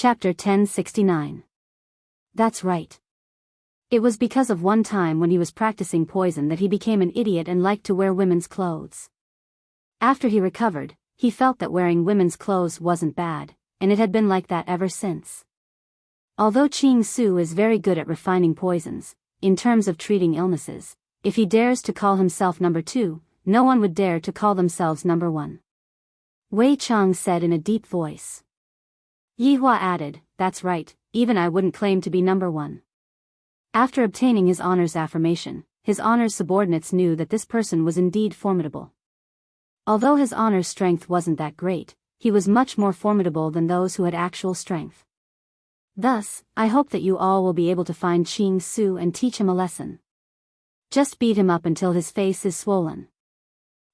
Chapter 1069. That's right. It was because of one time when he was practicing poison that he became an idiot and liked to wear women's clothes. After he recovered, he felt that wearing women's clothes wasn't bad, and it had been like that ever since. Although Ching Su is very good at refining poisons, in terms of treating illnesses, if he dares to call himself number 2, no one would dare to call themselves number 1. Wei Chang said in a deep voice. Yi Hua added, that's right, even I wouldn't claim to be number 1. After obtaining his honor's affirmation, his honor's subordinates knew that this person was indeed formidable. Although his honor's strength wasn't that great, he was much more formidable than those who had actual strength. Thus, I hope that you all will be able to find Ching Su and teach him a lesson. Just beat him up until his face is swollen.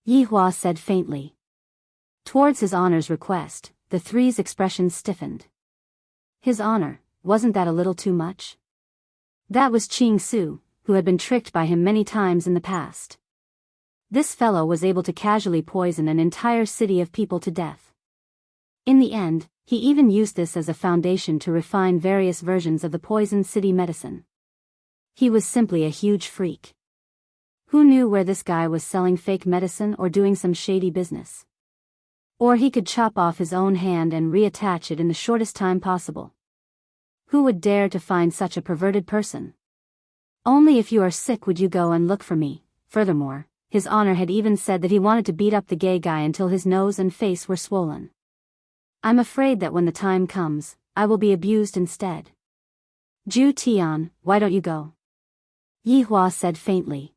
Yi Hua said faintly. Towards his honor's request, the three's expressions stiffened. His honor, wasn't that a little too much? That was Ching Su, who had been tricked by him many times in the past. This fellow was able to casually poison an entire city of people to death. In the end, he even used this as a foundation to refine various versions of the Poison City medicine. He was simply a huge freak. Who knew where this guy was selling fake medicine or doing some shady business? Or he could chop off his own hand and reattach it in the shortest time possible. Who would dare to find such a perverted person? Only if you are sick would you go and look for me. Furthermore, his honor had even said that he wanted to beat up the gay guy until his nose and face were swollen. I'm afraid that when the time comes, I will be abused instead. Zhu Tian, why don't you go? Yi Hua said faintly.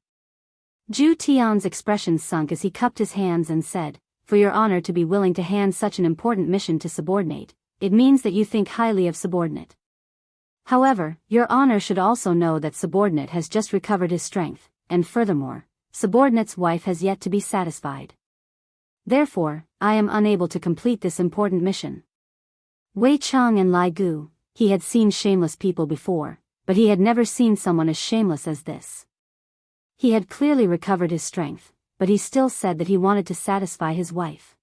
Zhu Tian's expression sunk as he cupped his hands and said, for your honor to be willing to hand such an important mission to subordinate, it means that you think highly of subordinate. However, your honor should also know that subordinate has just recovered his strength, and furthermore, subordinate's wife has yet to be satisfied. Therefore, I am unable to complete this important mission. Wei Chang and Lai Gu, he had seen shameless people before, but he had never seen someone as shameless as this. He had clearly recovered his strength, but he still said that he wanted to satisfy his wife.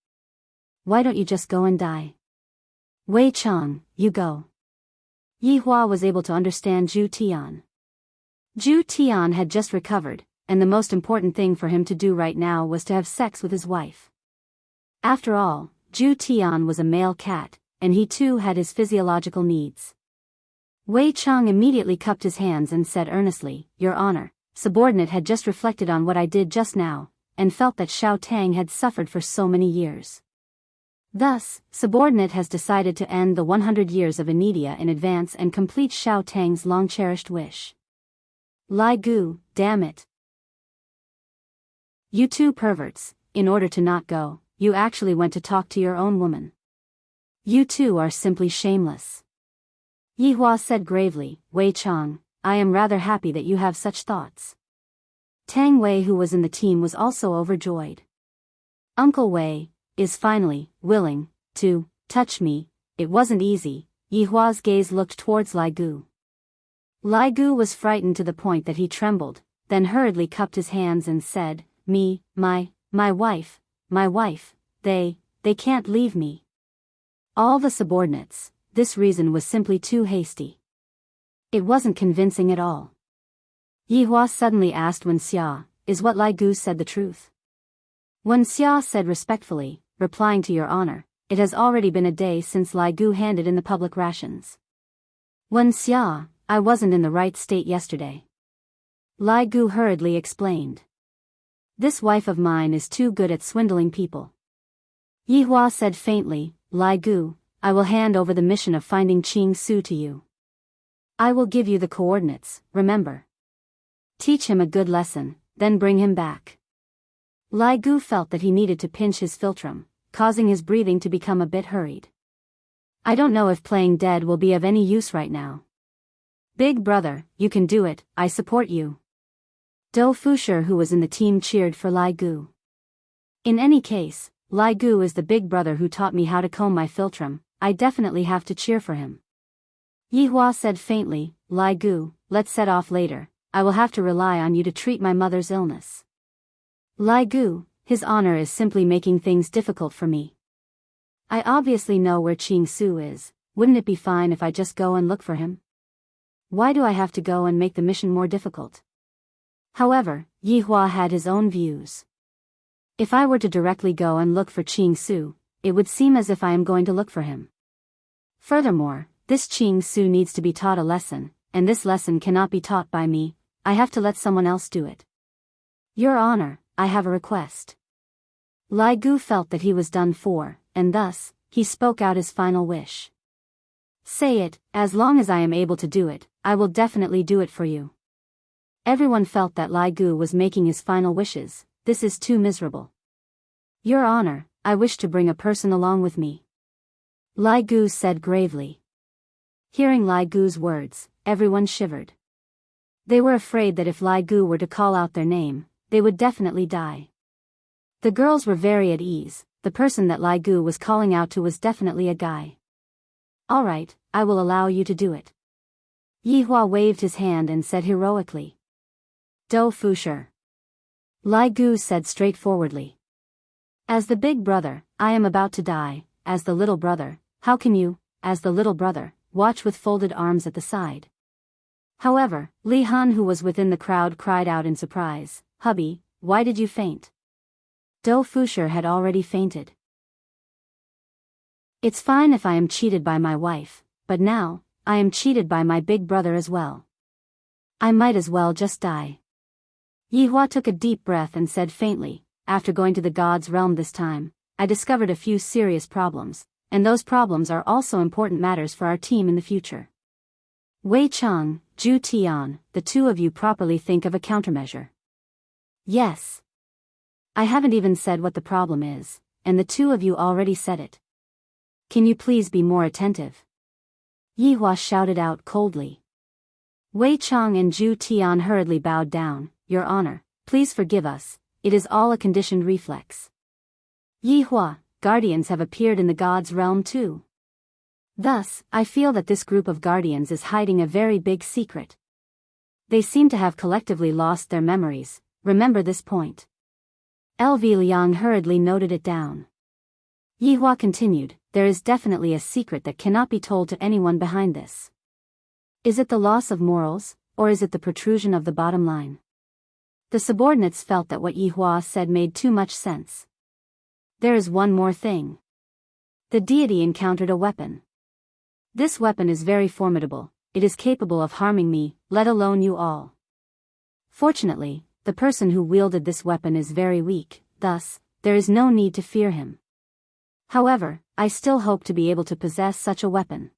Why don't you just go and die? Wei Chang, you go. Yi Hua was able to understand Zhu Tian. Zhu Tian had just recovered, and the most important thing for him to do right now was to have sex with his wife. After all, Zhu Tian was a male cat, and he too had his physiological needs. Wei Chang immediately cupped his hands and said earnestly, Your Honor, subordinate had just reflected on what I did just now, and felt that Xiao Tang had suffered for so many years. Thus, subordinate has decided to end the 100 years of Anidia in advance and complete Xiao Tang's long-cherished wish. Lai Gu, damn it. You two perverts, in order to not go, you actually went to talk to your own woman. You two are simply shameless. Yi Hua said gravely, Wei Chang, I am rather happy that you have such thoughts. Tang Wei, who was in the team, was also overjoyed. Uncle Wei is finally willing to touch me. It wasn't easy. Yi Hua's gaze looked towards Lai Gu. Lai Gu was frightened to the point that he trembled, then hurriedly cupped his hands and said, my wife, they can't leave me. All the subordinates, this reason was simply too hasty. It wasn't convincing at all. Yi Hua suddenly asked Wen Xia, is what Lai Gu said the truth? Wen Xia said respectfully, replying to your honor, it has already been a day since Lai Gu handed in the public rations. Wen Xia, I wasn't in the right state yesterday. Lai Gu hurriedly explained. This wife of mine is too good at swindling people. Yi Hua said faintly, Lai Gu, I will hand over the mission of finding Ching Su to you. I will give you the coordinates, remember. Teach him a good lesson, then bring him back. Lai Gu felt that he needed to pinch his philtrum, causing his breathing to become a bit hurried. I don't know if playing dead will be of any use right now. Big brother, you can do it, I support you. Dou Fusher, who was in the team, cheered for Lai Gu. In any case, Lai Gu is the big brother who taught me how to comb my philtrum, I definitely have to cheer for him. Yi Hua said faintly, Lai Gu, let's set off later, I will have to rely on you to treat my mother's illness. Lai Gu, his honor is simply making things difficult for me. I obviously know where Ching Su is. wouldn't it be fine if I just go and look for him? Why do I have to go and make the mission more difficult? However, Yi Hua had his own views. If I were to directly go and look for Qing Su, it would seem as if I am going to look for him. Furthermore, this Qing Su needs to be taught a lesson, and this lesson cannot be taught by me. I have to let someone else do it. Your Honor, I have a request. Lai Gu felt that he was done for, and thus, he spoke out his final wish. Say it, as long as I am able to do it, I will definitely do it for you. Everyone felt that Lai Gu was making his final wishes. This is too miserable. Your Honor, I wish to bring a person along with me. Lai Gu said gravely. Hearing Lai Gu's words, everyone shivered. They were afraid that if Lai Gu were to call out their name, they would definitely die. The girls were very at ease. The person that Lai Gu was calling out to was definitely a guy. All right, I will allow you to do it. Yi Hua waved his hand and said heroically. Do Fusher. Lai Gu said straightforwardly. As the big brother, I am about to die. As the little brother, how can you, as the little brother, watch with folded arms at the side? However, Li Han, who was within the crowd, cried out in surprise, Hubby, why did you faint? Do Fusher had already fainted. It's fine if I am cheated by my wife, but now, I am cheated by my big brother as well. I might as well just die. Yi Hua took a deep breath and said faintly, after going to the God's realm this time, I discovered a few serious problems, and those problems are also important matters for our team in the future. Wei Chang, Zhu Tian, the two of you properly think of a countermeasure. Yes. I haven't even said what the problem is, and the two of you already said it. Can you please be more attentive? Yi Hua shouted out coldly. Wei Chang and Zhu Tian hurriedly bowed down. Your Honor, please forgive us, it is all a conditioned reflex. Yi Hua, guardians have appeared in the God's realm too. Thus, I feel that this group of guardians is hiding a very big secret. They seem to have collectively lost their memories, remember this point. LV Liang hurriedly noted it down. Yi Hua continued, there is definitely a secret that cannot be told to anyone behind this. Is it the loss of morals, or is it the protrusion of the bottom line? The subordinates felt that what Yi Hua said made too much sense. There is one more thing. The deity encountered a weapon. This weapon is very formidable, it is capable of harming me, let alone you all. Fortunately, the person who wielded this weapon is very weak, thus, there is no need to fear him. However, I still hope to be able to possess such a weapon.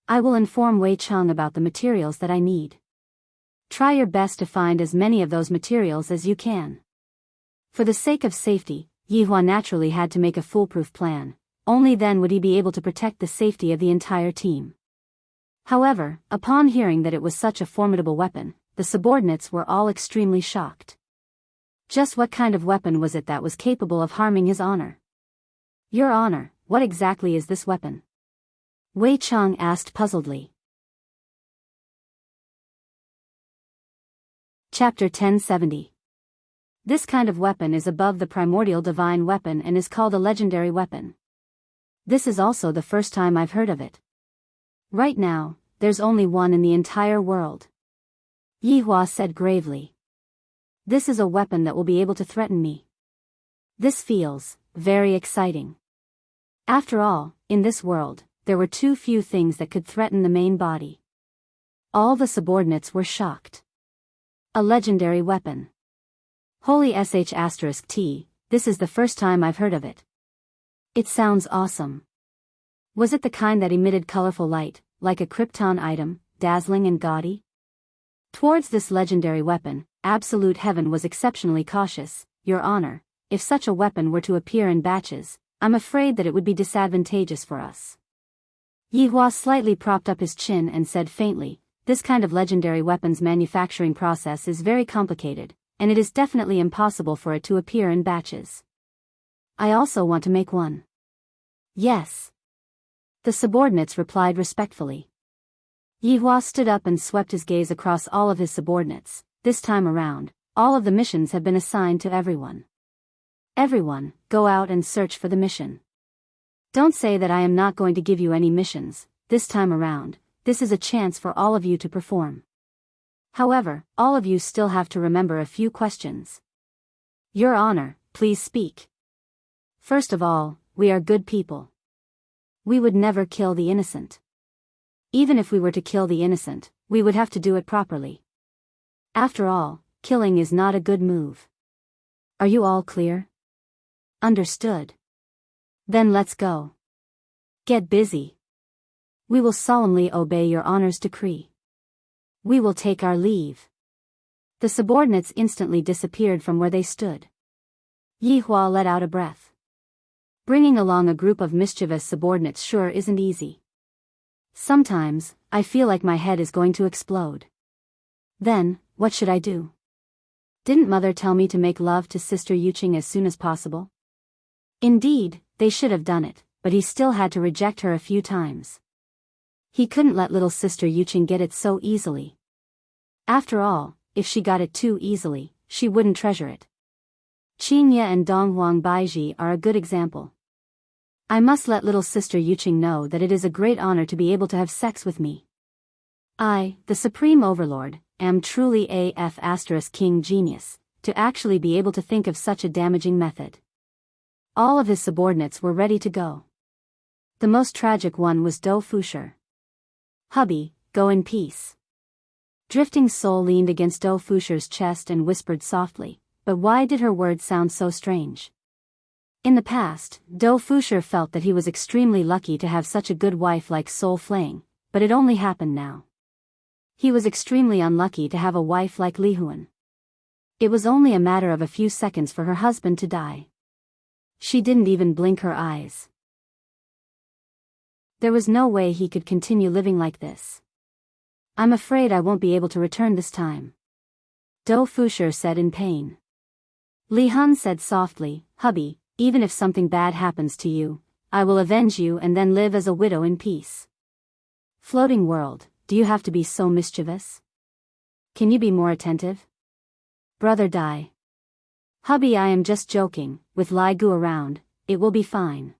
I will inform Wei Chang about the materials that I need. Try your best to find as many of those materials as you can. For the sake of safety, Yi Hua naturally had to make a foolproof plan, only then would he be able to protect the safety of the entire team. However, upon hearing that it was such a formidable weapon, the subordinates were all extremely shocked. Just what kind of weapon was it that was capable of harming his honor? Your Honor, what exactly is this weapon? Wei Chang asked puzzledly. Chapter 1070. This kind of weapon is above the primordial divine weapon and is called a legendary weapon. This is also the first time I've heard of it. Right now, there's only one in the entire world. Yi Hua said gravely. This is a weapon that will be able to threaten me. This feels very exciting. After all, in this world, there were too few things that could threaten the main body. All the subordinates were shocked. A legendary weapon. Holy sh*t, this is the first time I've heard of it. It sounds awesome. Was it the kind that emitted colorful light, like a Krypton item, dazzling and gaudy? Towards this legendary weapon, absolute heaven was exceptionally cautious. Your Honor, if such a weapon were to appear in batches, I'm afraid that it would be disadvantageous for us. Yi Hua slightly propped up his chin and said faintly, this kind of legendary weapons manufacturing process is very complicated, and it is definitely impossible for it to appear in batches. I also want to make one. Yes. The subordinates replied respectfully. Yi Hua stood up and swept his gaze across all of his subordinates. This time around, all of the missions have been assigned to everyone. Everyone, go out and search for the mission. Don't say that I am not going to give you any missions, this time around, this is a chance for all of you to perform. However, all of you still have to remember a few questions. Your Honor, please speak. First of all, we are good people. We would never kill the innocent. Even if we were to kill the innocent, we would have to do it properly. After all, killing is not a good move. Are you all clear? Understood. Then let's go. Get busy. We will solemnly obey Your Honor's decree. We will take our leave. The subordinates instantly disappeared from where they stood. Yi Hua let out a breath. Bringing along a group of mischievous subordinates sure isn't easy. Sometimes, I feel like my head is going to explode. Then, what should I do? Didn't Mother tell me to make love to Sister Yuqing as soon as possible? Indeed, they should have done it, but he still had to reject her a few times. He couldn't let little Sister Yuqing get it so easily. After all, if she got it too easily, she wouldn't treasure it. Qingye and Donghuang Baiji are a good example. I must let little Sister Yuqing know that it is a great honor to be able to have sex with me. I, the Supreme Overlord, am truly a king genius, to actually be able to think of such a damaging method. All of his subordinates were ready to go. The most tragic one was Do Fusher. Hubby, go in peace. Drifting Soul leaned against Do Fusher's chest and whispered softly, but why did her words sound so strange? In the past, Do Fusher felt that he was extremely lucky to have such a good wife like Soul Flang, but it only happened now. He was extremely unlucky to have a wife like Li Huan. It was only a matter of a few seconds for her husband to die. She didn't even blink her eyes. There was no way he could continue living like this. I'm afraid I won't be able to return this time. Do Fusher said in pain. Li Hun said softly, Hubby, even if something bad happens to you, I will avenge you and then live as a widow in peace. Floating world, do you have to be so mischievous? Can you be more attentive? Brother Dai. Hubby, I am just joking, with Lai Gu around, it will be fine.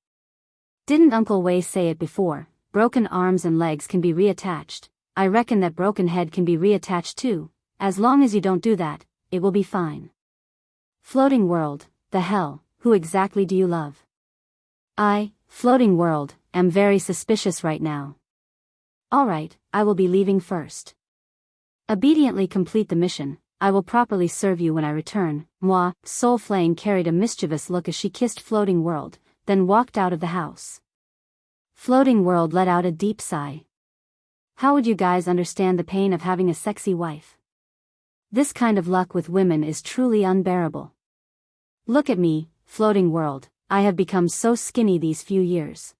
Didn't Uncle Wei say it before, broken arms and legs can be reattached, I reckon that broken head can be reattached too, as long as you don't do that, it will be fine. Floating world, the hell, who exactly do you love? I, Floating world, am very suspicious right now. Alright, I will be leaving first. Obediently complete the mission, I will properly serve you when I return. Moi, Soul Flame carried a mischievous look as she kissed Floating world, then walked out of the house. Floating world let out a deep sigh. How would you guys understand the pain of having a sexy wife? This kind of luck with women is truly unbearable. Look at me, Floating world, I have become so skinny these few years.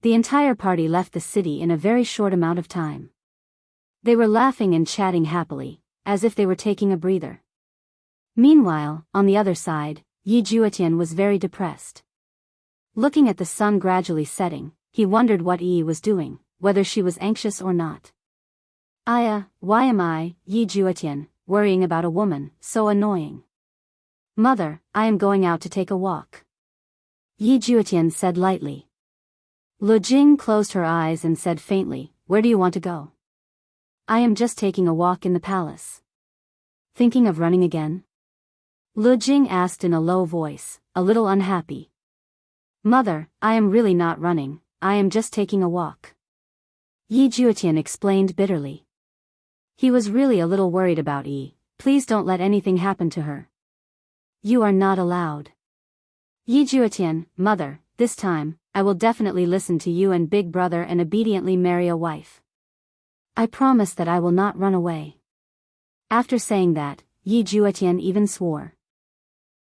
The entire party left the city in a very short amount of time. They were laughing and chatting happily, as if they were taking a breather. Meanwhile, on the other side, Yi Juetian was very depressed. Looking at the sun gradually setting, he wondered what Yi was doing, whether she was anxious or not. Why am I, Yi Juetian, worrying about a woman, so annoying? Mother, I am going out to take a walk. Yi Juetian said lightly. Lu Jing closed her eyes and said faintly, where do you want to go? I am just taking a walk in the palace. Thinking of running again? Lu Jing asked in a low voice, a little unhappy. Mother, I am really not running, I am just taking a walk. Yi Juetian explained bitterly. He was really a little worried about Yi, please don't let anything happen to her. You are not allowed. Yi Juetian, mother, this time, I will definitely listen to you and big brother and obediently marry a wife. I promise that I will not run away. After saying that, Yi Juetian even swore.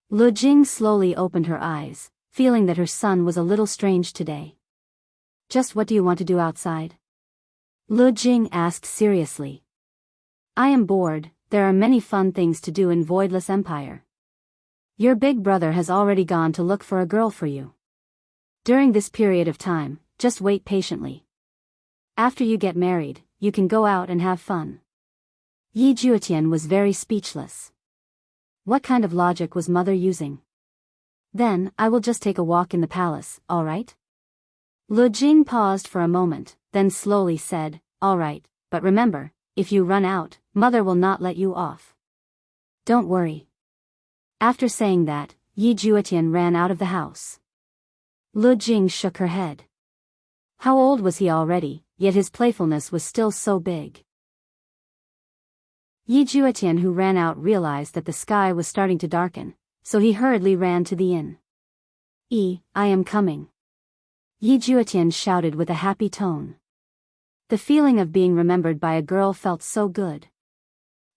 Lu Jing slowly opened her eyes, feeling that her son was a little strange today. Just what do you want to do outside? Lu Jing asked seriously. I am bored, there are many fun things to do in Voidless Empire. Your big brother has already gone to look for a girl for you. During this period of time, just wait patiently. After you get married, you can go out and have fun. Yi Juetian was very speechless. What kind of logic was mother using? Then, I will just take a walk in the palace, alright? Lu Jing paused for a moment, then slowly said, "All right, but remember, if you run out, mother will not let you off. Don't worry." After saying that, Yi Juetian ran out of the house. Lu Jing shook her head. How old was he already, yet his playfulness was still so big. Yi Juetian, who ran out, realized that the sky was starting to darken, so he hurriedly ran to the inn. I am coming," Yi Juetian shouted with a happy tone. The feeling of being remembered by a girl felt so good.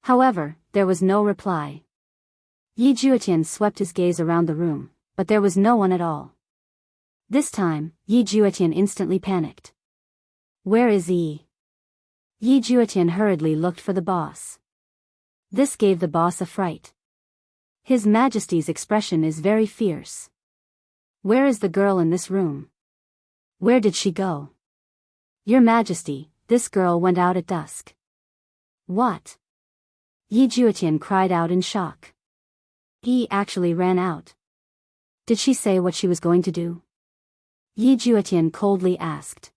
However, there was no reply. Yi Juetian swept his gaze around the room, but there was no one at all. This time, Yi Juetian instantly panicked. "Where is Yi?" Yi Juetian hurriedly looked for the boss. This gave the boss a fright. His Majesty's expression is very fierce. "Where is the girl in this room? Where did she go?" "Your Majesty, this girl went out at dusk." "What?" Yi Juetian cried out in shock. He actually ran out. "Did she say what she was going to do?" Yi Juetian coldly asked.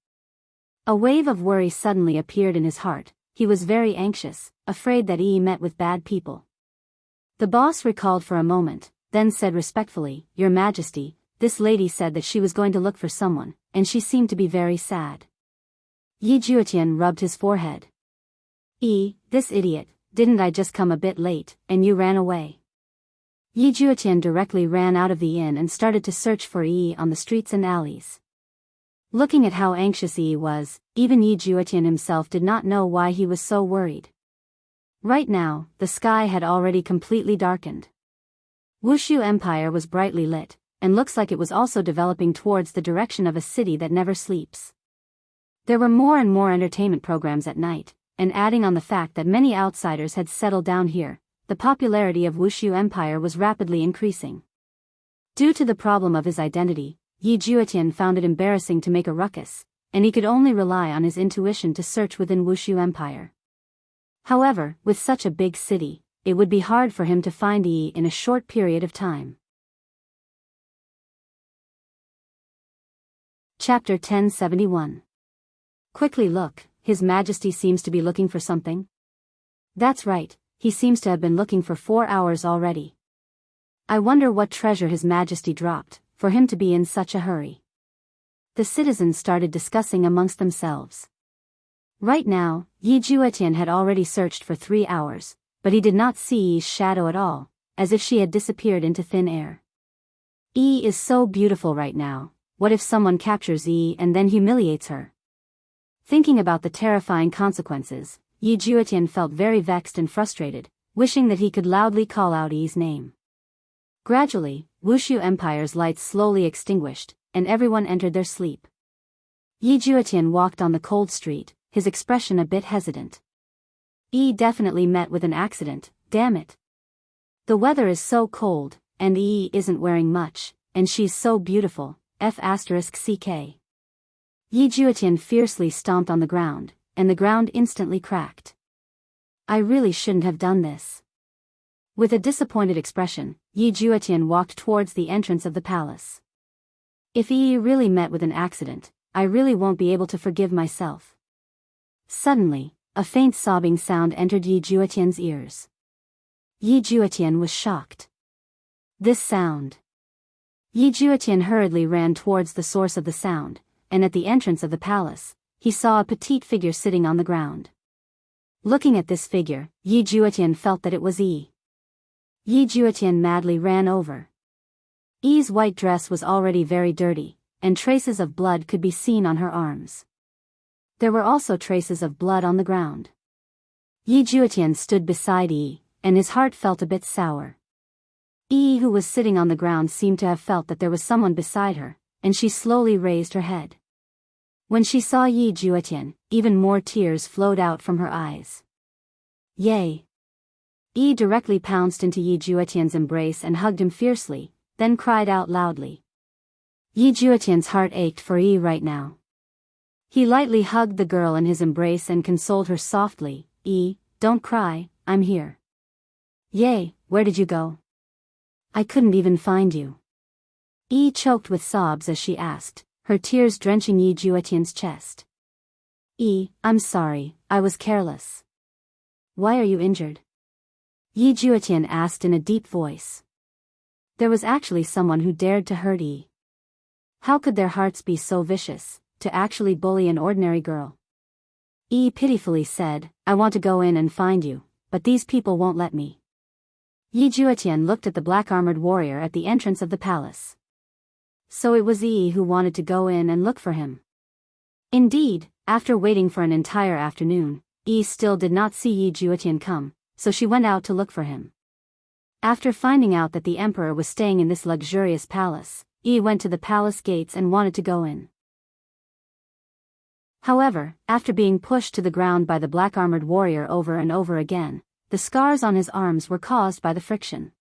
A wave of worry suddenly appeared in his heart. He was very anxious, afraid that Yi met with bad people. The boss recalled for a moment, then said respectfully, "Your Majesty, this lady said that she was going to look for someone, and she seemed to be very sad." Yi Juetian rubbed his forehead. This idiot, didn't I just come a bit late, and you ran away?" Yi Juetian directly ran out of the inn and started to search for Yi on the streets and alleys. Looking at how anxious Yi was, even Yi Juetian himself did not know why he was so worried. Right now, the sky had already completely darkened. Wushu Empire was brightly lit, and looks like it was also developing towards the direction of a city that never sleeps. There were more and more entertainment programs at night, and adding on the fact that many outsiders had settled down here, the popularity of Wushu Empire was rapidly increasing. Due to the problem of his identity, Yi Juetian found it embarrassing to make a ruckus, and he could only rely on his intuition to search within Wushu Empire. However, with such a big city, it would be hard for him to find Yi in a short period of time. Chapter 1071. Quickly look, His Majesty seems to be looking for something. That's right, he seems to have been looking for 4 hours already. I wonder what treasure His Majesty dropped, for him to be in such a hurry. The citizens started discussing amongst themselves. Right now, Yi Juetian had already searched for 3 hours, but he did not see Yi's shadow at all, as if she had disappeared into thin air. Yi is so beautiful right now, what if someone captures Yi and then humiliates her? Thinking about the terrifying consequences, Yi Juetian felt very vexed and frustrated, wishing that he could loudly call out Yi's name. Gradually, Wushu Empire's lights slowly extinguished, and everyone entered their sleep. Yi Juetian walked on the cold street, his expression a bit hesitant. Yi definitely met with an accident, damn it. The weather is so cold, and Yi isn't wearing much, and she's so beautiful, f*ck. Yi Juetian fiercely stomped on the ground, and the ground instantly cracked. I really shouldn't have done this. With a disappointed expression, Yi Juetian walked towards the entrance of the palace. If Yi really met with an accident, I really won't be able to forgive myself. Suddenly, a faint sobbing sound entered Yi Juetian's ears. Yi Juetian was shocked. This sound. Yi Juetian hurriedly ran towards the source of the sound, and at the entrance of the palace, he saw a petite figure sitting on the ground. Looking at this figure, Yi Juetian felt that it was Yi. Yi Juetian madly ran over. Yi's white dress was already very dirty, and traces of blood could be seen on her arms. There were also traces of blood on the ground. Yi Juetian stood beside Yi, and his heart felt a bit sour. Yi, who was sitting on the ground, seemed to have felt that there was someone beside her, and she slowly raised her head. When she saw Yi Juetian, even more tears flowed out from her eyes. Yay! Yi directly pounced into Yi Juetian's embrace and hugged him fiercely, then cried out loudly. Yi Juetian's heart ached for Yi right now. He lightly hugged the girl in his embrace and consoled her softly, Yi, don't cry, I'm here. Yay, where did you go? I couldn't even find you. Yi choked with sobs as she asked, her tears drenching Yi Juetian's chest. I'm sorry, I was careless. Why are you injured? Yi Juetian asked in a deep voice. There was actually someone who dared to hurt Yi. How could their hearts be so vicious, to actually bully an ordinary girl? Yi pitifully said, I want to go in and find you, but these people won't let me. Yi Juetian looked at the black-armored warrior at the entrance of the palace. So it was Yi who wanted to go in and look for him. Indeed, after waiting for an entire afternoon, Yi still did not see Yi Juetian come, so she went out to look for him. After finding out that the emperor was staying in this luxurious palace, Yi went to the palace gates and wanted to go in. However, after being pushed to the ground by the black-armored warrior over and over again, the scars on his arms were caused by the friction.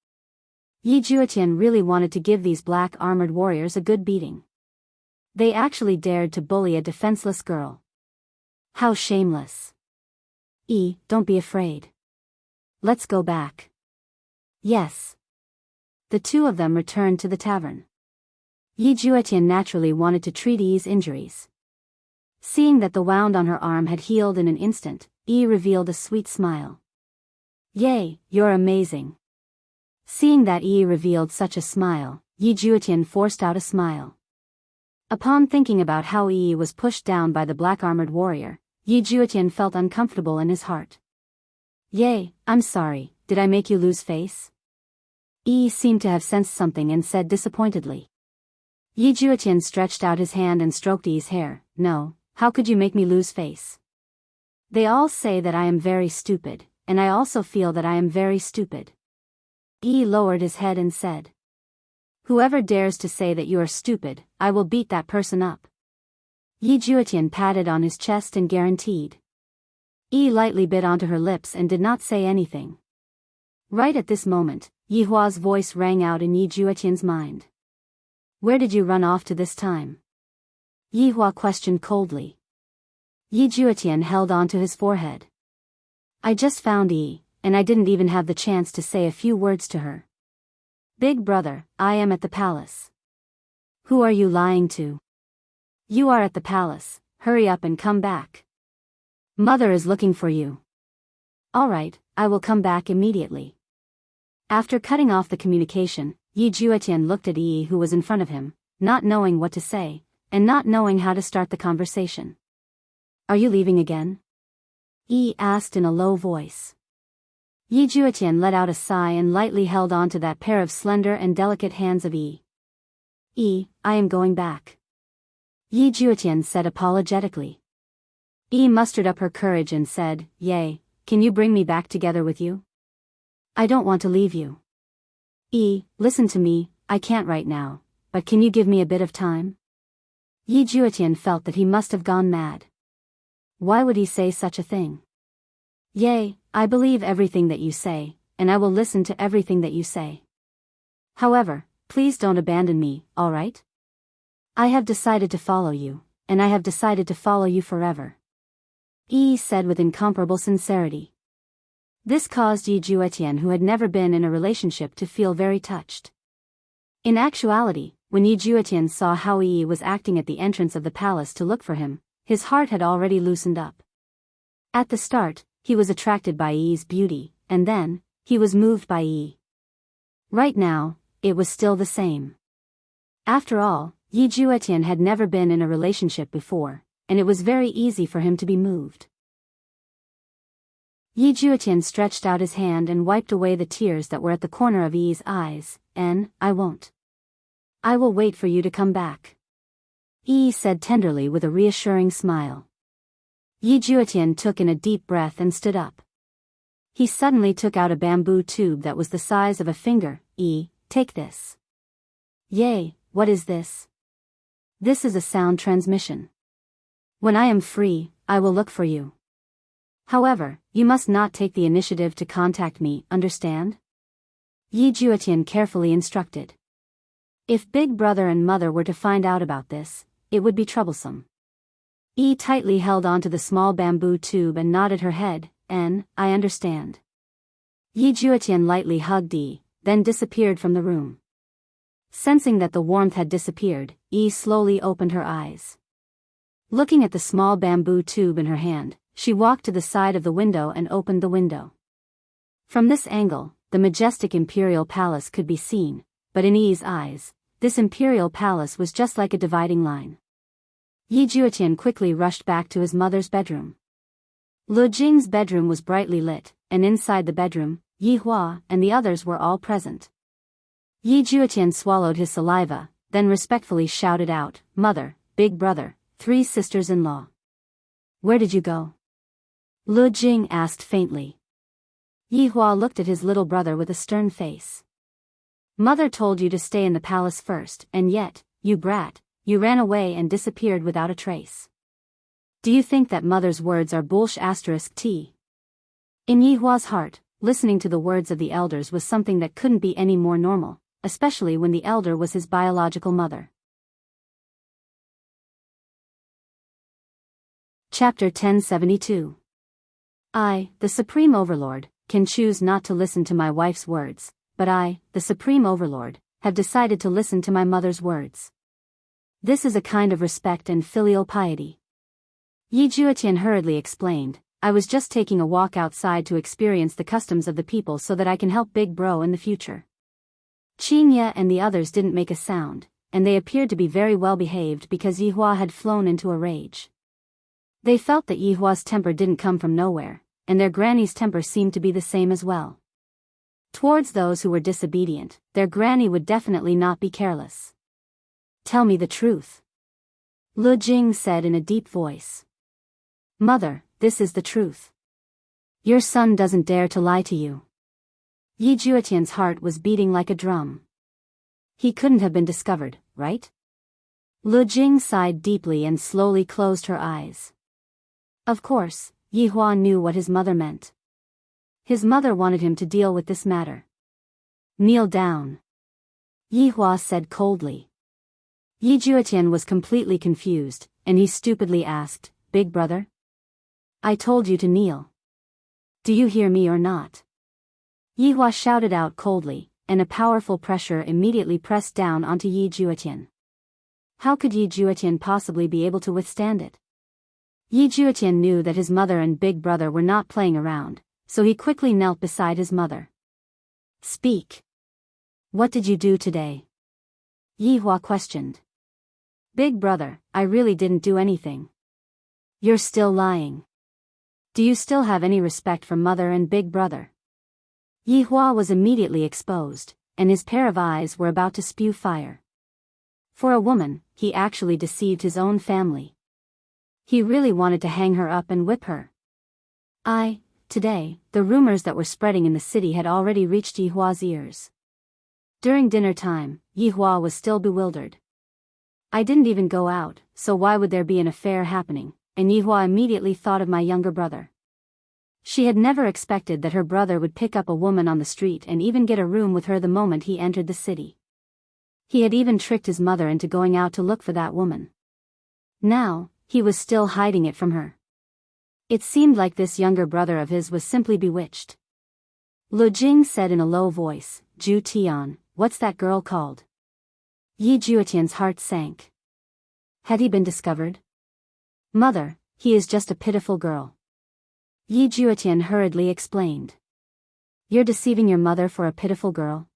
Yi Juetian really wanted to give these black-armored warriors a good beating. They actually dared to bully a defenseless girl. How shameless. Don't be afraid. Let's go back. Yes. The two of them returned to the tavern. Yi Juetian naturally wanted to treat Yi's injuries. Seeing that the wound on her arm had healed in an instant, Yi revealed a sweet smile. Yay, you're amazing. Seeing that Yi revealed such a smile, Yi Juetian forced out a smile. Upon thinking about how Yi was pushed down by the black-armored warrior, Yi Juetian felt uncomfortable in his heart. Yay, I'm sorry, did I make you lose face? Yi seemed to have sensed something and said disappointedly. Yi Juetian stretched out his hand and stroked Yi's hair. No, how could you make me lose face? They all say that I am very stupid, and I also feel that I am very stupid. Yi lowered his head and said. Whoever dares to say that you are stupid, I will beat that person up. Yi Juetian patted on his chest and guaranteed. Yi lightly bit onto her lips and did not say anything. Right at this moment, Yi Hua's voice rang out in Yi Juetian's mind. Where did you run off to this time? Yi Hua questioned coldly. Yi Juetian held on to his forehead. I just found Yi, and I didn't even have the chance to say a few words to her. Big brother, I am at the palace. Who are you lying to? You are at the palace, hurry up and come back. Mother is looking for you. Alright, I will come back immediately. After cutting off the communication, Yi Juetian looked at Yi who was in front of him, not knowing what to say, and not knowing how to start the conversation. Are you leaving again? Yi asked in a low voice. Yi Juetian let out a sigh and lightly held on to that pair of slender and delicate hands of Yi. I am going back. Yi Juetian said apologetically. Yi mustered up her courage and said, Yay, can you bring me back together with you? I don't want to leave you. Listen to me, I can't right now, but can you give me a bit of time? Yi Juetian felt that he must have gone mad. Why would he say such a thing? Yay, I believe everything that you say, and I will listen to everything that you say. However, please don't abandon me, alright? I have decided to follow you, and I have decided to follow you forever. Yi said with incomparable sincerity. This caused Yi Juetian, who had never been in a relationship, to feel very touched. In actuality, when Yi Juetian saw how Yi was acting at the entrance of the palace to look for him, his heart had already loosened up. At the start, he was attracted by Yi's beauty, and then, he was moved by Yi. Right now, it was still the same. After all, Yi Juetian had never been in a relationship before, and it was very easy for him to be moved. Yi Juetian stretched out his hand and wiped away the tears that were at the corner of Yi's eyes. I won't. I will wait for you to come back. Yi said tenderly with a reassuring smile. Yi Juetian took in a deep breath and stood up. He suddenly took out a bamboo tube that was the size of a finger. Take this. Yay, what is this? This is a sound transmission. When I am free, I will look for you. However, you must not take the initiative to contact me, understand? Yi Juetian carefully instructed. If Big Brother and Mother were to find out about this, it would be troublesome. Yi tightly held onto the small bamboo tube and nodded her head. I understand. Yi Juetian lightly hugged Yi, then disappeared from the room. Sensing that the warmth had disappeared, Yi slowly opened her eyes. Looking at the small bamboo tube in her hand, she walked to the side of the window and opened the window. From this angle, the majestic imperial palace could be seen, but in Yi's eyes, this imperial palace was just like a dividing line. Yi Juetian quickly rushed back to his mother's bedroom. Lu Jing's bedroom was brightly lit, and inside the bedroom, Yi Hua and the others were all present. Yi Juetian swallowed his saliva, then respectfully shouted out, "Mother, big brother, 3 sisters-in-law. Where did you go?" Lu Jing asked faintly. Yi Hua looked at his little brother with a stern face. "Mother told you to stay in the palace first, and yet, you brat, you ran away and disappeared without a trace. Do you think that mother's words are bullsh*t? In Yi Hua's heart, listening to the words of the elders was something that couldn't be any more normal, especially when the elder was his biological mother. Chapter 1072. I, the Supreme Overlord, can choose not to listen to my wife's words, but I, the Supreme Overlord, have decided to listen to my mother's words. This is a kind of respect and filial piety. Yi Juetian hurriedly explained, "I was just taking a walk outside to experience the customs of the people so that I can help Big Bro in the future." Qingye and the others didn't make a sound, and they appeared to be very well behaved because Yi Hua had flown into a rage. They felt that Yi Hua's temper didn't come from nowhere, and their granny's temper seemed to be the same as well. Towards those who were disobedient, their granny would definitely not be careless. "Tell me the truth," Lu Jing said in a deep voice. "Mother, this is the truth. Your son doesn't dare to lie to you." Yi Juetian's heart was beating like a drum. He couldn't have been discovered, right? Lu Jing sighed deeply and slowly closed her eyes. Of course, Yi Hua knew what his mother meant. His mother wanted him to deal with this matter. "Kneel down," Yi Hua said coldly. Yi Juetian was completely confused, and he stupidly asked, "Big brother? I told you to kneel. Do you hear me or not?" Yi Hua shouted out coldly, and a powerful pressure immediately pressed down onto Yi Juetian. How could Yi Juetian possibly be able to withstand it? Yi Juetian knew that his mother and big brother were not playing around, so he quickly knelt beside his mother. "Speak. What did you do today?" Yi Hua questioned. "Big brother, I really didn't do anything." "You're still lying. Do you still have any respect for mother and big brother?" Yi Hua was immediately exposed, and his pair of eyes were about to spew fire. For a woman, he actually deceived his own family. He really wanted to hang her up and whip her. Today, the rumors that were spreading in the city had already reached Yi Hua's ears. During dinner time, Yi Hua was still bewildered. "I didn't even go out, so why would there be an affair happening?" And Yi Hua immediately thought of my younger brother. She had never expected that her brother would pick up a woman on the street and even get a room with her the moment he entered the city. He had even tricked his mother into going out to look for that woman. Now, he was still hiding it from her. It seemed like this younger brother of his was simply bewitched. Lu Jing said in a low voice, "Ju Tian, what's that girl called?" Yi Juetian's heart sank. Had he been discovered? "Mother, he is just a pitiful girl," Yi Juetian hurriedly explained. "You're deceiving your mother for a pitiful girl?"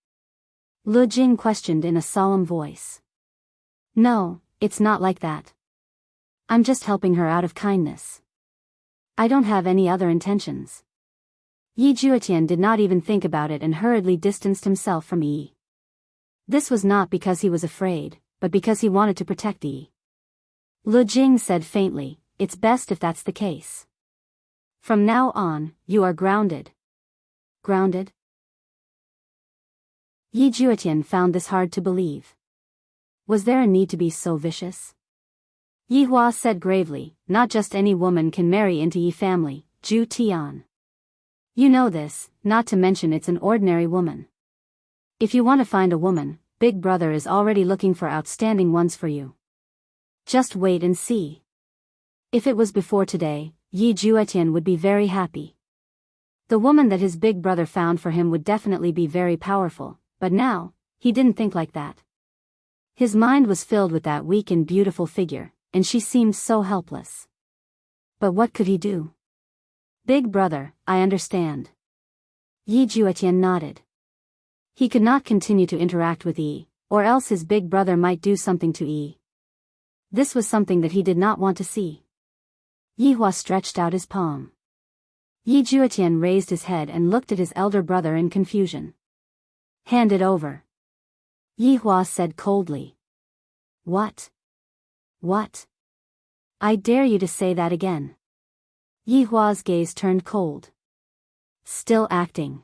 Lu Jing questioned in a solemn voice. "No, it's not like that. I'm just helping her out of kindness. I don't have any other intentions." Yi Juetian did not even think about it and hurriedly distanced himself from Yi. This was not because he was afraid, but because he wanted to protect Yi. Lu Jing said faintly, "It's best if that's the case. From now on, you are grounded." Grounded? Yi Juetian found this hard to believe. Was there a need to be so vicious? Yi Hua said gravely, "Not just any woman can marry into Yi family, Ju Tian. You know this, not to mention it's an ordinary woman. If you want to find a woman, Big Brother is already looking for outstanding ones for you. Just wait and see." If it was before today, Yi Juetian would be very happy. The woman that his big brother found for him would definitely be very powerful, but now, he didn't think like that. His mind was filled with that weak and beautiful figure, and she seemed so helpless. But what could he do? Big brother, I understand. Yi Juetian nodded. He could not continue to interact with Yi, or else his big brother might do something to Yi. This was something that he did not want to see. Yi Hua stretched out his palm. Yi Juetian raised his head and looked at his elder brother in confusion. Hand it over. Yi Hua said coldly. What? What? I dare you to say that again. Yi Hua's gaze turned cold. Still acting.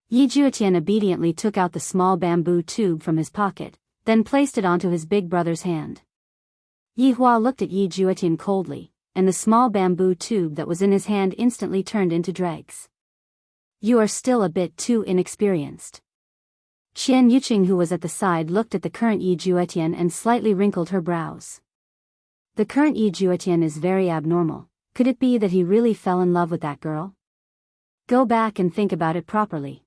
Yi Juetian obediently took out the small bamboo tube from his pocket, then placed it onto his big brother's hand. Yi Hua looked at Yi Juetian coldly, and the small bamboo tube that was in his hand instantly turned into dregs. You are still a bit too inexperienced. Qian Yuqing, who was at the side, looked at the current Yi Juetian and slightly wrinkled her brows. The current Yi Juetian is very abnormal. Could it be that he really fell in love with that girl? Go back and think about it properly.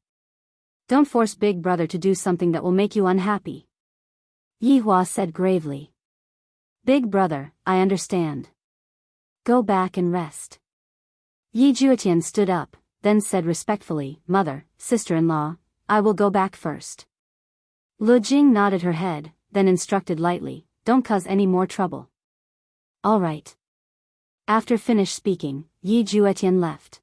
Don't force big brother to do something that will make you unhappy. Yi Hua said gravely. Big brother, I understand. Go back and rest. Yi Juetian stood up, then said respectfully, Mother, sister-in-law, I will go back first. Lu Jing nodded her head, then instructed lightly, don't cause any more trouble. All right. After finished speaking, Yi Juetian left.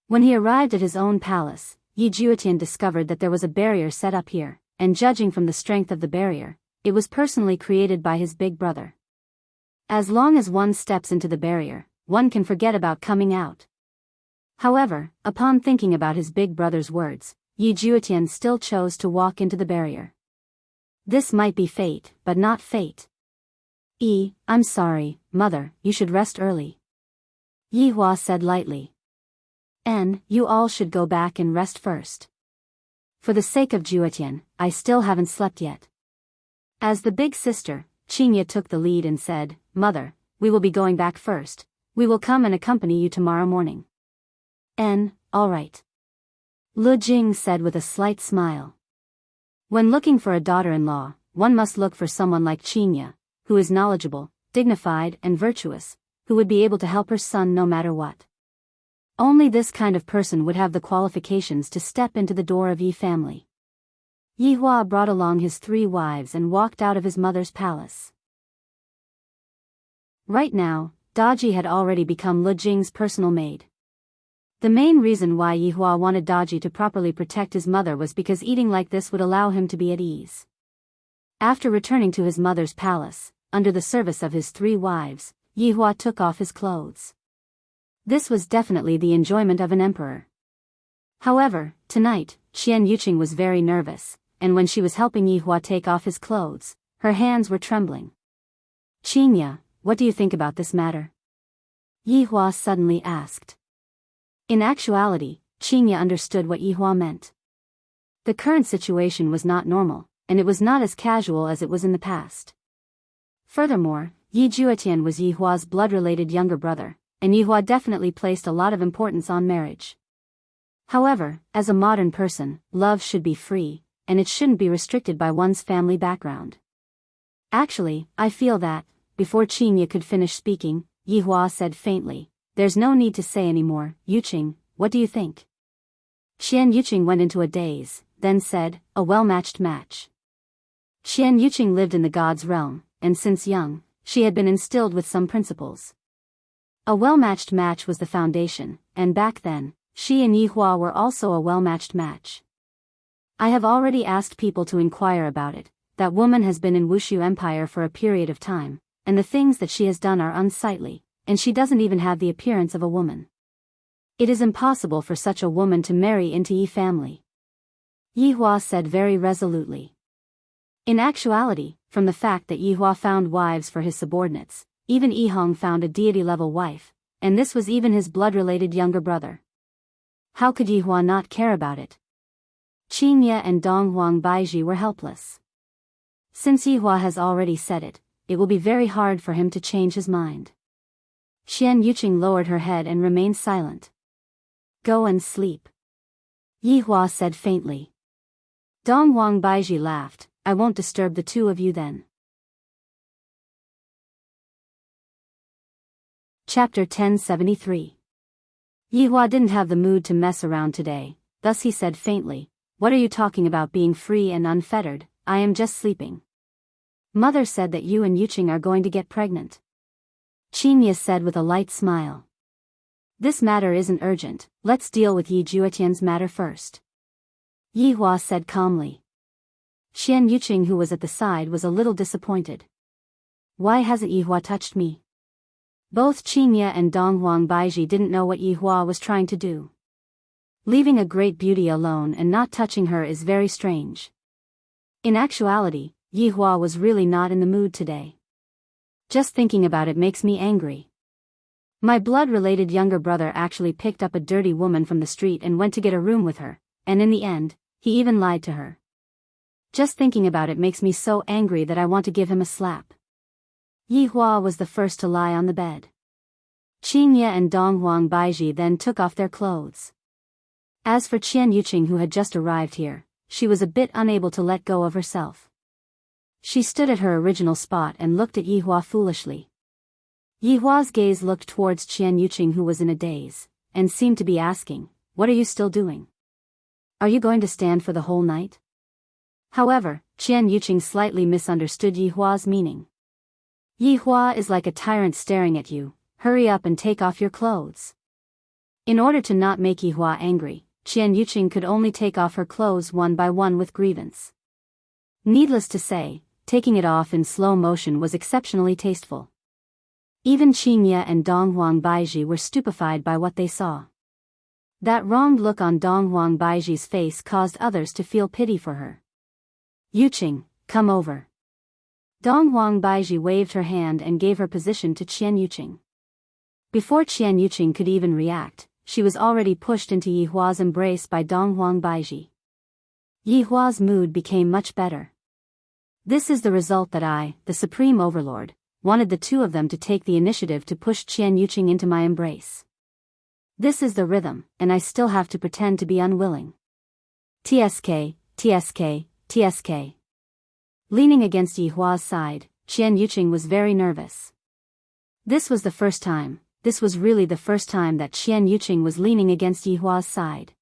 When he arrived at his own palace, Yi Juetian discovered that there was a barrier set up here, and judging from the strength of the barrier, it was personally created by his big brother. As long as one steps into the barrier, one can forget about coming out. However, upon thinking about his big brother's words, Yi Juetian still chose to walk into the barrier. This might be fate, but not fate. I'm sorry, Mother, you should rest early. Yi Hua said lightly. You all should go back and rest first. For the sake of Juetian, I still haven't slept yet. As the big sister, Qingye took the lead and said, Mother, we will be going back first. We will come and accompany you tomorrow morning. All right. Lu Jing said with a slight smile. When looking for a daughter-in-law, one must look for someone like Qingye, who is knowledgeable, dignified, and virtuous, who would be able to help her son no matter what. Only this kind of person would have the qualifications to step into the door of Yi family. Yi Hua brought along his 3 wives and walked out of his mother's palace. Right now, Daji had already become Lu Jing's personal maid. The main reason why Yi Hua wanted Daji to properly protect his mother was because eating like this would allow him to be at ease. After returning to his mother's palace, under the service of his 3 wives, Yi Hua took off his clothes. This was definitely the enjoyment of an emperor. However, tonight, Qian Yuqing was very nervous, and when she was helping Yi Hua take off his clothes, her hands were trembling. Qingye, what do you think about this matter? Yi Hua suddenly asked. In actuality, Qingye understood what Yi Hua meant. The current situation was not normal, and it was not as casual as it was in the past. Furthermore, Yi Juetian was Yi Hua's blood-related younger brother, and Yi Hua definitely placed a lot of importance on marriage. However, as a modern person, love should be free, and it shouldn't be restricted by one's family background. Actually, I feel that, before Qingye could finish speaking, Yi Hua said faintly, there's no need to say anymore, Yuqing, what do you think? Qian Yuqing went into a daze, then said, a well-matched match. Qian Yuqing lived in the god's realm, and since young, she had been instilled with some principles. A well-matched match was the foundation, and back then, she and Yi Hua were also a well-matched match. I have already asked people to inquire about it. That woman has been in Wushu Empire for a period of time, and the things that she has done are unsightly, and she doesn't even have the appearance of a woman. It is impossible for such a woman to marry into Yi family. Yi Hua said very resolutely. In actuality, from the fact that Yi Hua found wives for his subordinates, even Yi Hong found a deity-level wife, and this was even his blood-related younger brother. How could Yi Hua not care about it? Qingye and Dong Huang Baiji were helpless. Since Yi Hua has already said it, it will be very hard for him to change his mind. Qian Yuqing lowered her head and remained silent. Go and sleep. Yi Hua said faintly. Dong Huang Baiji laughed, I won't disturb the two of you then. Chapter 1073. Yihua didn't have the mood to mess around today, thus he said faintly, "What are you talking about being free and unfettered? I am just sleeping." "Mother said that you and Yuqing are going to get pregnant," Qingye said with a light smile. "This matter isn't urgent, let's deal with Yi Juetian's matter first," Yihua said calmly. Xian Yuqing, who was at the side, was a little disappointed. "Why hasn't Yihua touched me?" Both Qingye and Donghuang Baiji didn't know what Yihua was trying to do. Leaving a great beauty alone and not touching her is very strange. In actuality, Yihua was really not in the mood today. "Just thinking about it makes me angry. My blood-related younger brother actually picked up a dirty woman from the street and went to get a room with her, and in the end, he even lied to her. Just thinking about it makes me so angry that I want to give him a slap." Yihua was the first to lie on the bed. Qingye and Donghuang Baiji then took off their clothes. As for Qian Yuqing, who had just arrived here, she was a bit unable to let go of herself. She stood at her original spot and looked at Yihua foolishly. Yihua's gaze looked towards Qian Yuqing, who was in a daze, and seemed to be asking, "What are you still doing? Are you going to stand for the whole night?" However, Qian Yuqing slightly misunderstood Yihua's meaning. "Yihua is like a tyrant staring at you, hurry up and take off your clothes." In order to not make Yihua angry, Qian Yuqing could only take off her clothes one by one with grievance. Needless to say, taking it off in slow motion was exceptionally tasteful. Even Qingye and Donghuang Baiji were stupefied by what they saw. That wronged look on Donghuang Baiji's face caused others to feel pity for her. "Yuqing, come over." Donghuang Baiji waved her hand and gave her position to Qian Yuqing. Before Qian Yuqing could even react, she was already pushed into Yihua's embrace by Donghuang Baiji. Yihua's mood became much better. "This is the result that I, the Supreme Overlord, wanted the two of them to take the initiative to push Qian Yuqing into my embrace. This is the rhythm, and I still have to pretend to be unwilling. TSK, TSK, TSK." Leaning against Yihua's side, Qian Yuqing was very nervous. This was really the first time that Qian Yuqing was leaning against Yihua's side.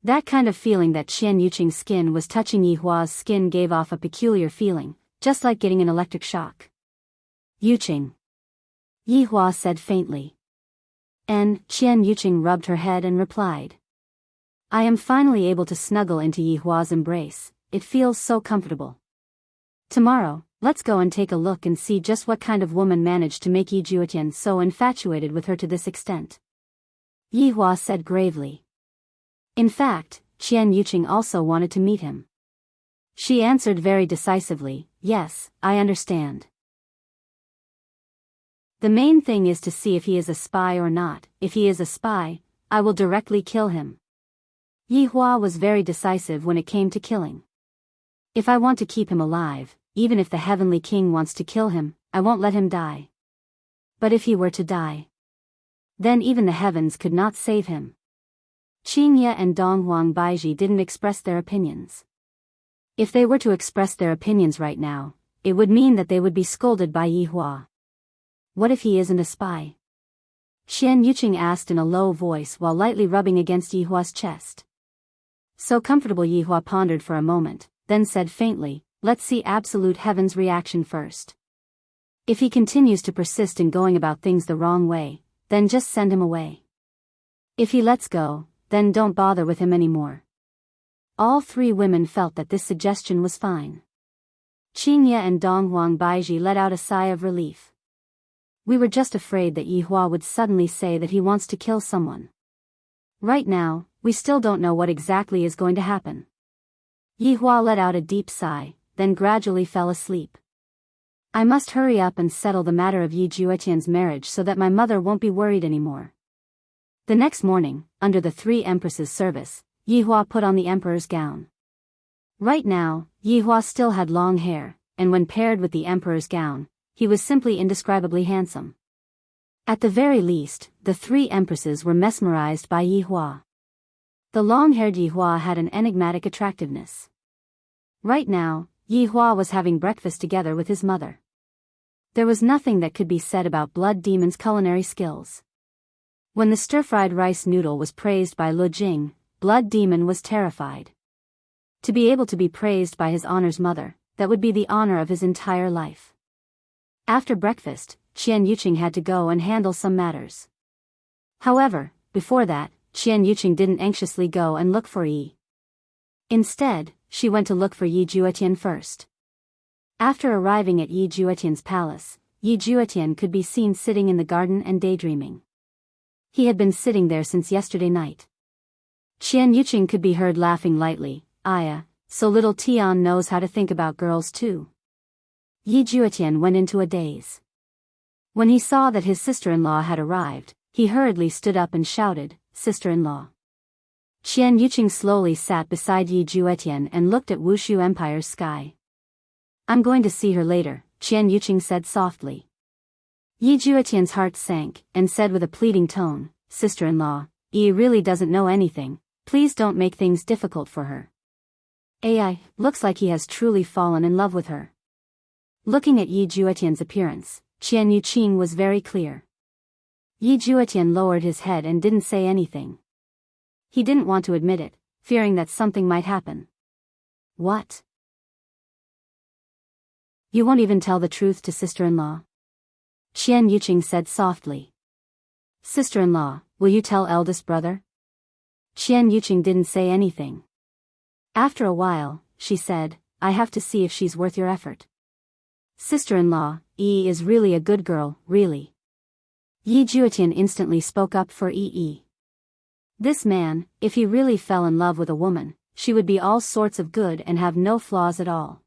That kind of feeling that Qian Yuqing's skin was touching Yihua's skin gave off a peculiar feeling, just like getting an electric shock. "Yuqing," Yihua said faintly. And Qian Yuqing rubbed her head and replied, "I am finally able to snuggle into Yihua's embrace, it feels so comfortable. Tomorrow, let's go and take a look and see just what kind of woman managed to make Yi Juetian so infatuated with her to this extent," Yihua said gravely. In fact, Qian Yuqing also wanted to meet him. She answered very decisively, "Yes, I understand. The main thing is to see if he is a spy or not. If he is a spy, I will directly kill him." Yihua was very decisive when it came to killing. "If I want to keep him alive, even if the Heavenly King wants to kill him, I won't let him die. But if he were to die, then even the heavens could not save him." Qingye and Donghuang Baiji didn't express their opinions. If they were to express their opinions right now, it would mean that they would be scolded by Yihua. "What if he isn't a spy?" Qian Yuqing asked in a low voice while lightly rubbing against Yihua's chest. So comfortable. Yihua pondered for a moment, then said faintly, "Let's see Absolute Heaven's reaction first. If he continues to persist in going about things the wrong way, then just send him away. If he lets go, then don't bother with him anymore." All three women felt that this suggestion was fine. Qingye and Donghuang Baiji let out a sigh of relief. "We were just afraid that Yihua would suddenly say that he wants to kill someone. Right now, we still don't know what exactly is going to happen." Yihua let out a deep sigh, then gradually fell asleep. "I must hurry up and settle the matter of Yi Juetian's marriage so that my mother won't be worried anymore." The next morning, under the three empresses' service, Yihua put on the emperor's gown. Right now, Yihua still had long hair, and when paired with the emperor's gown, he was simply indescribably handsome. At the very least, the three empresses were mesmerized by Yihua. The long-haired Yihua had an enigmatic attractiveness. Right now, Yi Hua was having breakfast together with his mother. There was nothing that could be said about Blood Demon's culinary skills. When the stir-fried rice noodle was praised by Lu Jing, Blood Demon was terrified. To be able to be praised by his honor's mother, that would be the honor of his entire life. After breakfast, Qian Yuqing had to go and handle some matters. However, before that, Qian Yuqing didn't anxiously go and look for Yi. Instead, she went to look for Yi Juetian first. After arriving at Yi Juetian's palace, Yi Juetian could be seen sitting in the garden and daydreaming. He had been sitting there since yesterday night. Qian Yuqing could be heard laughing lightly. "Aya, so little Tian knows how to think about girls too." Yi Juetian went into a daze. When he saw that his sister-in-law had arrived, he hurriedly stood up and shouted, "Sister-in-law." Qian Yuqing slowly sat beside Yi Juetian and looked at Wushu Empire's sky. "I'm going to see her later," Qian Yuqing said softly. Yi Juetian's heart sank, and said with a pleading tone, "Sister-in-law, Yi really doesn't know anything, please don't make things difficult for her." "Ai, looks like he has truly fallen in love with her." Looking at Yi Juetian's appearance, Qian Yuqing was very clear. Yi Juetian lowered his head and didn't say anything. He didn't want to admit it, fearing that something might happen. "What? You won't even tell the truth to sister-in-law?" Qian Yuqing said softly. "Sister-in-law, will you tell eldest brother?" Qian Yuqing didn't say anything. After a while, she said, "I have to see if she's worth your effort." "Sister-in-law, Yi is really a good girl, really." Yi Juetian instantly spoke up for Yi. This man, if he really fell in love with a woman, she would be all sorts of good and have no flaws at all.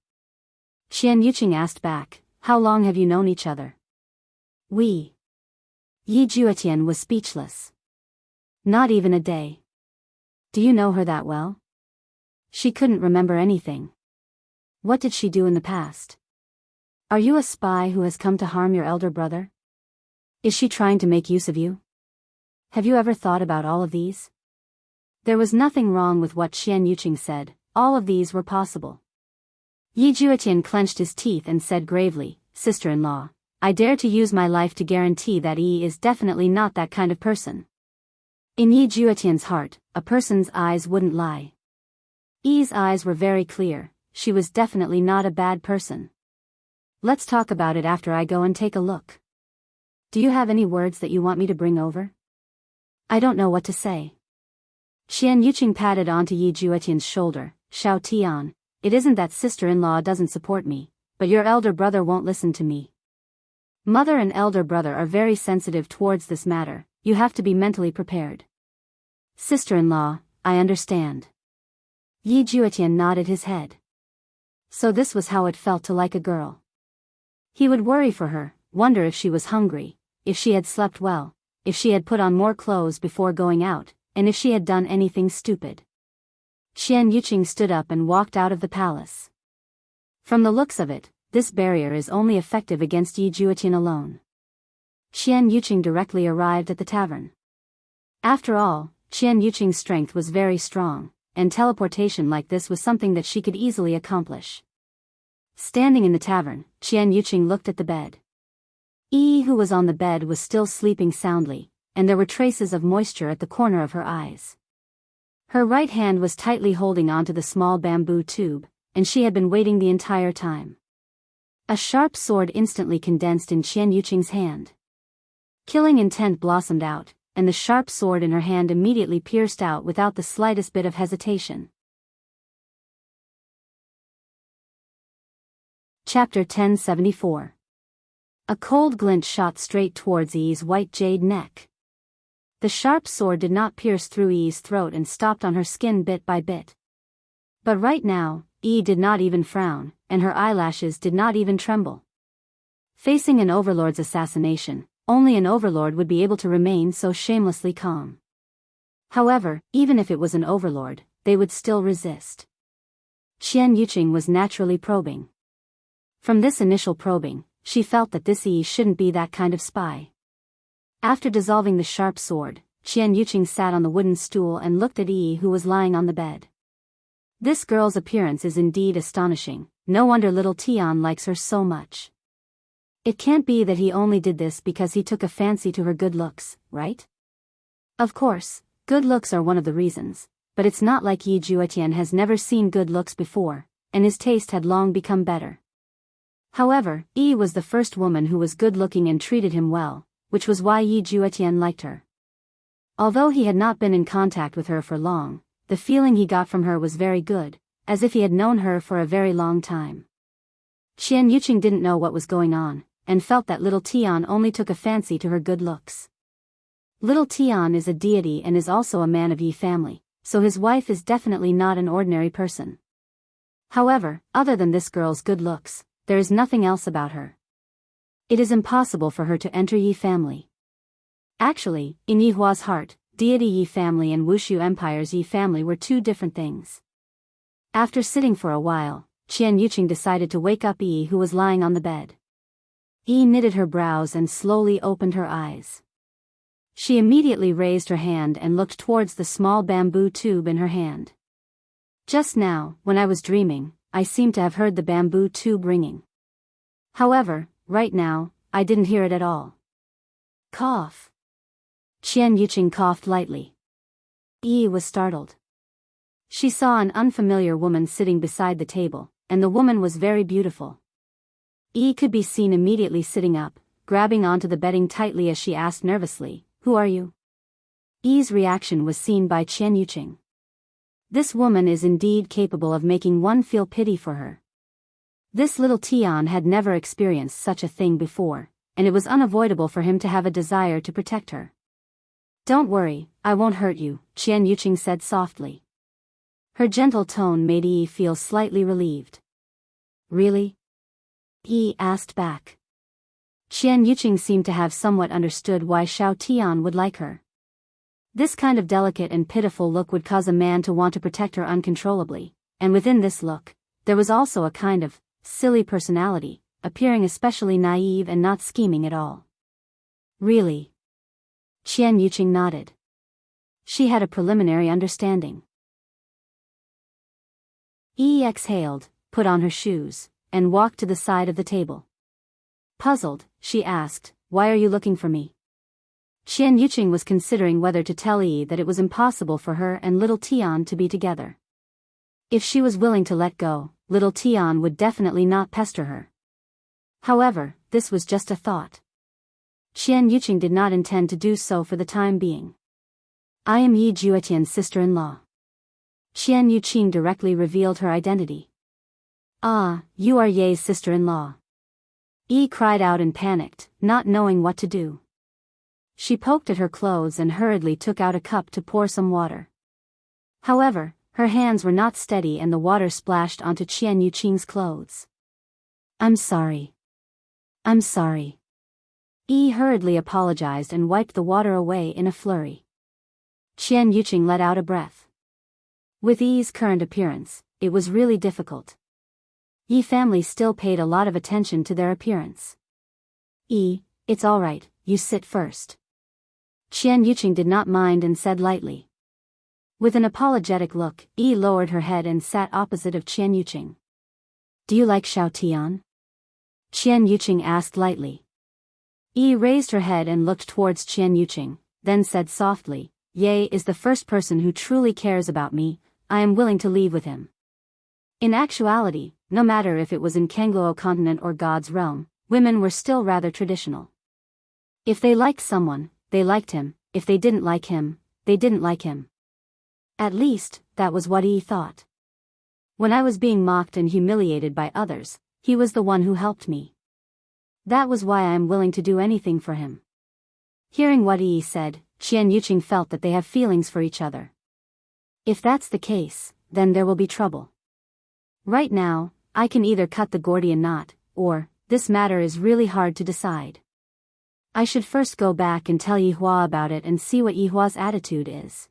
Qian Yuqing asked back, "How long have you known each other?" "We." Yi Juetian was speechless. "Not even a day." "Do you know her that well?" She couldn't remember anything. "What did she do in the past?" "Are you a spy who has come to harm your elder brother? Is she trying to make use of you? Have you ever thought about all of these?" There was nothing wrong with what Qian Yuqing said, all of these were possible. Yi Juetian clenched his teeth and said gravely, "Sister-in-law, I dare to use my life to guarantee that Yi is definitely not that kind of person." In Yi Juetian's heart, a person's eyes wouldn't lie. Yi's eyes were very clear, she was definitely not a bad person. "Let's talk about it after I go and take a look. Do you have any words that you want me to bring over?" "I don't know what to say." Qian Yuqing patted onto Yi Juetian's shoulder. "Xiao Tian, it isn't that sister-in-law doesn't support me, but your elder brother won't listen to me. Mother and elder brother are very sensitive towards this matter, you have to be mentally prepared." "Sister-in-law, I understand." Yi Juetian nodded his head. So this was how it felt to like a girl. He would worry for her, wonder if she was hungry, if she had slept well, if she had put on more clothes before going out, and if she had done anything stupid. Qian Yuqing stood up and walked out of the palace. From the looks of it, this barrier is only effective against Yi Juetian alone. Qian Yuqing directly arrived at the tavern. After all, Qian Yuqing's strength was very strong, and teleportation like this was something that she could easily accomplish. Standing in the tavern, Qian Yuqing looked at the bed. Yi, who was on the bed, was still sleeping soundly, and there were traces of moisture at the corner of her eyes. Her right hand was tightly holding onto the small bamboo tube, and she had been waiting the entire time. A sharp sword instantly condensed in Qian Yuqing's hand. Killing intent blossomed out, and the sharp sword in her hand immediately pierced out without the slightest bit of hesitation. Chapter 1074. A cold glint shot straight towards Yi's white jade neck. The sharp sword did not pierce through Yi's throat and stopped on her skin bit by bit. But right now, Yi did not even frown, and her eyelashes did not even tremble. Facing an overlord's assassination, only an overlord would be able to remain so shamelessly calm. However, even if it was an overlord, they would still resist. Qian Yuqing was naturally probing. From this initial probing, she felt that this Yi shouldn't be that kind of spy. After dissolving the sharp sword, Qian Yuqing sat on the wooden stool and looked at Yi, who was lying on the bed. This girl's appearance is indeed astonishing, no wonder little Tian likes her so much. It can't be that he only did this because he took a fancy to her good looks, right? Of course, good looks are one of the reasons, but it's not like Yi Juetian has never seen good looks before, and his taste had long become better. However, Yi was the first woman who was good-looking and treated him well, which was why Yi Juetian liked her. Although he had not been in contact with her for long, the feeling he got from her was very good, as if he had known her for a very long time. Qian Yuqing didn't know what was going on, and felt that little Tian only took a fancy to her good looks. Little Tian is a deity and is also a man of Yi family, so his wife is definitely not an ordinary person. However, other than this girl's good looks, there is nothing else about her. It is impossible for her to enter Yi family. Actually, in Yi Hua's heart, deity Yi family and Wushu Empire's Yi family were two different things. After sitting for a while, Qian Yuqing decided to wake up Yi, who was lying on the bed. Yi knitted her brows and slowly opened her eyes. She immediately raised her hand and looked towards the small bamboo tube in her hand. Just now, when I was dreaming, I seemed to have heard the bamboo tube ringing. However, right now, I didn't hear it at all. Cough. Qian Yuqing coughed lightly. Yi was startled. She saw an unfamiliar woman sitting beside the table, and the woman was very beautiful. Yi could be seen immediately sitting up, grabbing onto the bedding tightly as she asked nervously, "Who are you?" Yi's reaction was seen by Qian Yuqing. This woman is indeed capable of making one feel pity for her. This little Tian had never experienced such a thing before, and it was unavoidable for him to have a desire to protect her. "Don't worry, I won't hurt you," Qian Yuqing said softly. Her gentle tone made Yi feel slightly relieved. "Really?" Yi asked back. Qian Yuqing seemed to have somewhat understood why Xiao Tian would like her. This kind of delicate and pitiful look would cause a man to want to protect her uncontrollably, and within this look, there was also a kind of silly personality, appearing especially naive and not scheming at all. "Really?" Qian Yuqing nodded. She had a preliminary understanding. Yi exhaled, put on her shoes, and walked to the side of the table. Puzzled, she asked, "Why are you looking for me?" Qian Yuqing was considering whether to tell Yi that it was impossible for her and little Tian to be together. If she was willing to let go, little Tian would definitely not pester her. However, this was just a thought. Qian Yuqing did not intend to do so for the time being. "I am Yi Juetian's sister-in-law." Qian Yuqing directly revealed her identity. "Ah, you are Ye's sister-in-law." Yi cried out and panicked, not knowing what to do. She poked at her clothes and hurriedly took out a cup to pour some water. However, her hands were not steady and the water splashed onto Qian Yuqing's clothes. "I'm sorry. I'm sorry." Yi hurriedly apologized and wiped the water away in a flurry. Qian Yuqing let out a breath. With Yi's current appearance, it was really difficult. Yi family still paid a lot of attention to their appearance. "Yi, it's all right, you sit first." Qian Yuqing did not mind and said lightly. With an apologetic look, Yi lowered her head and sat opposite of Qian Yuqing. "Do you like Xiao Tian?" Qian Yuqing asked lightly. Yi raised her head and looked towards Qian Yuqing, then said softly, "Ye is the first person who truly cares about me. I am willing to leave with him." In actuality, no matter if it was in Kangluo continent or God's realm, women were still rather traditional. If they liked someone, they liked him; if they didn't like him, they didn't like him. At least, that was what Yi thought. When I was being mocked and humiliated by others, he was the one who helped me. That was why I am willing to do anything for him. Hearing what Yi said, Qian Yuqing felt that they have feelings for each other. If that's the case, then there will be trouble. Right now, I can either cut the Gordian knot, or, this matter is really hard to decide. I should first go back and tell Yi Hua about it and see what Yi Hua's attitude is.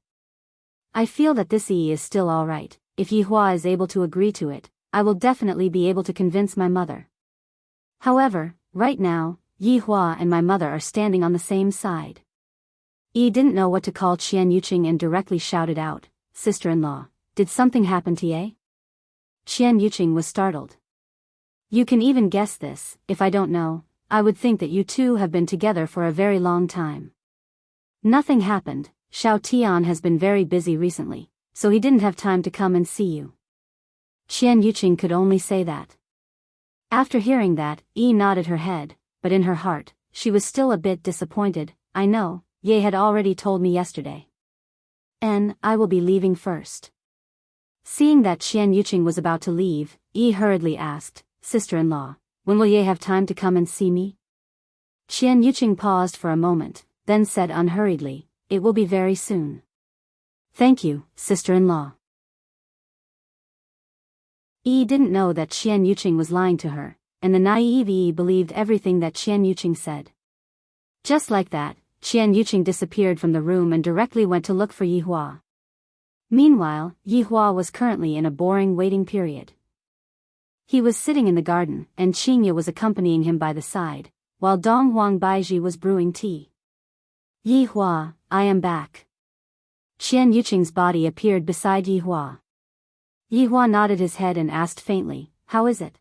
I feel that this Yi is still alright. If Yi Hua is able to agree to it, I will definitely be able to convince my mother. However, right now, Yi Hua and my mother are standing on the same side. Yi didn't know what to call Qian Yuqing and directly shouted out, "Sister-in-law, did something happen to Ye?" Qian Yuqing was startled. You can even guess this. If I don't know, I would think that you two have been together for a very long time. Nothing happened. Xiao Tian has been very busy recently, so he didn't have time to come and see you. Qian Yuqing could only say that. After hearing that, Yi nodded her head, but in her heart, she was still a bit disappointed. I know, Ye had already told me yesterday. I will be leaving first. Seeing that Qian Yuqing was about to leave, Yi hurriedly asked, Sister-in-law, when will Ye have time to come and see me? Qian Yuqing paused for a moment, then said unhurriedly, It will be very soon. Thank you, sister-in-law. Yi didn't know that Qian Yuqing was lying to her, and the naive Yi believed everything that Qian Yuqing said. Just like that, Qian Yuqing disappeared from the room and directly went to look for Yi Hua. Meanwhile, Yi Hua was currently in a boring waiting period. He was sitting in the garden, and Qingye was accompanying him by the side, while Dong Huang Baiji was brewing tea. Yi Hua, I am back. Qian Yuqing's body appeared beside Yi Hua. Yi Hua nodded his head and asked faintly, How is it?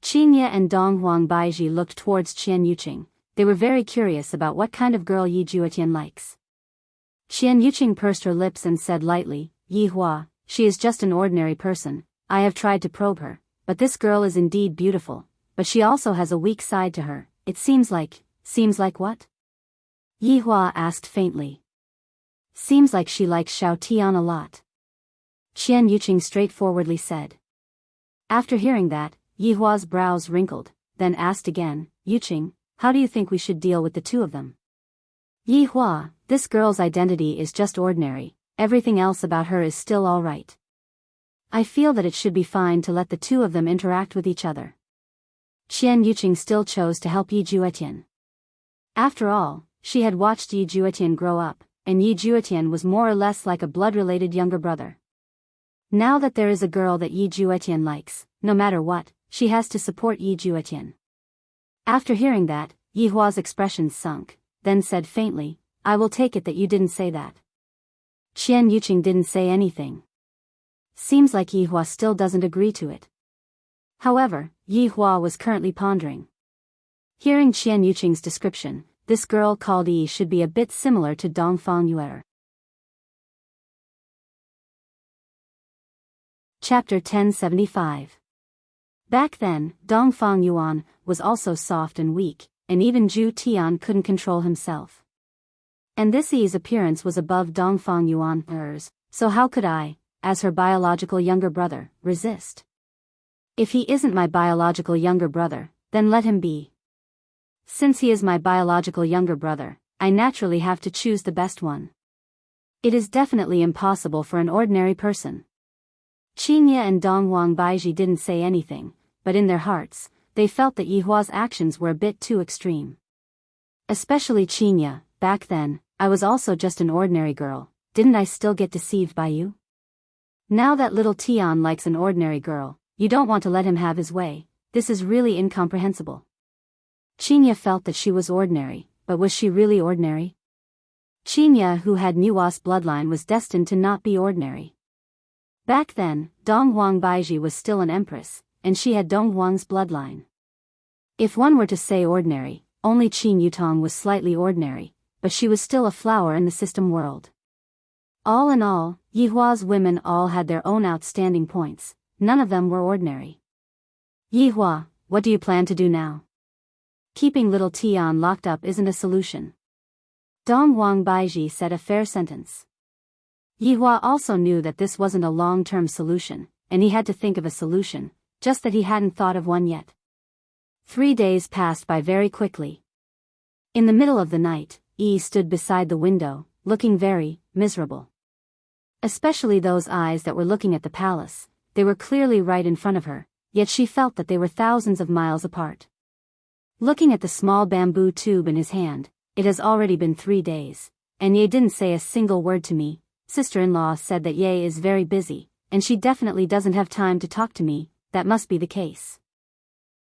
Qingye and Dong Huang Baiji looked towards Qian Yuqing. They were very curious about what kind of girl Yi Juetian likes. Qian Yuqing pursed her lips and said lightly, Yi Hua, she is just an ordinary person. I have tried to probe her, but this girl is indeed beautiful, but she also has a weak side to her. It seems like what? Yi Hua asked faintly. Seems like she likes Xiao Tian a lot. Qian Yuqing straightforwardly said. After hearing that, Yi Hua's brows wrinkled, then asked again, Yuqing, how do you think we should deal with the two of them? Yi Hua, this girl's identity is just ordinary, everything else about her is still alright. I feel that it should be fine to let the two of them interact with each other. Qian Yuqing still chose to help Yi Juetian. After all, she had watched Yi Juetian grow up, and Yi Juetian was more or less like a blood-related younger brother. Now that there is a girl that Yi Juetian likes, no matter what, she has to support Yi Juetian. After hearing that, Yi Hua's expression sunk, then said faintly, I will take it that you didn't say that. Qian Yuqing didn't say anything. Seems like Yi Hua still doesn't agree to it. However, Yi Hua was currently pondering. Hearing Qian Yuqing's description, this girl called Yi should be a bit similar to Dongfang Yuer. Chapter 1075. Back then, Dongfang Yuan was also soft and weak, and even Zhu Tian couldn't control himself. And this Yi's appearance was above Dongfang Yuan's, so how could I, as her biological younger brother, resist? If he isn't my biological younger brother, then let him be. Since he is my biological younger brother, I naturally have to choose the best one. It is definitely impossible for an ordinary person. Qingye and Dong Huang Baiji didn't say anything, but in their hearts, they felt that Yi Hua's actions were a bit too extreme. Especially Qingye. Back then, I was also just an ordinary girl, didn't I still get deceived by you? Now that little Tian likes an ordinary girl, you don't want to let him have his way. This is really incomprehensible. Qingye felt that she was ordinary, but was she really ordinary? Qingye, who had Nuwa's bloodline, was destined to not be ordinary. Back then, Dong Huang Baiji was still an empress, and she had Dong Huang's bloodline. If one were to say ordinary, only Qin Yutong was slightly ordinary, but she was still a flower in the system world. All in all, Yi Hua's women all had their own outstanding points, none of them were ordinary. Yi Hua, what do you plan to do now? Keeping little Tian locked up isn't a solution. Dong Huang Baiji said a fair sentence. Yi Hua also knew that this wasn't a long-term solution, and he had to think of a solution, just that he hadn't thought of one yet. 3 days passed by very quickly. In the middle of the night, Yi stood beside the window, looking very miserable. Especially those eyes that were looking at the palace, they were clearly right in front of her, yet she felt that they were thousands of miles apart. Looking at the small bamboo tube in his hand, it has already been 3 days, and Ye didn't say a single word to me. Sister-in-law said that Ye is very busy, and she definitely doesn't have time to talk to me. That must be the case.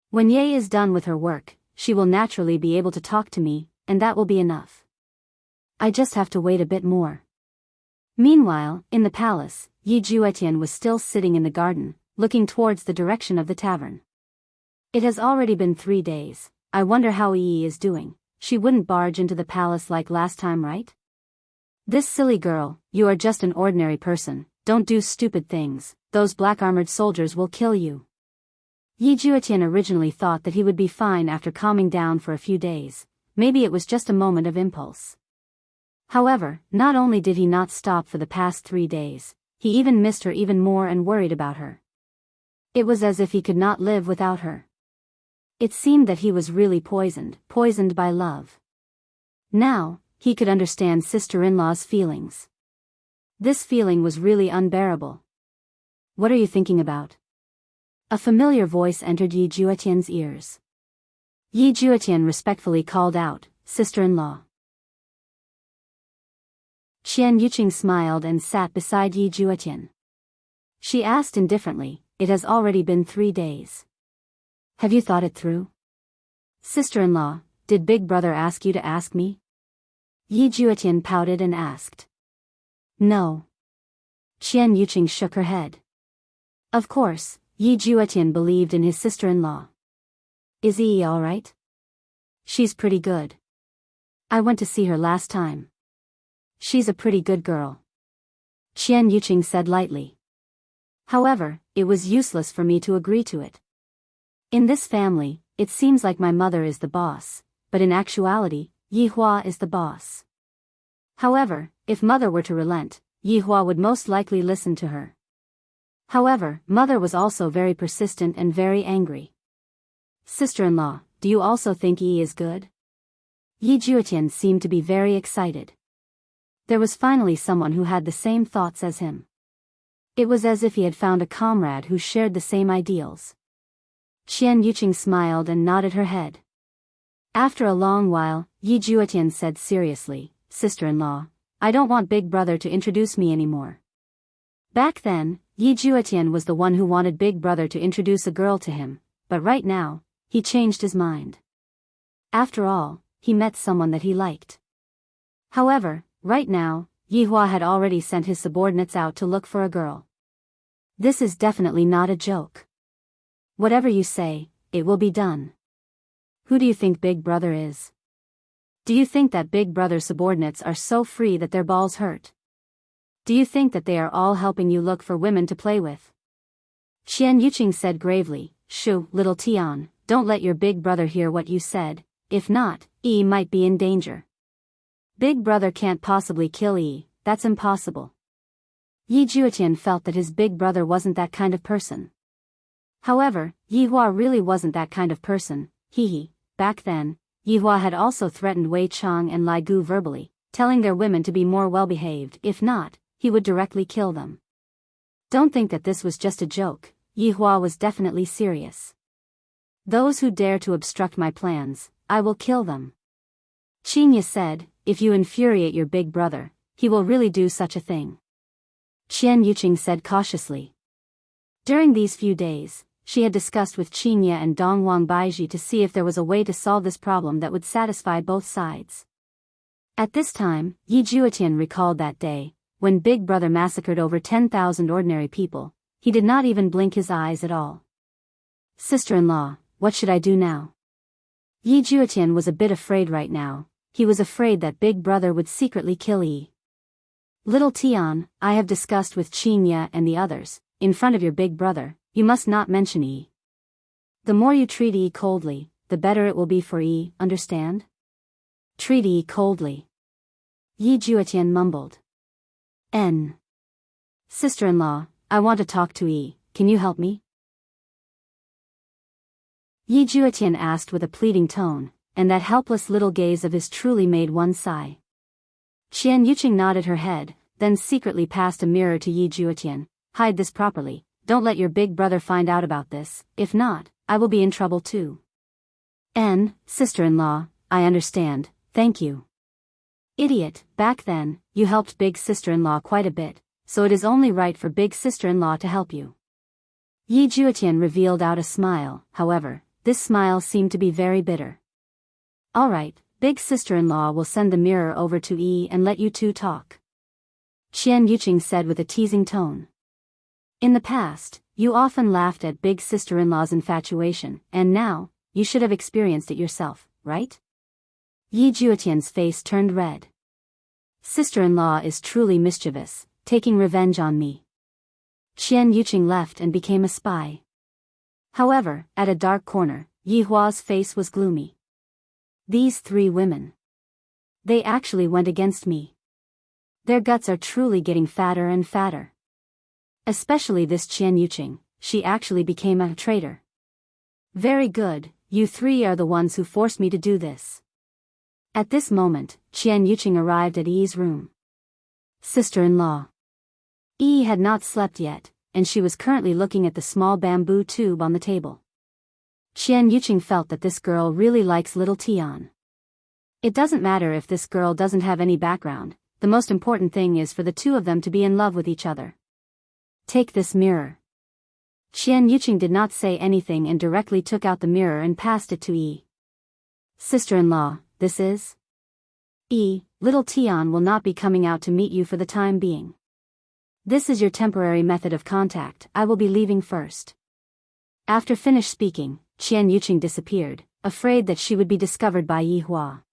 When Ye is done with her work, she will naturally be able to talk to me, and that will be enough. I just have to wait a bit more. Meanwhile, in the palace, Yi Juetian was still sitting in the garden, looking towards the direction of the tavern. It has already been 3 days, I wonder how Yi is doing. She wouldn't barge into the palace like last time, right? This silly girl, you are just an ordinary person, don't do stupid things, those black-armored soldiers will kill you. Yi Juetian originally thought that he would be fine after calming down for a few days, maybe it was just a moment of impulse. However, not only did he not stop for the past 3 days, he even missed her even more and worried about her. It was as if he could not live without her. It seemed that he was really poisoned by love. Now, he could understand sister-in-law's feelings. This feeling was really unbearable. What are you thinking about? A familiar voice entered Yi Juetian's ears. Yi Juetian respectfully called out, "Sister-in-law." Qian Yuqing smiled and sat beside Yi Juetian. She asked indifferently, "It has already been 3 days. Have you thought it through? Sister-in-law, did Big Brother ask you to ask me?" Yi Juetian pouted and asked. "No." Qian Yuqing shook her head. Of course, Yi Juetian believed in his sister-in-law. "Is Yi all right?" "She's pretty good. I went to see her last time. She's a pretty good girl," Qian Yuqing said lightly. "However, it was useless for me to agree to it. In this family, it seems like my mother is the boss, but in actuality, Yi Hua is the boss. However, if mother were to relent, Yi Hua would most likely listen to her. However, mother was also very persistent and very angry. Sister-in-law, do you also think Yi is good?" Yi Juetian seemed to be very excited. There was finally someone who had the same thoughts as him. It was as if he had found a comrade who shared the same ideals. Qian Yuqing smiled and nodded her head. After a long while, Yi Juetian said seriously, "Sister-in-law, I don't want Big Brother to introduce me anymore." Back then, Yi Juetian was the one who wanted Big Brother to introduce a girl to him, but right now, he changed his mind. After all, he met someone that he liked. However, right now, Yi Hua had already sent his subordinates out to look for a girl. This is definitely not a joke. Whatever you say, it will be done. Who do you think Big Brother is? Do you think that Big Brother's subordinates are so free that their balls hurt? Do you think that they are all helping you look for women to play with? Qian Yuqing said gravely, "Shoo, little Tian, don't let your Big Brother hear what you said, if not, Yi might be in danger. Big Brother can't possibly kill Yi, that's impossible." Yi Juetian felt that his Big Brother wasn't that kind of person. However, Yi Hua really wasn't that kind of person. Back then, Yi Hua had also threatened Wei Chang and Lai Gu verbally, telling their women to be more well-behaved, if not, he would directly kill them. Don't think that this was just a joke, Yi Hua was definitely serious. "Those who dare to obstruct my plans, I will kill them." Qinya said, "If you infuriate your Big Brother, he will really do such a thing." Qian Yuqing said cautiously. During these few days, she had discussed with Qinya and Dongwang Baiji to see if there was a way to solve this problem that would satisfy both sides. At this time, Yi Juetian recalled that day, when Big Brother massacred over 10,000 ordinary people, he did not even blink his eyes at all. "Sister-in-law, what should I do now?" Yi Juetian was a bit afraid right now. He was afraid that Big Brother would secretly kill Yi. "Little Tian, I have discussed with Qinya and the others, in front of your Big Brother, you must not mention Yi. The more you treat Yi coldly, the better it will be for Yi, understand? Treat Yi coldly." Yi Juetian mumbled. Sister-in-law, I want to talk to Yi, can you help me?" Yi Juetian asked with a pleading tone, and that helpless little gaze of his truly made one sigh. Qian Yuqing nodded her head, then secretly passed a mirror to Yi Juetian. "Hide this properly, don't let your Big Brother find out about this, if not, I will be in trouble too." Sister-in-law, I understand, thank you." "Idiot, back then, you helped Big Sister-in-law quite a bit, so it is only right for Big Sister-in-law to help you." Yi Juetian revealed out a smile, however, this smile seemed to be very bitter. "Alright, Big Sister-in-law will send the mirror over to Yi and let you two talk," Qian Yuqing said with a teasing tone. In the past, You often laughed at big sister-in-law's infatuation, and now, you should have experienced it yourself, right? Yi Juetian's face turned red. Sister-in-law is truly mischievous, taking revenge on me. Qian Yuqing left and became a spy. However, at a dark corner, Yi Hua's face was gloomy. These three women. They actually went against me. Their guts are truly getting fatter and fatter. Especially this Qian Yuqing, she actually became a traitor. Very good, you three are the ones who forced me to do this. At this moment, Qian Yuqing arrived at Yi's room. Sister-in-law. Yi had not slept yet, and she was currently looking at the small bamboo tube on the table. Qian Yuqing felt that this girl really likes little Tian. It doesn't matter if this girl doesn't have any background, the most important thing is for the two of them to be in love with each other. Take this mirror. Qian Yuqing did not say anything and directly took out the mirror and passed it to Yi. Sister-in-law, this is? Yi, little Tian will not be coming out to meet you for the time being. This is your temporary method of contact, I will be leaving first. After finished speaking, Qian Yuqing disappeared, afraid that she would be discovered by Yi Hua.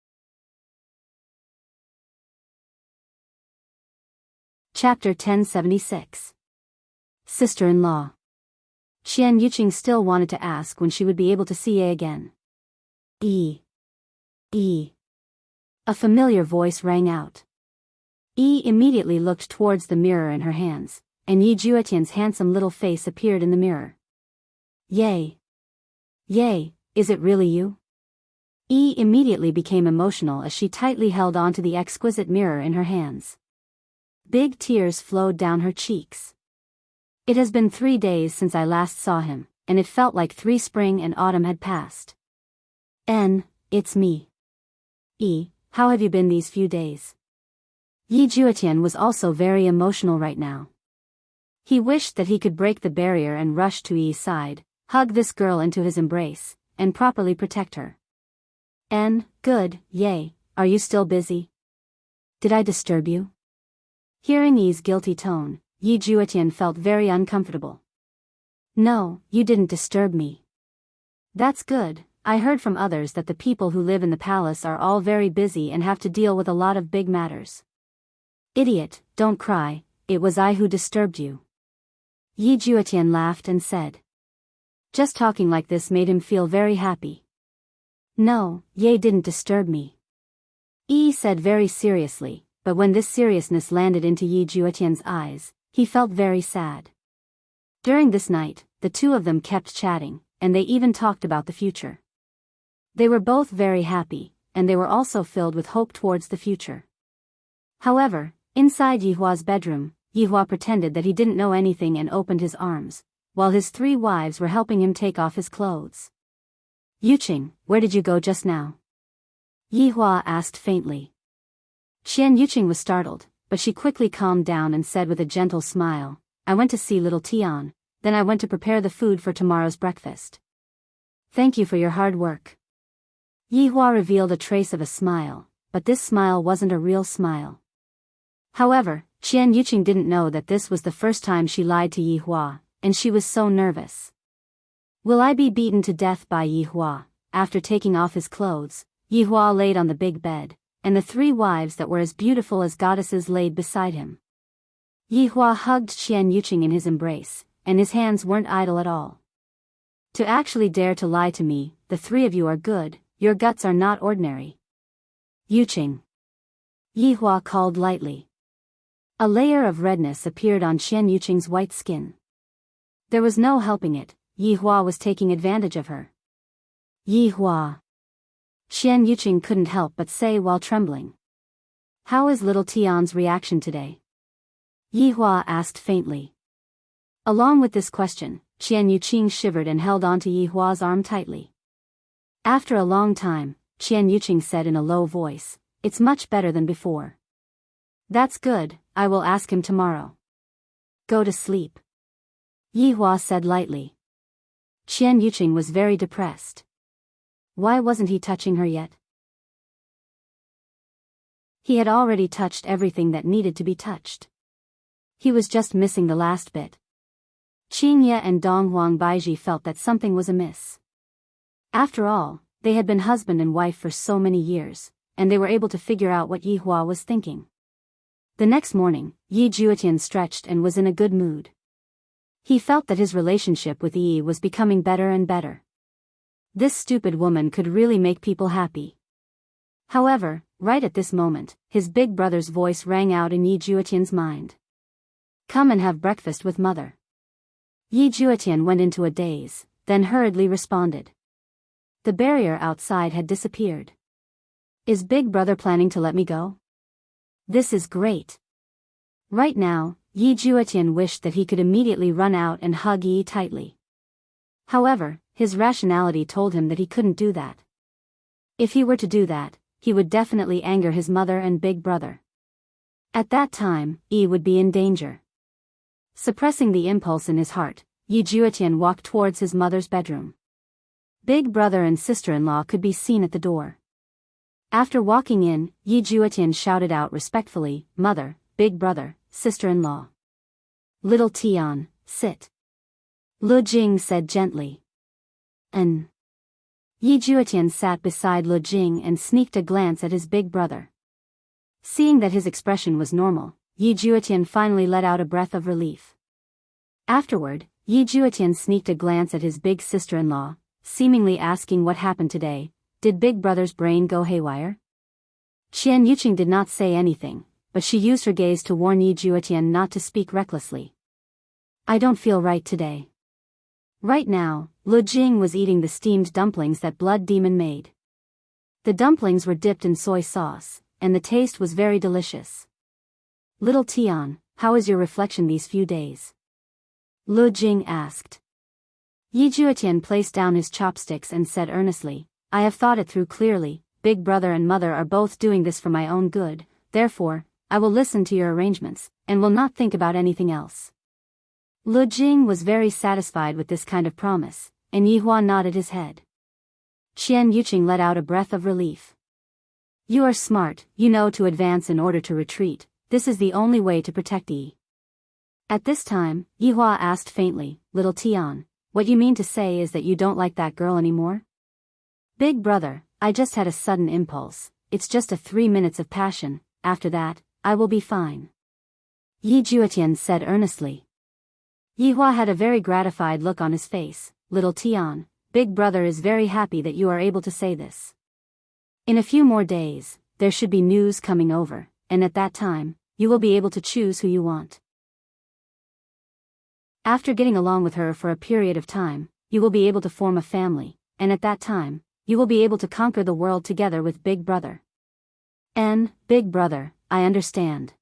Chapter 1076. Sister-in-law. Qian Yuqing still wanted to ask when she would be able to see Ye again. Yi. A familiar voice rang out. Yi immediately looked towards the mirror in her hands, and Yi Juetian's handsome little face appeared in the mirror. Ye, is it really you? Yi immediately became emotional as she tightly held onto the exquisite mirror in her hands. Big tears flowed down her cheeks. It has been 3 days since I last saw him, and it felt like 3 spring and autumn had passed. It's me. Yi, how have you been these few days? Yi Juetian was also very emotional right now. He wished that he could break the barrier and rush to Yi's side, hug this girl into his embrace, and properly protect her. Good, Ye, are you still busy? Did I disturb you? Hearing Yi's guilty tone, Yi Juetian felt very uncomfortable. No, you didn't disturb me. That's good, I heard from others that the people who live in the palace are all very busy and have to deal with a lot of big matters. Idiot, don't cry, it was I who disturbed you. Yi Juetian laughed and said. Just talking like this made him feel very happy. No, Ye didn't disturb me. Yi said very seriously, but when this seriousness landed into Yi Juetian's eyes, he felt very sad. During this night, the two of them kept chatting, and they even talked about the future. They were both very happy, and they were also filled with hope towards the future. However, inside Yi Hua's bedroom, Yi Hua pretended that he didn't know anything and opened his arms, while his 3 wives were helping him take off his clothes. Yuqing, where did you go just now? Yi Hua asked faintly. Qian Yuqing was startled, but she quickly calmed down and said with a gentle smile, I went to see little Tian, then I went to prepare the food for tomorrow's breakfast. Thank you for your hard work. Yi Hua revealed a trace of a smile, but this smile wasn't a real smile. However, Qian Yuqing didn't know that this was the first time she lied to Yi Hua, and she was so nervous. Will I be beaten to death by Yi Hua? After taking off his clothes, Yi Hua laid on the big bed, and the 3 wives that were as beautiful as goddesses laid beside him. Yi Hua hugged Qian Yuqing in his embrace, and his hands weren't idle at all. To actually dare to lie to me, the 3 of you are good, your guts are not ordinary. Yuqing. Yi Hua called lightly. A layer of redness appeared on Qian Yuqing's white skin. There was no helping it, Yi Hua was taking advantage of her. Yi Hua. Qian Yuqing couldn't help but say while trembling. How is little Tian's reaction today? Yi Hua asked faintly. Along with this question, Qian Yuqing shivered and held onto Yi Hua's arm tightly. After a long time, Qian Yuqing said in a low voice, It's much better than before. That's good, I will ask him tomorrow. Go to sleep. Yi Hua said lightly. Qian Yuqing was very depressed. Why wasn't he touching her yet? He had already touched everything that needed to be touched. He was just missing the last bit. Qingye and Dong Huang Baiji felt that something was amiss. After all, they had been husband and wife for so many years, and they were able to figure out what Yi Hua was thinking. The next morning, Yi Juetian stretched and was in a good mood. He felt that his relationship with Yi was becoming better and better. This stupid woman could really make people happy. However, right at this moment, his big brother's voice rang out in Yi Juetian's mind. "Come and have breakfast with mother." Yi Juetian went into a daze, then hurriedly responded. The barrier outside had disappeared. Is big brother planning to let me go? This is great. Right now, Yi Juetian wished that he could immediately run out and hug Yi tightly. However, his rationality told him that he couldn't do that. If he were to do that, he would definitely anger his mother and big brother. At that time, Yi would be in danger. Suppressing the impulse in his heart, Yi Juetian walked towards his mother's bedroom. Big brother and sister-in-law could be seen at the door. After walking in, Yi Juetian shouted out respectfully, "Mother, big brother, sister-in-law. Little Tian, sit." Lu Jing said gently. "N." Yi Juetian sat beside Lu Jing and sneaked a glance at his big brother. Seeing that his expression was normal, Yi Juetian finally let out a breath of relief. Afterward, Yi Juetian sneaked a glance at his big sister-in-law, seemingly asking what happened today. Did big brother's brain go haywire? Qian Yuqing did not say anything, but she used her gaze to warn Yi Juetian not to speak recklessly. "I don't feel right today." Right now, Lu Jing was eating the steamed dumplings that Blood Demon made. The dumplings were dipped in soy sauce, and the taste was very delicious. "Little Tian, how is your reflection these few days?" Lu Jing asked. Yi Juetian placed down his chopsticks and said earnestly, "I have thought it through clearly. Big brother and mother are both doing this for my own good, therefore, I will listen to your arrangements, and will not think about anything else." Lu Jing was very satisfied with this kind of promise, and Yi Hua nodded his head. Qian Yuqing let out a breath of relief. "You are smart, you know to advance in order to retreat, this is the only way to protect Yi." At this time, Yi Hua asked faintly, "Little Tian, what you mean to say is that you don't like that girl anymore?" "Big brother, I just had a sudden impulse, it's just a 3 minutes of passion, after that, I will be fine," Yi Juetian said earnestly. Yi Hua had a very gratified look on his face. "Little Tian, big brother is very happy that you are able to say this. In a few more days, there should be news coming over, and at that time, you will be able to choose who you want. After getting along with her for a period of time, you will be able to form a family, and at that time, you will be able to conquer the world together with big brother." Big brother, I understand."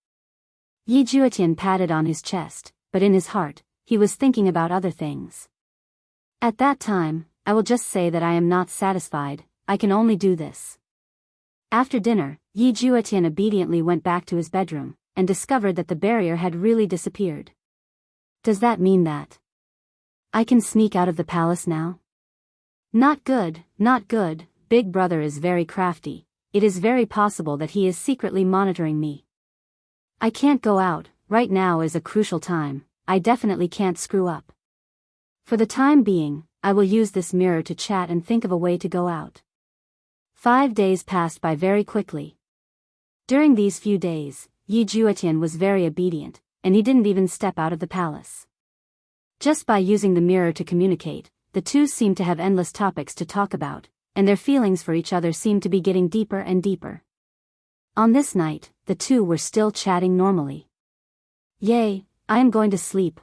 Yi Juetian patted on his chest, but in his heart, he was thinking about other things. "At that time, I will just say that I am not satisfied, I can only do this." After dinner, Yi Juetian obediently went back to his bedroom, and discovered that the barrier had really disappeared. Does that mean that I can sneak out of the palace now? Not good, not good, big brother is very crafty, it is very possible that he is secretly monitoring me. I can't go out, right now is a crucial time, I definitely can't screw up. For the time being, I will use this mirror to chat and think of a way to go out. 5 days passed by very quickly. During these few days, Yi Juetian was very obedient, and he didn't even step out of the palace. Just by using the mirror to communicate, the two seemed to have endless topics to talk about, and their feelings for each other seemed to be getting deeper and deeper. On this night, the two were still chatting normally. "Yay, I am going to sleep,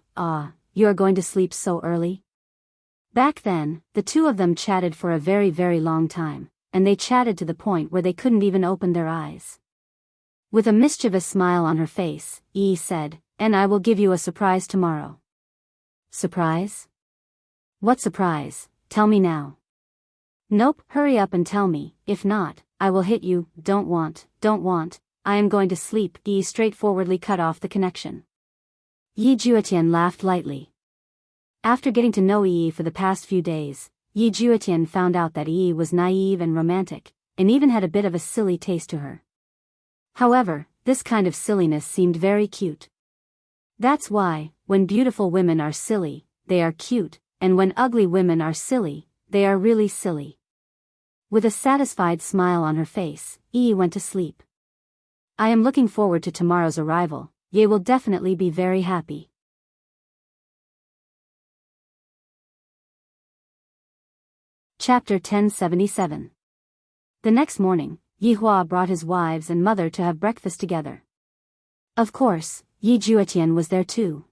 you are going to sleep so early?" Back then, the two of them chatted for a very very long time, and they chatted to the point where they couldn't even open their eyes. With a mischievous smile on her face, Yi said, "And I will give you a surprise tomorrow." "Surprise? What surprise? Tell me now." "Nope, hurry up and tell me, if not, I will hit you, don't want, I am going to sleep." Yi straightforwardly cut off the connection. Yi Juetian laughed lightly. After getting to know Yi for the past few days, Yi Juetian found out that Yi was naive and romantic, and even had a bit of a silly taste to her. However, this kind of silliness seemed very cute. That's why, when beautiful women are silly, they are cute, and when ugly women are silly, they are really silly. With a satisfied smile on her face, Yi went to sleep. I am looking forward to tomorrow's arrival. Ye will definitely be very happy. Chapter 1077. The next morning, Yi Hua brought his wives and mother to have breakfast together. Of course, Yi Juetian was there too.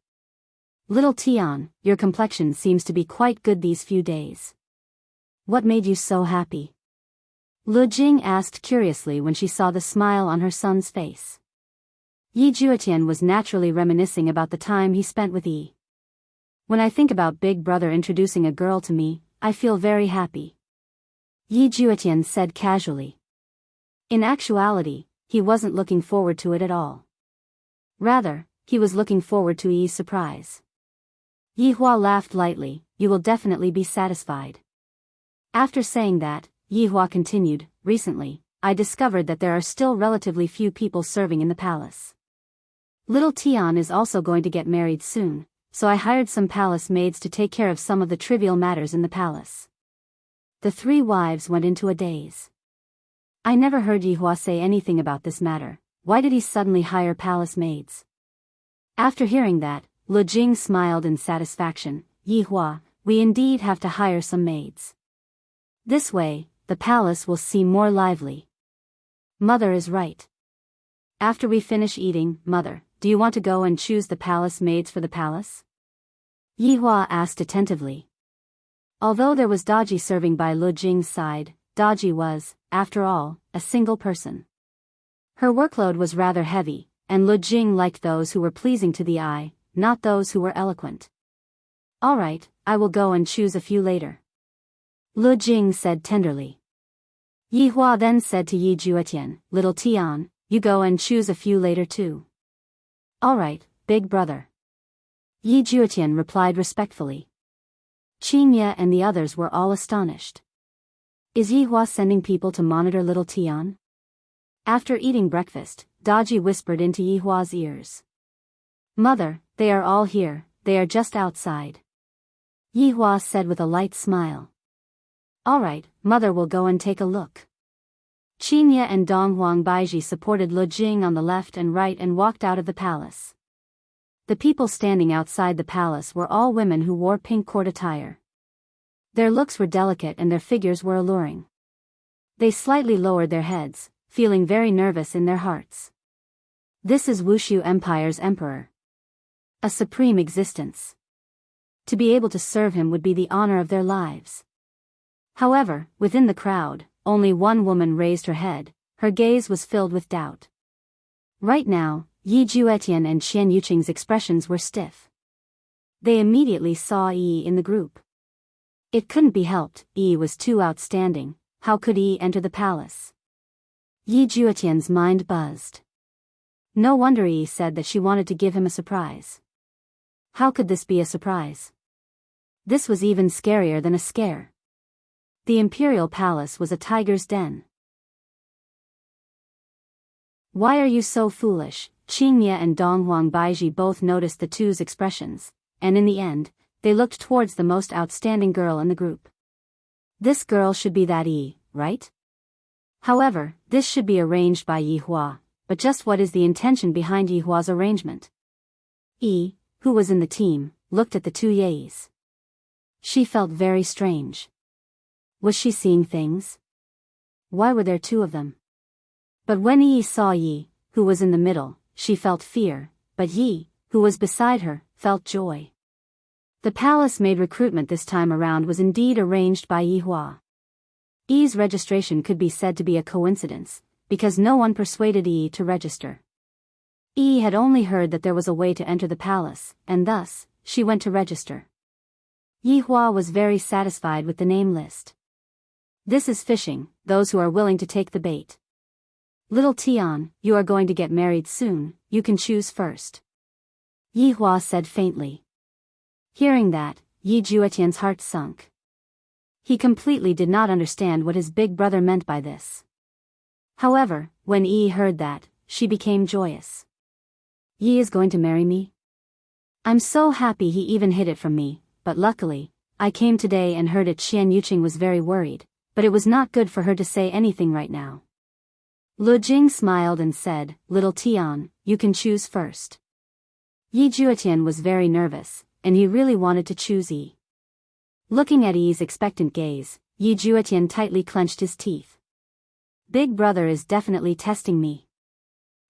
Little Tian, your complexion seems to be quite good these few days. What made you so happy? Lu Jing asked curiously when she saw the smile on her son's face. Yi Juetian was naturally reminiscing about the time he spent with Yi. When I think about Big Brother introducing a girl to me, I feel very happy. Yi Juetian said casually. In actuality, he wasn't looking forward to it at all. Rather, he was looking forward to Yi's surprise. Yi Hua laughed lightly. You will definitely be satisfied. After saying that, Yi Hua continued, recently, I discovered that there are still relatively few people serving in the palace. Little Tian is also going to get married soon, so I hired some palace maids to take care of some of the trivial matters in the palace. The three wives went into a daze. I never heard Yi Hua say anything about this matter. Why did he suddenly hire palace maids? After hearing that, Lu Jing smiled in satisfaction. Yi Hua, we indeed have to hire some maids. This way, the palace will seem more lively. Mother is right. After we finish eating, Mother, do you want to go and choose the palace maids for the palace? Yi Hua asked attentively. Although there was Daji serving by Lu Jing's side, Daji was, after all, a single person. Her workload was rather heavy, and Lu Jing liked those who were pleasing to the eye, not those who were eloquent. All right, I will go and choose a few later. Lu Jing said tenderly. Yi Hua then said to Yi Juetian, Little Tian, you go and choose a few later too. All right, big brother. Yi Juetian replied respectfully. Qingye and the others were all astonished. Is Yi Hua sending people to monitor little Tian? After eating breakfast, Daji whispered into Yi Hua's ears. Mother, they are all here, they are just outside. Yi Hua said with a light smile. All right, Mother will go and take a look. Qingye and Dong Huang Baiji supported Lu Jing on the left and right and walked out of the palace. The people standing outside the palace were all women who wore pink court attire. Their looks were delicate and their figures were alluring. They slightly lowered their heads, feeling very nervous in their hearts. This is Wushu Empire's emperor. A supreme existence. To be able to serve him would be the honor of their lives. However, within the crowd, only one woman raised her head. Her gaze was filled with doubt. Right now, Yi Juetian and Qian Yuqing's expressions were stiff. They immediately saw Yi in the group. It couldn't be helped, Yi was too outstanding. How could Yi enter the palace? Yi Juetian's mind buzzed. No wonder Yi said that she wanted to give him a surprise. How could this be a surprise? This was even scarier than a scare. The imperial palace was a tiger's den. Why are you so foolish? Qingye and Dong Huang Baiji both noticed the two's expressions, and in the end, they looked towards the most outstanding girl in the group. This girl should be that Yi, right? However, this should be arranged by Yi Hua, but just what is the intention behind Yi Hua's arrangement? Yi, who was in the team, looked at the two Yis. She felt very strange. Was she seeing things? Why were there two of them? But when Yi saw Yi, who was in the middle, she felt fear, but Yi, who was beside her, felt joy. The palace maid recruitment this time around was indeed arranged by Yi Hua. Yi's registration could be said to be a coincidence, because no one persuaded Yi to register. Yi had only heard that there was a way to enter the palace, and thus, she went to register. Yi Hua was very satisfied with the name list. This is fishing, those who are willing to take the bait. Little Tian, you are going to get married soon, you can choose first. Yi Hua said faintly. Hearing that, Yi Juetian's heart sunk. He completely did not understand what his big brother meant by this. However, when Yi heard that, she became joyous. Yi is going to marry me? I'm so happy he even hid it from me. but luckily, I came today and heard it. Xian Yuqing was very worried, but it was not good for her to say anything right now. Lu Jing smiled and said, "Little Tian, you can choose first." Yi Juetian was very nervous, and he really wanted to choose Yi. Looking at Yi's expectant gaze, Yi Juetian tightly clenched his teeth. Big brother is definitely testing me.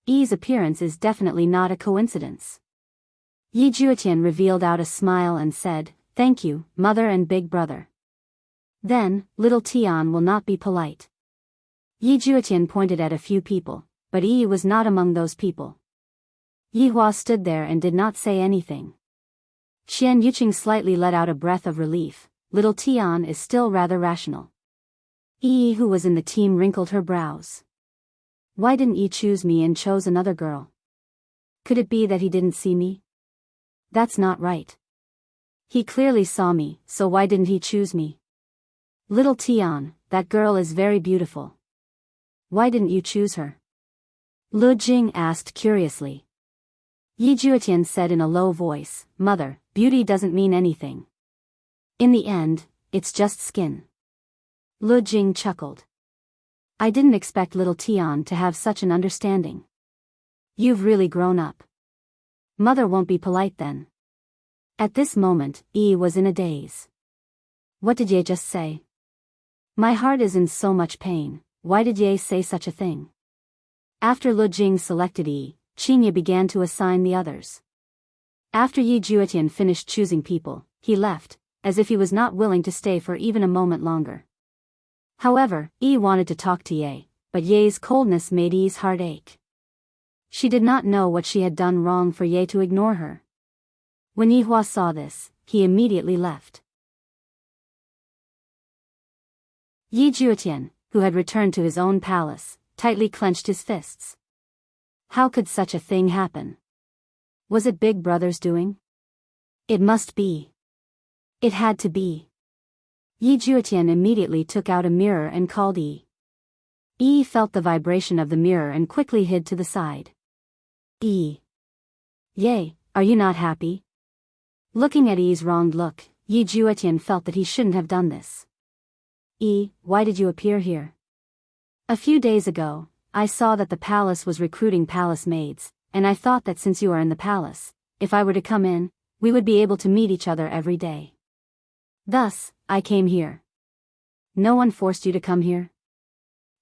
Yi's appearance is definitely not a coincidence. Yi Juetian revealed out a smile and said, "Thank you, mother and big brother." Then, little Tian will not be polite. Yi Juetian pointed at a few people, but Yi was not among those people. Yi Hua stood there and did not say anything. Xian Yuqing slightly let out a breath of relief. Little Tian is still rather rational. Yi, who was in the team, wrinkled her brows. Why didn't Yi choose me and chose another girl? Could it be that he didn't see me? That's not right. He clearly saw me, so why didn't he choose me? Little Tian, that girl is very beautiful. Why didn't you choose her? Lu Jing asked curiously. Yi Juetian said in a low voice, "Mother, beauty doesn't mean anything. In the end, it's just skin." Lu Jing chuckled. I didn't expect little Tian to have such an understanding. You've really grown up. Mother won't be polite then. At this moment, Yi was in a daze. What did Ye just say? My heart is in so much pain. Why did Ye say such a thing? After Lu Jing selected Yi, Qingye began to assign the others. After Yi Juetian finished choosing people, he left, as if he was not willing to stay for even a moment longer. However, Yi wanted to talk to Ye, but Ye's coldness made Yi's heart ache. She did not know what she had done wrong for Ye to ignore her. When Yi Hua saw this, he immediately left. Yi Juetian, who had returned to his own palace, tightly clenched his fists. How could such a thing happen? Was it Big Brother's doing? It must be. It had to be. Yi Juetian immediately took out a mirror and called Yi. Yi felt the vibration of the mirror and quickly hid to the side. Yi. Ye, are you not happy? Looking at Yi's wronged look, Yi Juetian felt that he shouldn't have done this. Yi, why did you appear here? A few days ago, I saw that the palace was recruiting palace maids, and I thought that since you are in the palace, if I were to come in, we would be able to meet each other every day. Thus, I came here. No one forced you to come here?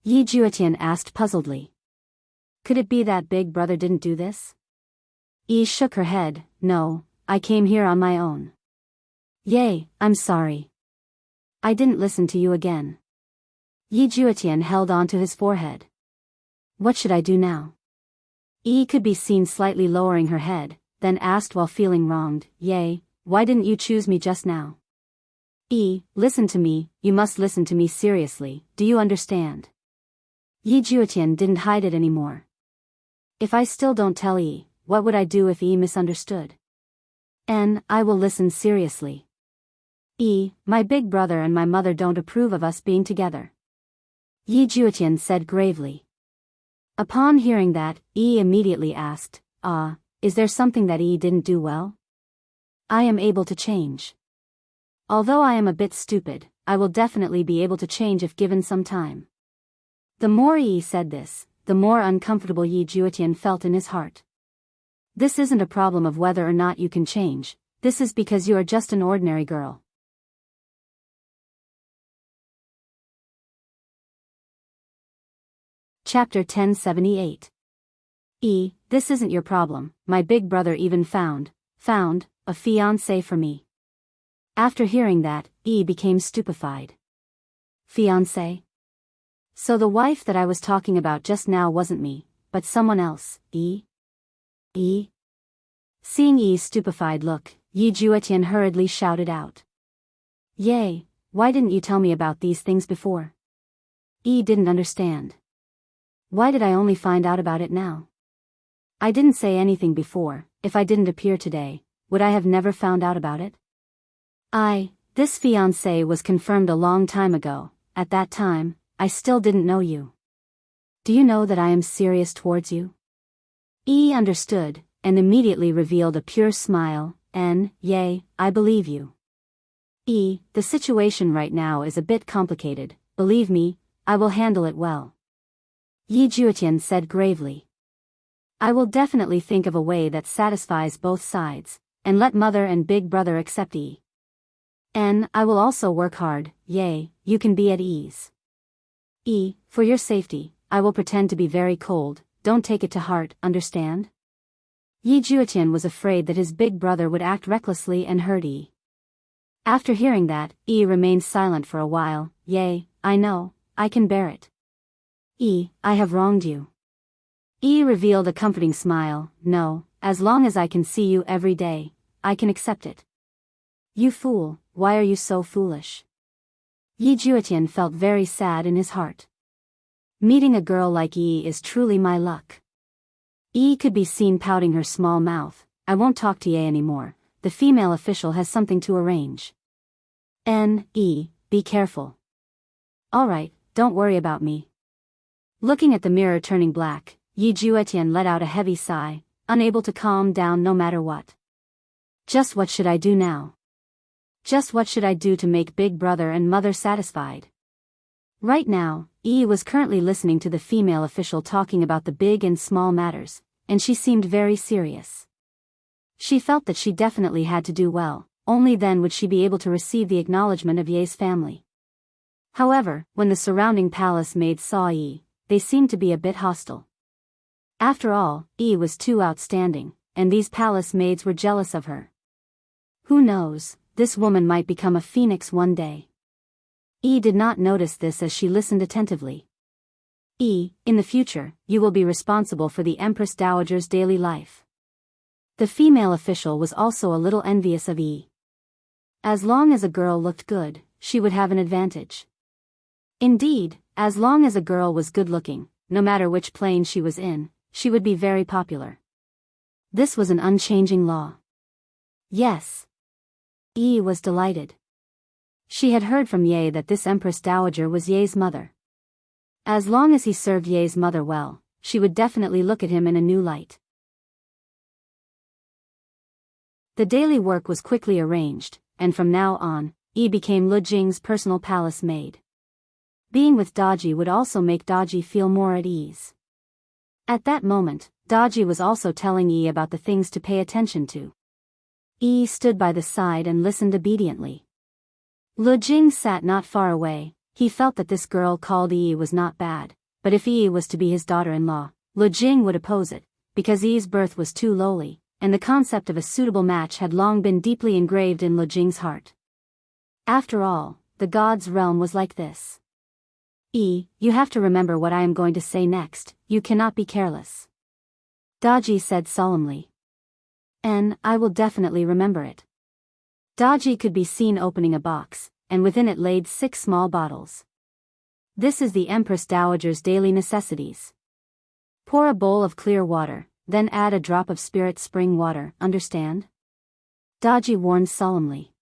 Yi Juetian asked puzzledly. Could it be that Big Brother didn't do this? Yi shook her head. No, I came here on my own. Yay, I'm sorry. I didn't listen to you again. Yi Juetian held on to his forehead. What should I do now? Yi could be seen slightly lowering her head, then asked while feeling wronged, Yay, why didn't you choose me just now? Yi, listen to me, you must listen to me seriously, do you understand? Yi Juetian didn't hide it anymore. If I still don't tell Yi, what would I do if Yi misunderstood? I will listen seriously. Yi, my big brother and my mother don't approve of us being together. Yi Juetian said gravely. Upon hearing that, Yi immediately asked, is there something that Yi didn't do well? I am able to change. Although I am a bit stupid, I will definitely be able to change if given some time. The more Yi said this, the more uncomfortable Yi Juetian felt in his heart. This isn't a problem of whether or not you can change, this is because you are just an ordinary girl. Chapter 1078. Yi, this isn't your problem, my big brother even found a fiancé for me. After hearing that, Yi became stupefied. Fiancé? So the wife that I was talking about just now wasn't me, but someone else, Yi? Yi? Seeing Yi's stupefied look, Yi Juetian hurriedly shouted out. Yay, why didn't you tell me about these things before? Yi didn't understand. Why did I only find out about it now? I didn't say anything before, if I didn't appear today, would I have never found out about it? This fiancé was confirmed a long time ago, at that time, I still didn't know you. Do you know that I am serious towards you? Yi understood, and immediately revealed a pure smile, yay, I believe you. The situation right now is a bit complicated, believe me, I will handle it well. Yi Juetian said gravely. I will definitely think of a way that satisfies both sides, and let mother and big brother accept I will also work hard, you can be at ease. For your safety, I will pretend to be very cold, don't take it to heart, understand? Yi Juetian was afraid that his big brother would act recklessly and hurt After hearing that, remained silent for a while. I know, I can bear it. I have wronged you. Revealed a comforting smile. No, as long as I can see you every day, I can accept it. You fool, why are you so foolish? Yi Juetian felt very sad in his heart. Meeting a girl like is truly my luck. Could be seen pouting her small mouth. I won't talk to Ye anymore, the female official has something to arrange. Be careful. Alright, don't worry about me. Looking at the mirror turning black, Yi Juetian let out a heavy sigh, unable to calm down no matter what. Just what should I do now? Just what should I do to make big brother and mother satisfied? Right now, was currently listening to the female official talking about the big and small matters, and she seemed very serious. She felt that she definitely had to do well, only then would she be able to receive the acknowledgement of Ye's family. However, when the surrounding palace maids saw they seemed to be a bit hostile. After all, was too outstanding, and these palace maids were jealous of her. Who knows, this woman might become a phoenix one day. Did not notice this as she listened attentively. In the future, you will be responsible for the Empress Dowager's daily life. The female official was also a little envious of As long as a girl looked good, she would have an advantage. Indeed, as long as a girl was good-looking, no matter which plane she was in, she would be very popular. This was an unchanging law. Yes. Was delighted. She had heard from Ye that this Empress Dowager was Ye's mother. As long as he served Ye's mother well, she would definitely look at him in a new light. The daily work was quickly arranged, and from now on, became Lu Jing's personal palace maid. Being with Daji would also make Daji feel more at ease. At that moment, Daji was also telling about the things to pay attention to. Stood by the side and listened obediently. Lu Jing sat not far away. He felt that this girl called was not bad, but if was to be his daughter-in-law, Lu Jing would oppose it, because Yi's birth was too lowly, and the concept of a suitable match had long been deeply engraved in Lu Jing's heart. After all, the god's realm was like this. You have to remember what I am going to say next, you cannot be careless. Daji said solemnly. I will definitely remember it. Daji could be seen opening a box, and within it laid 6 small bottles. This is the Empress Dowager's daily necessities. Pour a bowl of clear water, then add a drop of spirit spring water, understand? Daji warned solemnly.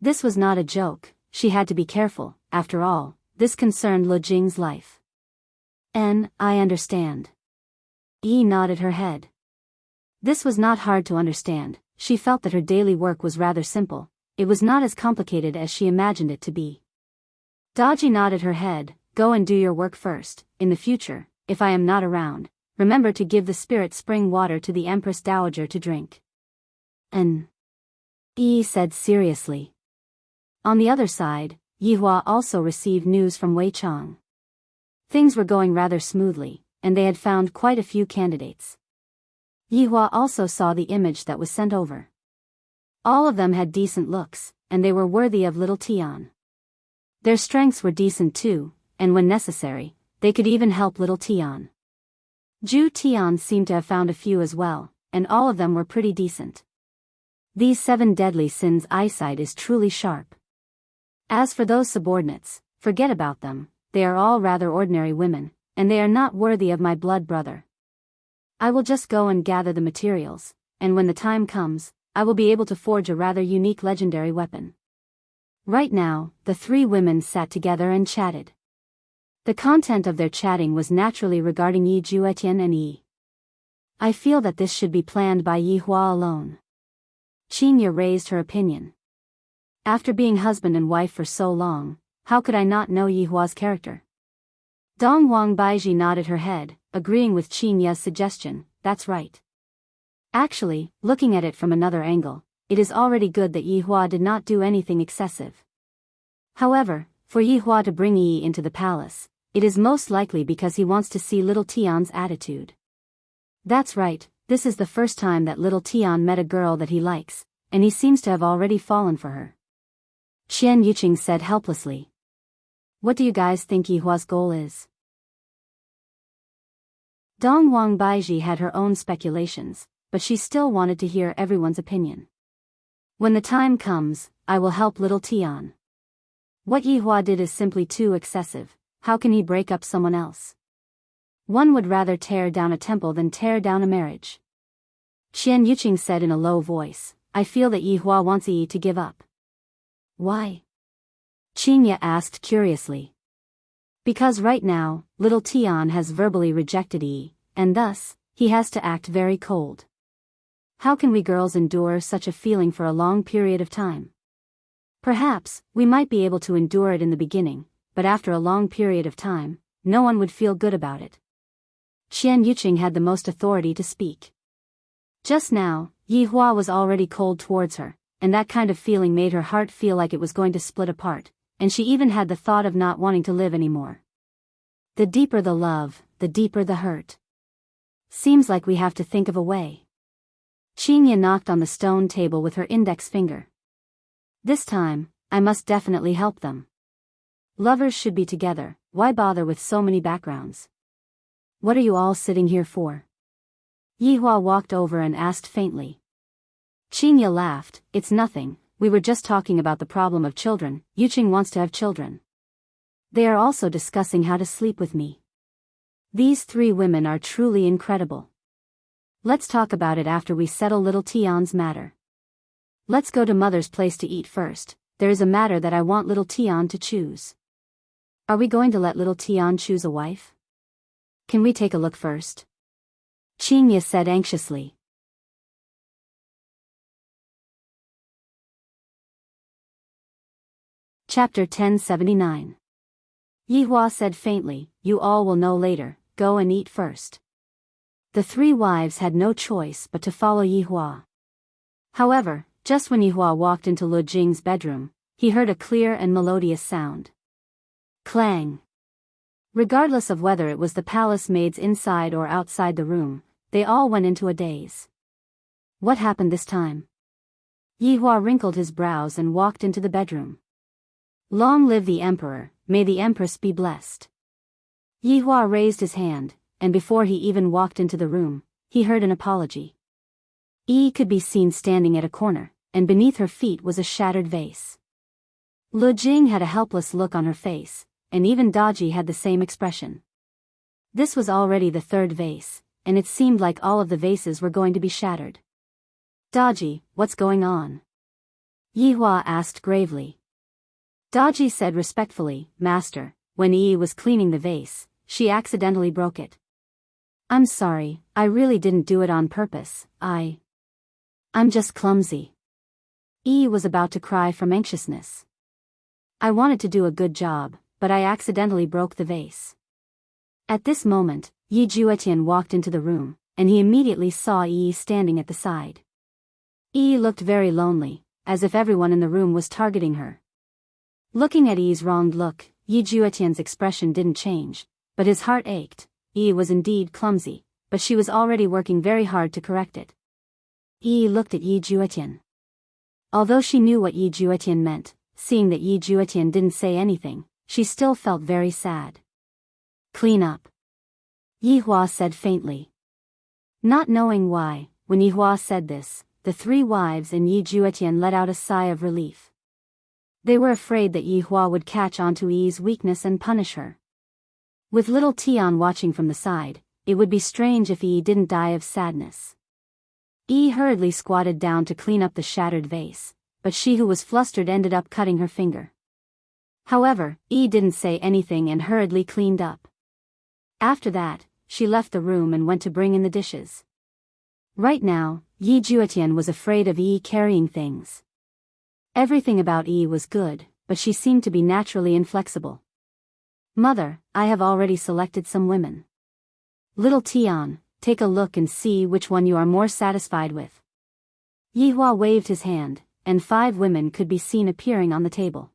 This was not a joke, she had to be careful, after all, this concerned Lu Jing's life. I understand. Nodded her head. This was not hard to understand. She felt that her daily work was rather simple, it was not as complicated as she imagined it to be. Daji nodded her head. Go and do your work first. In the future, if I am not around, remember to give the spirit spring water to the Empress Dowager to drink. Said seriously. On the other side, Yihua also received news from Wei Chang. Things were going rather smoothly, and they had found quite a few candidates. Yihua also saw the image that was sent over. All of them had decent looks, and they were worthy of little Tian. Their strengths were decent too, and when necessary, they could even help little Tian. Zhu Tian seemed to have found a few as well, and all of them were pretty decent. These 7 deadly sins' eyesight is truly sharp. As for those subordinates, forget about them, they are all rather ordinary women, and they are not worthy of my blood brother. I will just go and gather the materials, and when the time comes, I will be able to forge a rather unique legendary weapon. Right now, the 3 women sat together and chatted. The content of their chatting was naturally regarding Yi Juetian and I feel that this should be planned by Yihua alone. Qingya raised her opinion. After being husband and wife for so long, how could I not know Yi Hua's character? Dong Wang Baiji nodded her head, agreeing with Qin Ye's suggestion. That's right. Actually, looking at it from another angle, it is already good that Yi Hua did not do anything excessive. However, for Yi Hua to bring Yi into the palace, it is most likely because he wants to see little Tian's attitude. That's right, this is the first time that little Tian met a girl that he likes, and he seems to have already fallen for her. Qian Yuqing said helplessly. What do you guys think Yi Hua's goal is? Dong Wang Baiji had her own speculations, but she still wanted to hear everyone's opinion. When the time comes, I will help little Tian. What Yi Hua did is simply too excessive. How can he break up someone else? One would rather tear down a temple than tear down a marriage. Qian Yuqing said in a low voice, I feel that Yi Hua wants Yi to give up. Why? Qin Ye asked curiously. Because right now, little Tian has verbally rejected Yi, and thus, he has to act very cold. How can we girls endure such a feeling for a long period of time? Perhaps, we might be able to endure it in the beginning, but after a long period of time, no one would feel good about it. Qian Yuqing had the most authority to speak. Just now, Yi Hua was already cold towards her, and that kind of feeling made her heart feel like it was going to split apart, and she even had the thought of not wanting to live anymore. The deeper the love, the deeper the hurt. Seems like we have to think of a way. Qin Ye knocked on the stone table with her index finger. This time, I must definitely help them. Lovers should be together, why bother with so many backgrounds? What are you all sitting here for? Yi Hua walked over and asked faintly. Qin Ye laughed, it's nothing, we were just talking about the problem of children. Yuqing wants to have children. They are also discussing how to sleep with me. These three women are truly incredible. Let's talk about it after we settle little Tian's matter. Let's go to mother's place to eat first. There is a matter that I want little Tian to choose. Are we going to let little Tian choose a wife? Can we take a look first? Qin Ye said anxiously. Chapter 1079. Yi Hua said faintly, you all will know later, go and eat first. The three wives had no choice but to follow Yi Hua. However, just when Yi Hua walked into Lu Jing's bedroom, he heard a clear and melodious sound. Clang. Regardless of whether it was the palace maids inside or outside the room, they all went into a daze. What happened this time? Yi Hua wrinkled his brows and walked into the bedroom. Long live the emperor, may the empress be blessed. Yi Hua raised his hand, and before he even walked into the room, he heard an apology. Yi could be seen standing at a corner, and beneath her feet was a shattered vase. Lu Jing had a helpless look on her face, and even Daji had the same expression. This was already the third vase, and it seemed like all of the vases were going to be shattered. Daji, what's going on? Yi Hua asked gravely. Daji said respectfully, Master, when Yi was cleaning the vase, she accidentally broke it. I'm sorry, I really didn't do it on purpose, I'm just clumsy. Yi was about to cry from anxiousness. I wanted to do a good job, but I accidentally broke the vase. At this moment, Yi Juetian walked into the room, and he immediately saw Yi standing at the side. Yi looked very lonely, as if everyone in the room was targeting her. Looking at Yi's wronged look, Yi Juetian's expression didn't change, but his heart ached. Yi was indeed clumsy, but she was already working very hard to correct it. Yi looked at Yi Juetian. Although she knew what Yi Juetian meant, seeing that Yi Juetian didn't say anything, she still felt very sad. Clean up. Yi Hua said faintly. Not knowing why, when Yi Hua said this, the three wives and Yi Juetian let out a sigh of relief. They were afraid that Yi Hua would catch on to Yi's weakness and punish her. With little Tian watching from the side, it would be strange if Yi didn't die of sadness. Yi hurriedly squatted down to clean up the shattered vase, but she who was flustered ended up cutting her finger. However, Yi didn't say anything and hurriedly cleaned up. After that, she left the room and went to bring in the dishes. Right now, Yi Juetian was afraid of Yi carrying things. Everything about Yi was good, but she seemed to be naturally inflexible. Mother, I have already selected some women. Little Tian, take a look and see which one you are more satisfied with. Yi Hua waved his hand, and 5 women could be seen appearing on the table.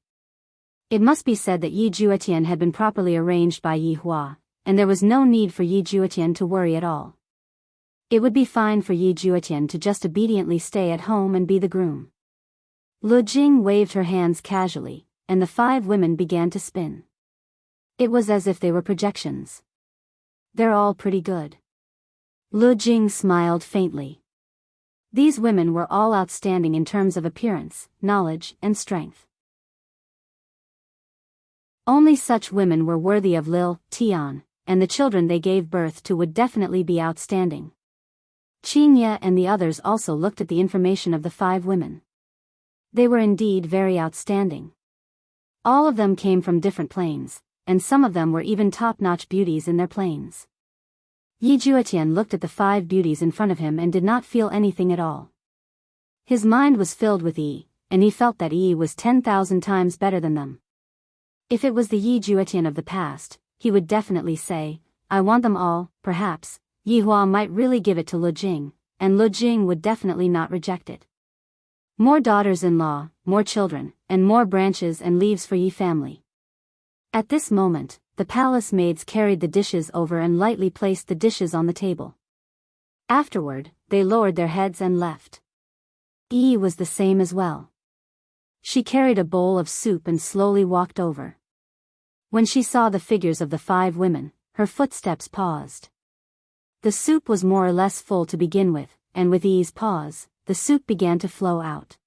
It must be said that Yi Juetian had been properly arranged by Yi Hua, and there was no need for Yi Juetian to worry at all. It would be fine for Yi Juetian to just obediently stay at home and be the groom. Lu Jing waved her hands casually, and the 5 women began to spin. It was as if they were projections. They're all pretty good. Lu Jing smiled faintly. These women were all outstanding in terms of appearance, knowledge, and strength. Only such women were worthy of Lil Tian, and the children they gave birth to would definitely be outstanding. Qinya and the others also looked at the information of the 5 women. They were indeed very outstanding. All of them came from different planes, and some of them were even top-notch beauties in their planes. Yi Juetian looked at the 5 beauties in front of him and did not feel anything at all. His mind was filled with Yi, and he felt that Yi was 10,000 times better than them. If it was the Yi Juetian of the past, he would definitely say, I want them all. Perhaps Yi Hua might really give it to Lu Jing, and Lu Jing would definitely not reject it. More daughters-in-law, more children, and more branches and leaves for Yi family. At this moment, the palace maids carried the dishes over and lightly placed the dishes on the table. Afterward, they lowered their heads and left. Yi was the same as well. She carried a bowl of soup and slowly walked over. When she saw the figures of the 5 women, her footsteps paused. The soup was more or less full to begin with, and with Yi's pause, the soup began to flow out.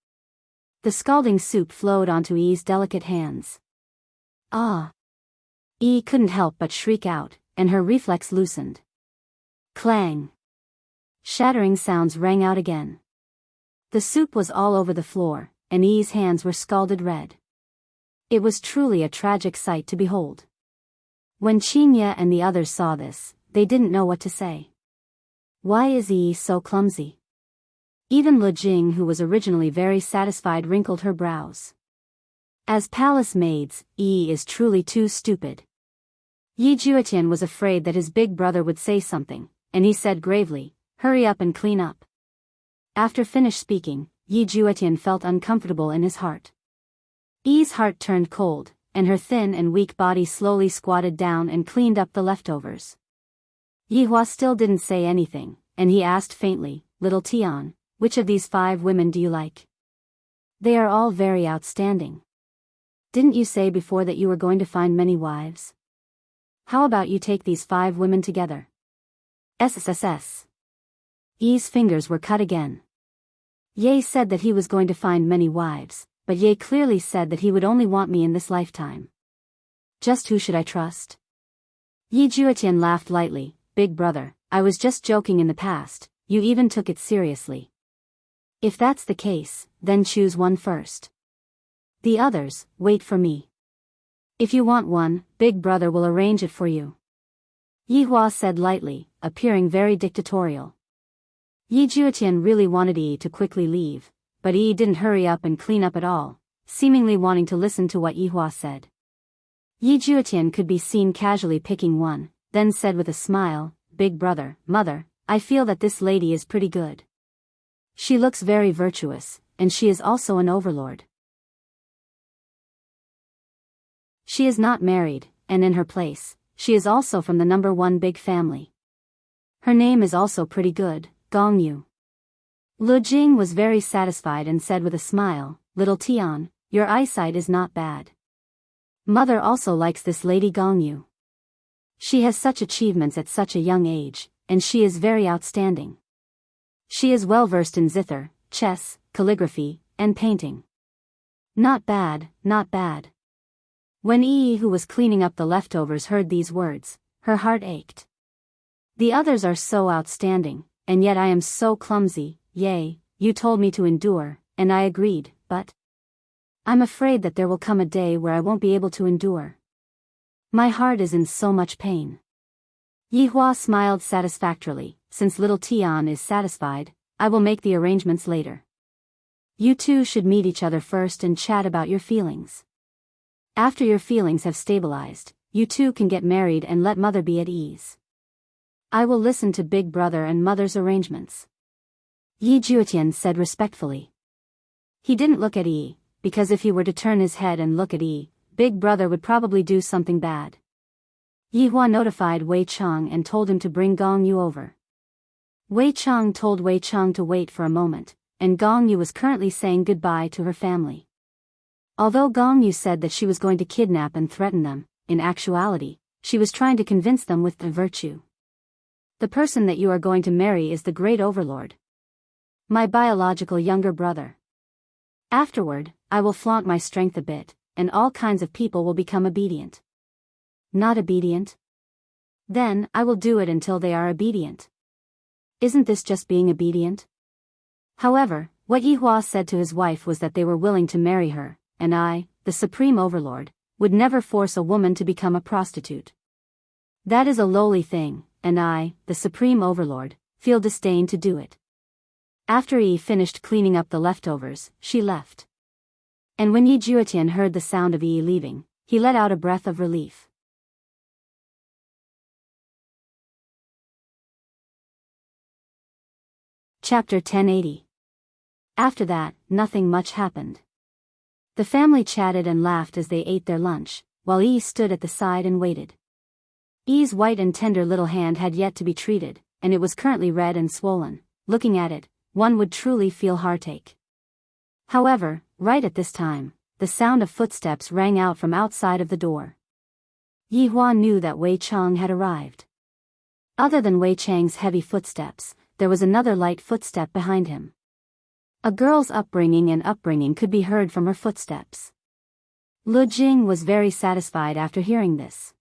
The scalding soup flowed onto Yi's delicate hands. Ah! Yi couldn't help but shriek out, and her reflex loosened. Clang! Shattering sounds rang out again. The soup was all over the floor, and Yi's hands were scalded red. It was truly a tragic sight to behold. When Qinya and the others saw this, they didn't know what to say. Why is Yi so clumsy? Even Lu Jing, who was originally very satisfied, wrinkled her brows. As palace maids, Yi is truly too stupid. Yi Juetian was afraid that his big brother would say something, and he said gravely, hurry up and clean up. After finished speaking, Yi Juetian felt uncomfortable in his heart. Yi's heart turned cold, and her thin and weak body slowly squatted down and cleaned up the leftovers. Yi Hua still didn't say anything, and he asked faintly, Little Tian, which of these 5 women do you like? They are all very outstanding. Didn't you say before that you were going to find many wives? How about you take these 5 women together? SSSS. Yi's fingers were cut again. Ye said that he was going to find many wives, but Ye clearly said that he would only want me in this lifetime. Just who should I trust? Yi Juetian laughed lightly, Big brother, I was just joking in the past, you even took it seriously. If that's the case, then choose one first. The others, wait for me. If you want one, Big brother will arrange it for you. Yi Hua said lightly, appearing very dictatorial. Yi Juetian really wanted Yi to quickly leave, but Yi didn't hurry up and clean up at all, seemingly wanting to listen to what Yi Hua said. Yi Juetian could be seen casually picking one, then said with a smile, Big brother, mother, I feel that this lady is pretty good. She looks very virtuous, and she is also an overlord. She is not married, and in her place, she is also from the #1 big family. Her name is also pretty good, Gong Yu. Lu Jing was very satisfied and said with a smile, Little Tian, your eyesight is not bad. Mother also likes this lady Gong Yu. She has such achievements at such a young age, and she is very outstanding. She is well versed in zither, chess, calligraphy, and painting. Not bad, not bad. When Yi, who was cleaning up the leftovers, heard these words, her heart ached. The others are so outstanding, and yet I am so clumsy. Yay, you told me to endure, and I agreed, but I'm afraid that there will come a day where I won't be able to endure. My heart is in so much pain. Yi Hua smiled satisfactorily, since Little Tian is satisfied, I will make the arrangements later. You two should meet each other first and chat about your feelings. After your feelings have stabilized, you two can get married and let mother be at ease. I will listen to big brother and mother's arrangements. Yi Juetian said respectfully. He didn't look at Yi, because if he were to turn his head and look at Yi, big brother would probably do something bad. Yi Hua notified Wei Chang and told him to bring Gong Yu over. Wei Chang told Wei Chang to wait for a moment, and Gong Yu was currently saying goodbye to her family. Although Gong Yu said that she was going to kidnap and threaten them, in actuality, she was trying to convince them with the virtue. The person that you are going to marry is the great overlord. My biological younger brother. Afterward, I will flaunt my strength a bit, and all kinds of people will become obedient. Not obedient? Then, I will do it until they are obedient. Isn't this just being obedient? However, what Yi Hua said to his wife was that they were willing to marry her, and I, the supreme overlord, would never force a woman to become a prostitute. That is a lowly thing, and I, the supreme overlord, feel disdain to do it. After Yi finished cleaning up the leftovers, she left. And when Yi Juetian heard the sound of Yi leaving, he let out a breath of relief. Chapter 1080. After that, nothing much happened. The family chatted and laughed as they ate their lunch, while Yi stood at the side and waited. Yi's white and tender little hand had yet to be treated, and it was currently red and swollen. Looking at it, one would truly feel heartache. However, right at this time, the sound of footsteps rang out from outside of the door. Yi Hua knew that Wei Chang had arrived. Other than Wei Chang's heavy footsteps, there was another light footstep behind him. A girl's upbringing could be heard from her footsteps. Lu Jing was very satisfied after hearing this.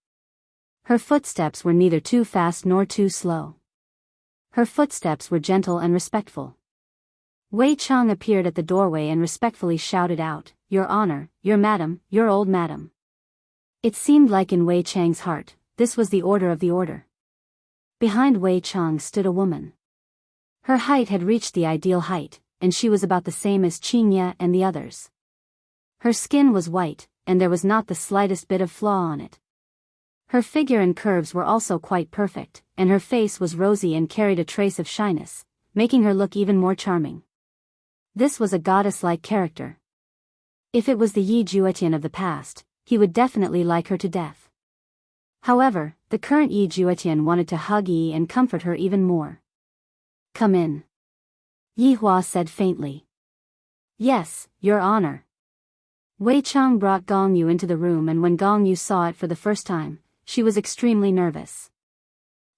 Her footsteps were neither too fast nor too slow. Her footsteps were gentle and respectful. Wei Chang appeared at the doorway and respectfully shouted out, "Your Honor, your Madam, your old Madam." It seemed like in Wei Chang's heart, this was the order of the order. Behind Wei Chang stood a woman. Her height had reached the ideal height, and she was about the same as Qingye and the others. Her skin was white, and there was not the slightest bit of flaw on it. Her figure and curves were also quite perfect, and her face was rosy and carried a trace of shyness, making her look even more charming. This was a goddess-like character. If it was the Yi Juetian of the past, he would definitely like her to death. However, the current Yi Juetian wanted to hug Yi and comfort her even more. "Come in," Yi Hua said faintly. "Yes, Your Honor." Wei Chang brought Gong Yu into the room, and when Gong Yu saw it for the first time, she was extremely nervous.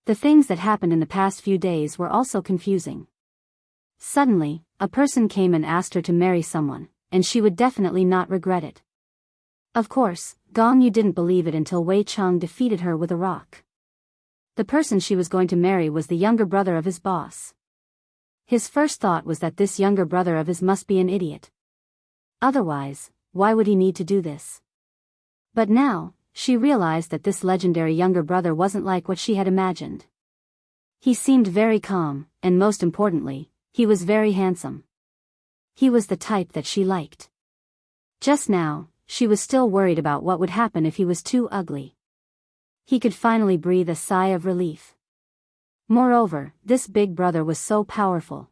The things that happened in the past few days were also confusing. Suddenly, a person came and asked her to marry someone, and she would definitely not regret it. Of course, Gong Yu didn't believe it until Wei Chang defeated her with a rock. The person she was going to marry was the younger brother of his boss. His first thought was that this younger brother of his must be an idiot. Otherwise, why would he need to do this? But now, she realized that this legendary younger brother wasn't like what she had imagined. He seemed very calm, and most importantly, he was very handsome. He was the type that she liked. Just now, she was still worried about what would happen if he was too ugly. He could finally breathe a sigh of relief. Moreover, this big brother was so powerful.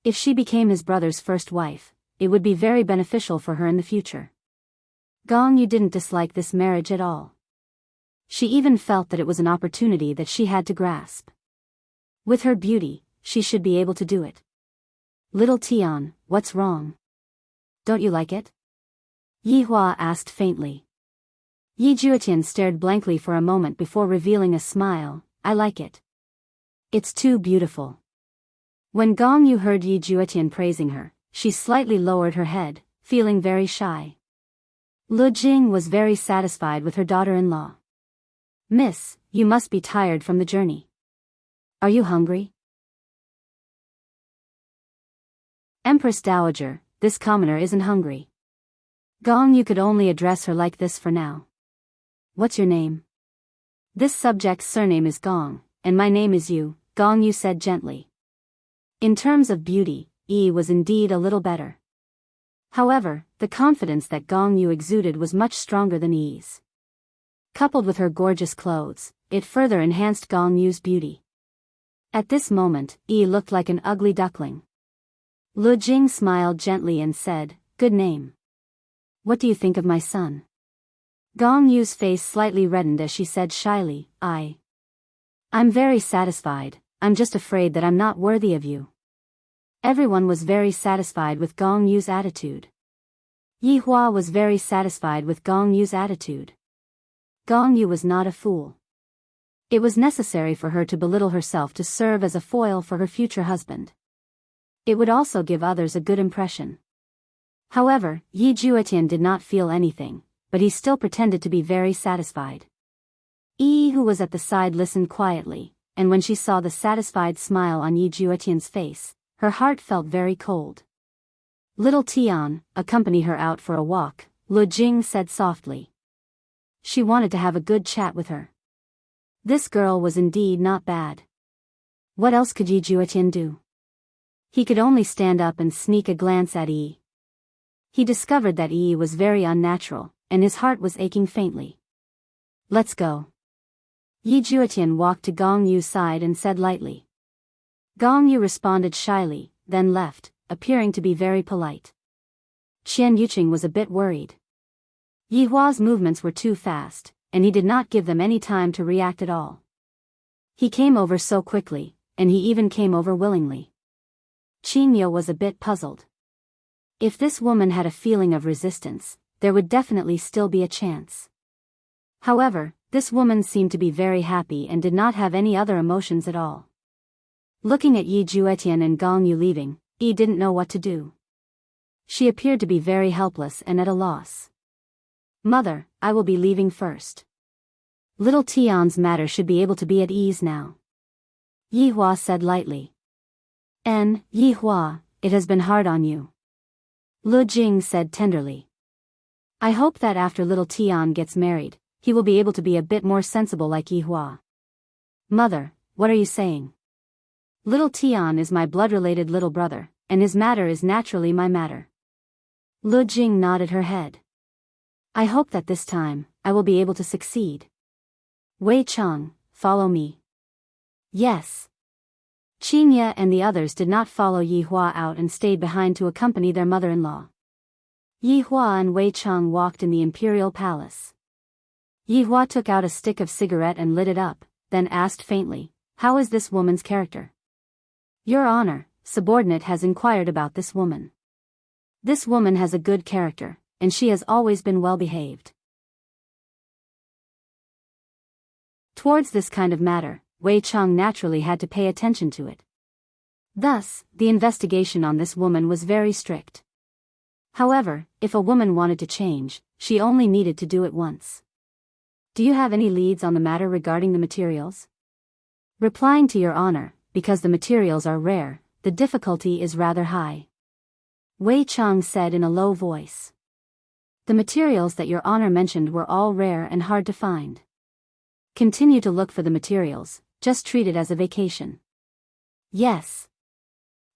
If she became his brother's first wife, it would be very beneficial for her in the future. Gong Yu didn't dislike this marriage at all. She even felt that it was an opportunity that she had to grasp. With her beauty, she should be able to do it. "Little Tian, what's wrong? Don't you like it?" Yi Hua asked faintly. Yi Juetian stared blankly for a moment before revealing a smile. "I like it. It's too beautiful." When Gong Yu heard Yi Juetian praising her, she slightly lowered her head, feeling very shy. Lu Jing was very satisfied with her daughter-in-law. "Miss, you must be tired from the journey. Are you hungry?" "Empress Dowager, this commoner isn't hungry." Gong Yu could only address her like this for now. "What's your name?" "This subject's surname is Gong, and my name is Yu," Gong Yu said gently. In terms of beauty, Yi was indeed a little better. However, the confidence that Gong Yu exuded was much stronger than Yi's. Coupled with her gorgeous clothes, it further enhanced Gong Yu's beauty. At this moment, Yi looked like an ugly duckling. Lu Jing smiled gently and said, "Good name. What do you think of my son?" Gong Yu's face slightly reddened as she said shyly, I'm very satisfied, I'm just afraid that I'm not worthy of you." Everyone was very satisfied with Gong Yu's attitude. Yi Hua was very satisfied with Gong Yu's attitude. Gong Yu was not a fool. It was necessary for her to belittle herself to serve as a foil for her future husband. It would also give others a good impression. However, Yi Juetian did not feel anything, but he still pretended to be very satisfied. Yi, who was at the side, listened quietly, and when she saw the satisfied smile on Yi Juetian's face, her heart felt very cold. "Little Tian, accompany her out for a walk," Lu Jing said softly. She wanted to have a good chat with her. This girl was indeed not bad. What else could Yi Juetian do? He could only stand up and sneak a glance at Yi. He discovered that Yi was very unnatural, and his heart was aching faintly. "Let's go." Yi Juetian walked to Gong Yu's side and said lightly. Gong Yu responded shyly, then left, appearing to be very polite. Qian Yuqing was a bit worried. Yi Hua's movements were too fast, and he did not give them any time to react at all. He came over so quickly, and he even came over willingly. Qin Yo was a bit puzzled. If this woman had a feeling of resistance, there would definitely still be a chance. However, this woman seemed to be very happy and did not have any other emotions at all. Looking at Yi Juetian and Gong Yu leaving, Yi didn't know what to do. She appeared to be very helpless and at a loss. "Mother, I will be leaving first. Little Tian's matter should be able to be at ease now," Yi Hua said lightly. Yi Hua, it has been hard on you," Lu Jing said tenderly. "I hope that after little Tian gets married, he will be able to be a bit more sensible like Yi Hua." "Mother, what are you saying? Little Tian is my blood-related little brother, and his matter is naturally my matter." Lu Jing nodded her head. "I hope that this time, I will be able to succeed. Wei Cheng, follow me." "Yes." Qinya and the others did not follow Yi Hua out and stayed behind to accompany their mother-in-law. Yi Hua and Wei Cheng walked in the imperial palace. Yi Hua took out a stick of cigarette and lit it up, then asked faintly, "How is this woman's character?" "Your Honor, subordinate has inquired about this woman. This woman has a good character, and she has always been well behaved." Towards this kind of matter, Wei Cheng naturally had to pay attention to it. Thus, the investigation on this woman was very strict. However, if a woman wanted to change, she only needed to do it once. "Do you have any leads on the matter regarding the materials?" "Replying to Your Honor, because the materials are rare, the difficulty is rather high," Wei Cheng said in a low voice. "The materials that Your Honor mentioned were all rare and hard to find. Continue to look for the materials, just treat it as a vacation." "Yes.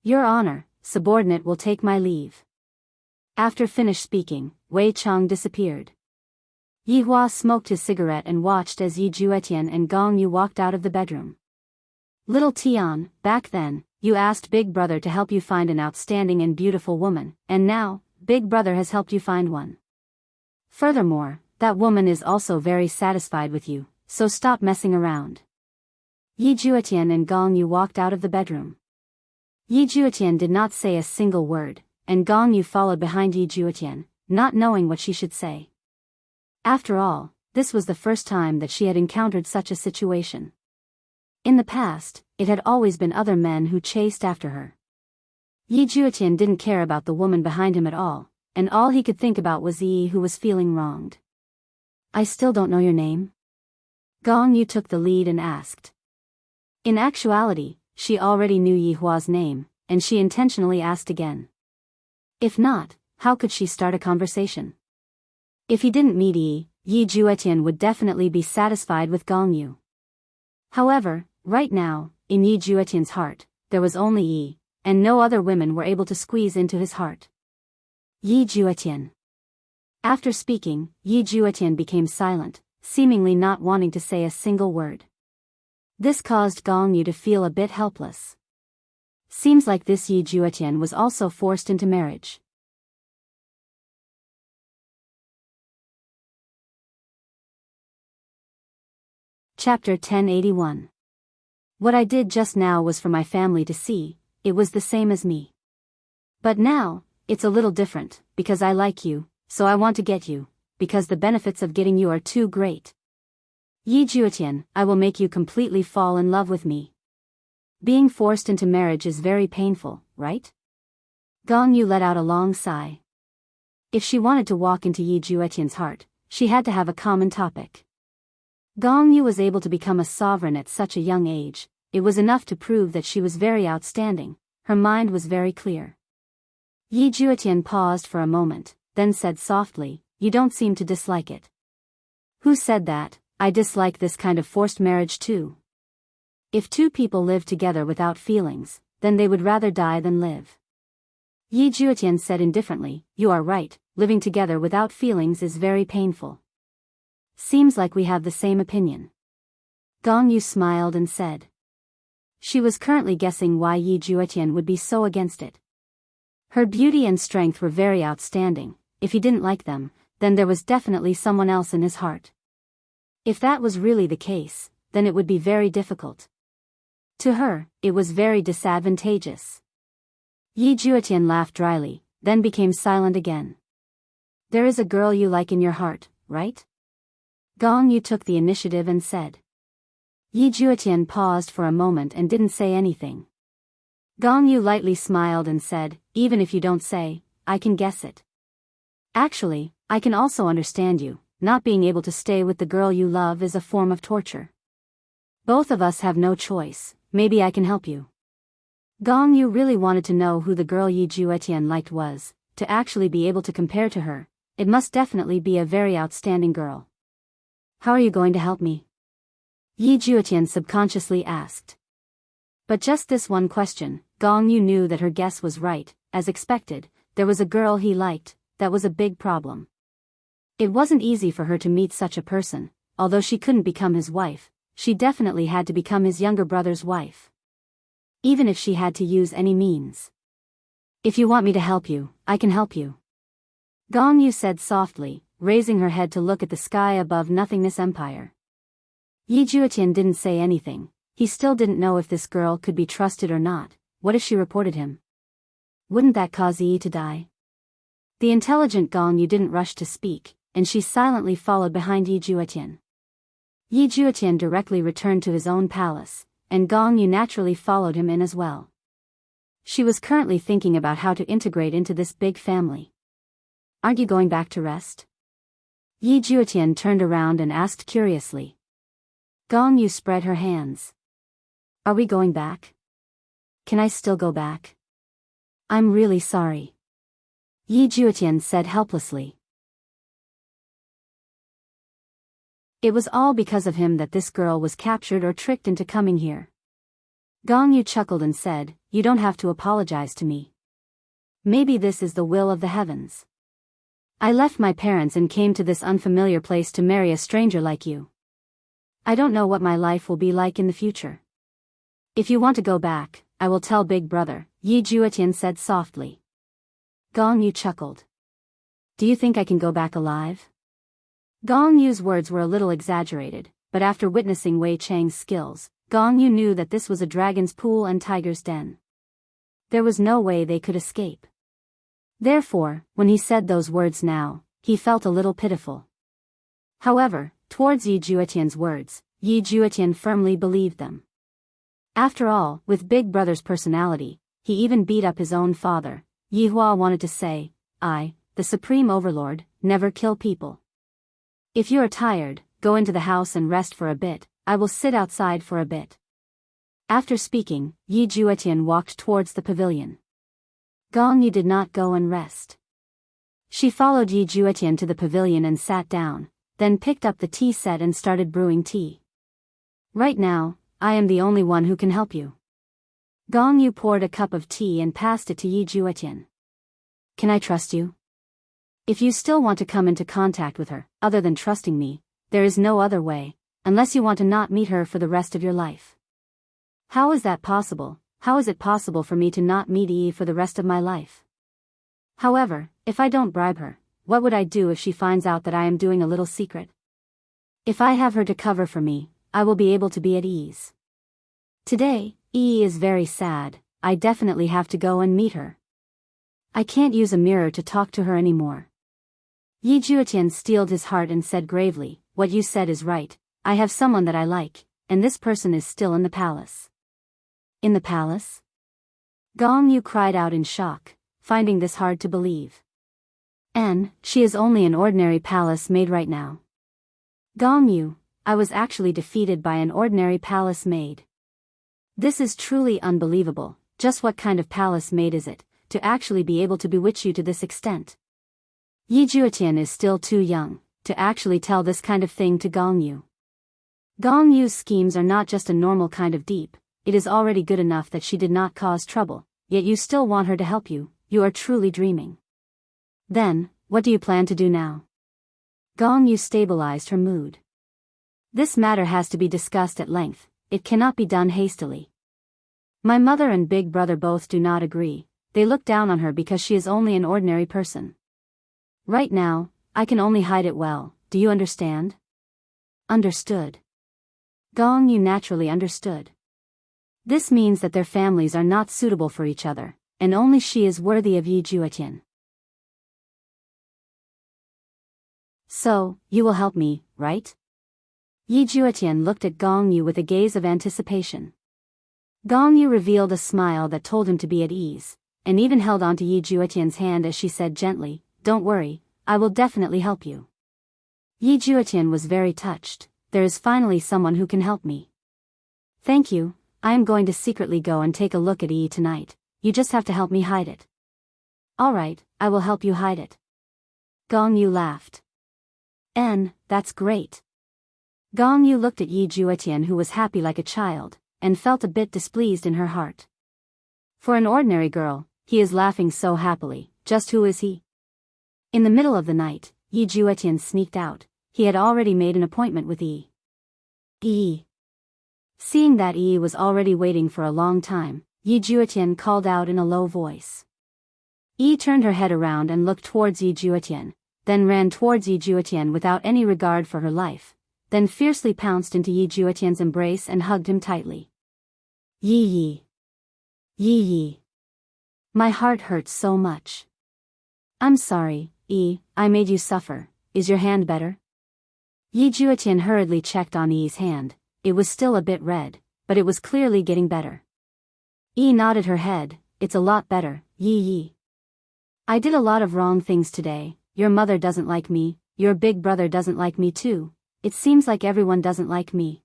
Your Honor, subordinate will take my leave." After finished speaking, Wei Cheng disappeared. Yi Hua smoked his cigarette and watched as Yi Juetian and Gong Yu walked out of the bedroom. "Little Tian, back then, you asked Big Brother to help you find an outstanding and beautiful woman, and now, Big Brother has helped you find one. Furthermore, that woman is also very satisfied with you, so stop messing around." Yi Juetian and Gong Yu walked out of the bedroom. Yi Juetian did not say a single word, and Gong Yu followed behind Yi Juetian, not knowing what she should say. After all, this was the first time that she had encountered such a situation. In the past, it had always been other men who chased after her. Yi Juetian didn't care about the woman behind him at all, and all he could think about was Yi, who was feeling wronged. "I still don't know your name?" Gong Yu took the lead and asked. In actuality, she already knew Yi Hua's name, and she intentionally asked again. If not, how could she start a conversation? If he didn't meet Yi Juetian would definitely be satisfied with Gong Yu. However, right now, in Yi Juetian's heart, there was only Yi, and no other women were able to squeeze into his heart. Yi Juetian. After speaking, Yi Juetian became silent, seemingly not wanting to say a single word. This caused Gong Yu to feel a bit helpless. Seems like this Yi Juetian was also forced into marriage. Chapter 1081. What I did just now was for my family to see, it was the same as me. But now, it's a little different, because I like you, so I want to get you, because the benefits of getting you are too great. Yi Juetian, I will make you completely fall in love with me. Being forced into marriage is very painful, right? Gong Yu let out a long sigh. If she wanted to walk into Yi Juetian's heart, she had to have a common topic. Gong Yu was able to become a sovereign at such a young age, it was enough to prove that she was very outstanding, her mind was very clear. Yi Juetian paused for a moment, then said softly, "You don't seem to dislike it." "Who said that? I dislike this kind of forced marriage too. If two people live together without feelings, then they would rather die than live." Yi Juetian said indifferently, "You are right, living together without feelings is very painful. Seems like we have the same opinion." Gong Yu smiled and said. She was currently guessing why Yi Juetian would be so against it. Her beauty and strength were very outstanding, if he didn't like them, then there was definitely someone else in his heart. If that was really the case, then it would be very difficult. To her, it was very disadvantageous. Yi Juetian laughed dryly, then became silent again. "There is a girl you like in your heart, right?" Gong Yu took the initiative and said. Yi Juetian paused for a moment and didn't say anything. Gong Yu lightly smiled and said, "Even if you don't say, I can guess it. Actually, I can also understand you, not being able to stay with the girl you love is a form of torture. Both of us have no choice, maybe I can help you." Gong Yu really wanted to know who the girl Yi Juetian liked was, to actually be able to compare to her, it must definitely be a very outstanding girl. "How are you going to help me?" Yi Juetian subconsciously asked. But just this one question, Gong Yu knew that her guess was right, as expected, there was a girl he liked, that was a big problem. It wasn't easy for her to meet such a person, although she couldn't become his wife, she definitely had to become his younger brother's wife. Even if she had to use any means. "If you want me to help you, I can help you," Gong Yu said softly, raising her head to look at the sky above nothingness empire. Yi Juetian didn't say anything, he still didn't know if this girl could be trusted or not. What if she reported him? Wouldn't that cause Yi to die? The intelligent Gong Yu didn't rush to speak, and she silently followed behind Yi Juetian. Yi Juetian directly returned to his own palace, and Gong Yu naturally followed him in as well. She was currently thinking about how to integrate into this big family. "Aren't you going back to rest?" Yi Juetian turned around and asked curiously. Gong Yu spread her hands. "Are we going back? Can I still go back? I'm really sorry," Yi Juetian said helplessly. It was all because of him that this girl was captured or tricked into coming here. Gong Yu chuckled and said, "You don't have to apologize to me. Maybe this is the will of the heavens. I left my parents and came to this unfamiliar place to marry a stranger like you. I don't know what my life will be like in the future. If you want to go back, I will tell Big Brother," Yi Juetian said softly. Gong Yu chuckled. "Do you think I can go back alive?" Gong Yu's words were a little exaggerated, but after witnessing Wei Chang's skills, Gong Yu knew that this was a dragon's pool and tiger's den. There was no way they could escape. Therefore, when he said those words now, he felt a little pitiful. However, towards Yi Juetian's words, Yi Juetian firmly believed them. After all, with Big Brother's personality, he even beat up his own father. Yi Hua wanted to say, "I, the Supreme Overlord, never kill people. If you are tired, go into the house and rest for a bit, I will sit outside for a bit." After speaking, Yi Juetian walked towards the pavilion. Gong Yu did not go and rest. She followed Yi Juetian to the pavilion and sat down, then picked up the tea set and started brewing tea. "Right now, I am the only one who can help you." Gong Yu poured a cup of tea and passed it to Yi Juetian. "Can I trust you?" If you still want to come into contact with her, other than trusting me, there is no other way, unless you want to not meet her for the rest of your life. How is that possible? How is it possible for me to not meet Eve for the rest of my life? However, if I don't bribe her, what would I do if she finds out that I am doing a little secret? If I have her to cover for me, I will be able to be at ease. Today, Yi is very sad. I definitely have to go and meet her. I can't use a mirror to talk to her anymore. Yi Juetian steeled his heart and said gravely, "What you said is right. I have someone that I like, and this person is still in the palace." In the palace? Gong Yu cried out in shock, finding this hard to believe. "And she is only an ordinary palace maid right now." Gong Yu, I was actually defeated by an ordinary palace maid. This is truly unbelievable. Just what kind of palace maid is it, to actually be able to bewitch you to this extent? Yi Juetian is still too young to actually tell this kind of thing to Gong Yu. Gong Yu's schemes are not just a normal kind of deep. It is already good enough that she did not cause trouble, yet you still want her to help you. You are truly dreaming. Then, what do you plan to do now? Gong Yu stabilized her mood. This matter has to be discussed at length. It cannot be done hastily. My mother and big brother both do not agree. They look down on her because she is only an ordinary person. Right now, I can only hide it well. Do you understand? Understood. Gong Yu naturally understood. This means that their families are not suitable for each other, and only she is worthy of Yi Juetian. So, you will help me, right? Yi Juetian looked at Gong Yu with a gaze of anticipation. Gong Yu revealed a smile that told him to be at ease, and even held onto Yi Juetian's hand as she said gently, "Don't worry, I will definitely help you." Yi Juetian was very touched. There is finally someone who can help me. Thank you. I am going to secretly go and take a look at Yi tonight. You just have to help me hide it. Alright, I will help you hide it. Gong Yu laughed. That's great. Gong Yu looked at Yi Juetian, who was happy like a child, and felt a bit displeased in her heart. For an ordinary girl, he is laughing so happily. Just who is he? In the middle of the night, Yi Juetian sneaked out. He had already made an appointment with Yi. Seeing that Yi was already waiting for a long time, Yi Juetian called out in a low voice. Yi turned her head around and looked towards Yi Juetian, then ran towards Yi Juetian without any regard for her life, then fiercely pounced into Yi Juetian's embrace and hugged him tightly. Yi. My heart hurts so much. I'm sorry, Yi, I made you suffer. Is your hand better? Yi Juetian hurriedly checked on Yi's hand. It was still a bit red, but it was clearly getting better. Yi nodded her head. It's a lot better, Yi. I did a lot of wrong things today. Your mother doesn't like me, your big brother doesn't like me too. It seems like everyone doesn't like me.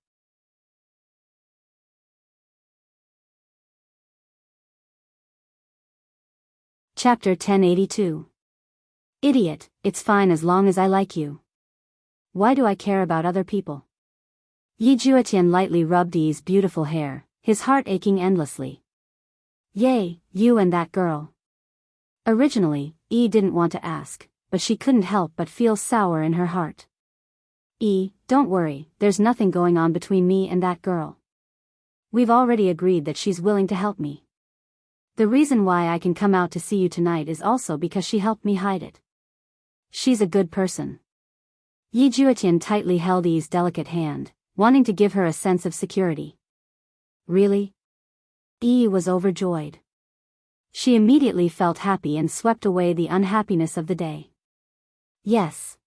Chapter 1082. Idiot, it's fine as long as I like you. Why do I care about other people? Yi Juetian lightly rubbed Yi's beautiful hair, his heart aching endlessly. Yay, you and that girl. Originally, Yi didn't want to ask, but she couldn't help but feel sour in her heart. Yi, don't worry, there's nothing going on between me and that girl. We've already agreed that she's willing to help me. The reason why I can come out to see you tonight is also because she helped me hide it. She's a good person. Yi Juetian tightly held Yi's delicate hand, wanting to give her a sense of security. Really? Yi was overjoyed. She immediately felt happy and swept away the unhappiness of the day. Yes.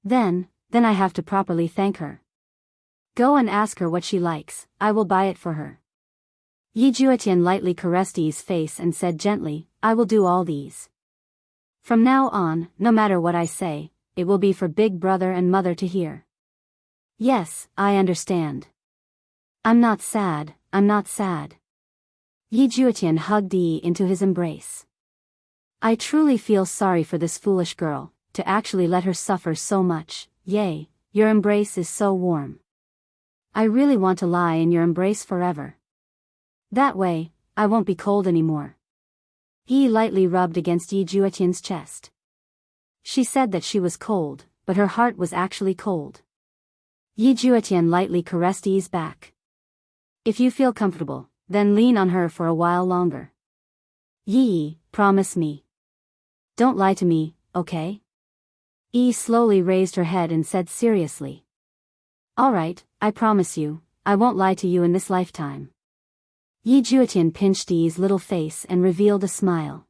Then I have to properly thank her. Go and ask her what she likes, I will buy it for her. Yi Juetian lightly caressed Yi's face and said gently, I will do all these. From now on, no matter what I say, it will be for big brother and mother to hear. Yes, I understand. I'm not sad. Yi Juetian hugged Yi into his embrace. I truly feel sorry for this foolish girl, to actually let her suffer so much. Yay, your embrace is so warm. I really want to lie in your embrace forever. That way, I won't be cold anymore. Yi lightly rubbed against Yi Juetian's chest. She said that she was cold, but her heart was actually cold. Yi Juetian lightly caressed Yi's back. If you feel comfortable, then lean on her for a while longer. Yi, promise me. Don't lie to me, okay? Yi slowly raised her head and said seriously. Alright, I promise you, I won't lie to you in this lifetime. Yi Juetian pinched Yi's little face and revealed a smile.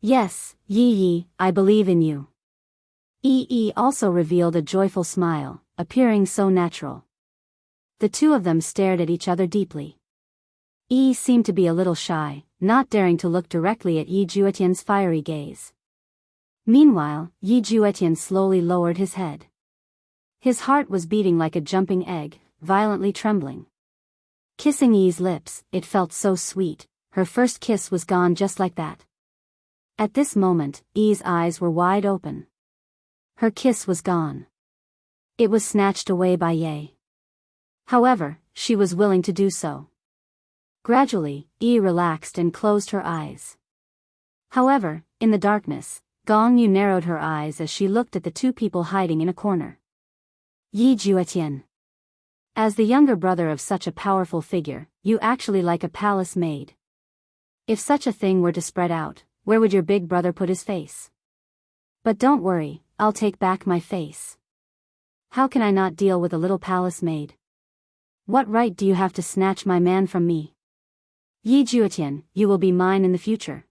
Yes, Yi, I believe in you. Yi also revealed a joyful smile, appearing so natural. The two of them stared at each other deeply. Yi seemed to be a little shy, not daring to look directly at Yi Juetian's fiery gaze. Meanwhile, Yi Juetian slowly lowered his head. His heart was beating like a jumping egg, violently trembling. Kissing Yi's lips, it felt so sweet. Her first kiss was gone just like that. At this moment, Yi's eyes were wide open. Her kiss was gone. It was snatched away by Ye. However, she was willing to do so. Gradually, Yi relaxed and closed her eyes. However, in the darkness, Gong Yu narrowed her eyes as she looked at the two people hiding in a corner. Yi Juetian. As the younger brother of such a powerful figure, you actually like a palace maid. If such a thing were to spread out, where would your big brother put his face? But don't worry, I'll take back my face. How can I not deal with a little palace maid? What right do you have to snatch my man from me? Yi Juetian, you will be mine in the future.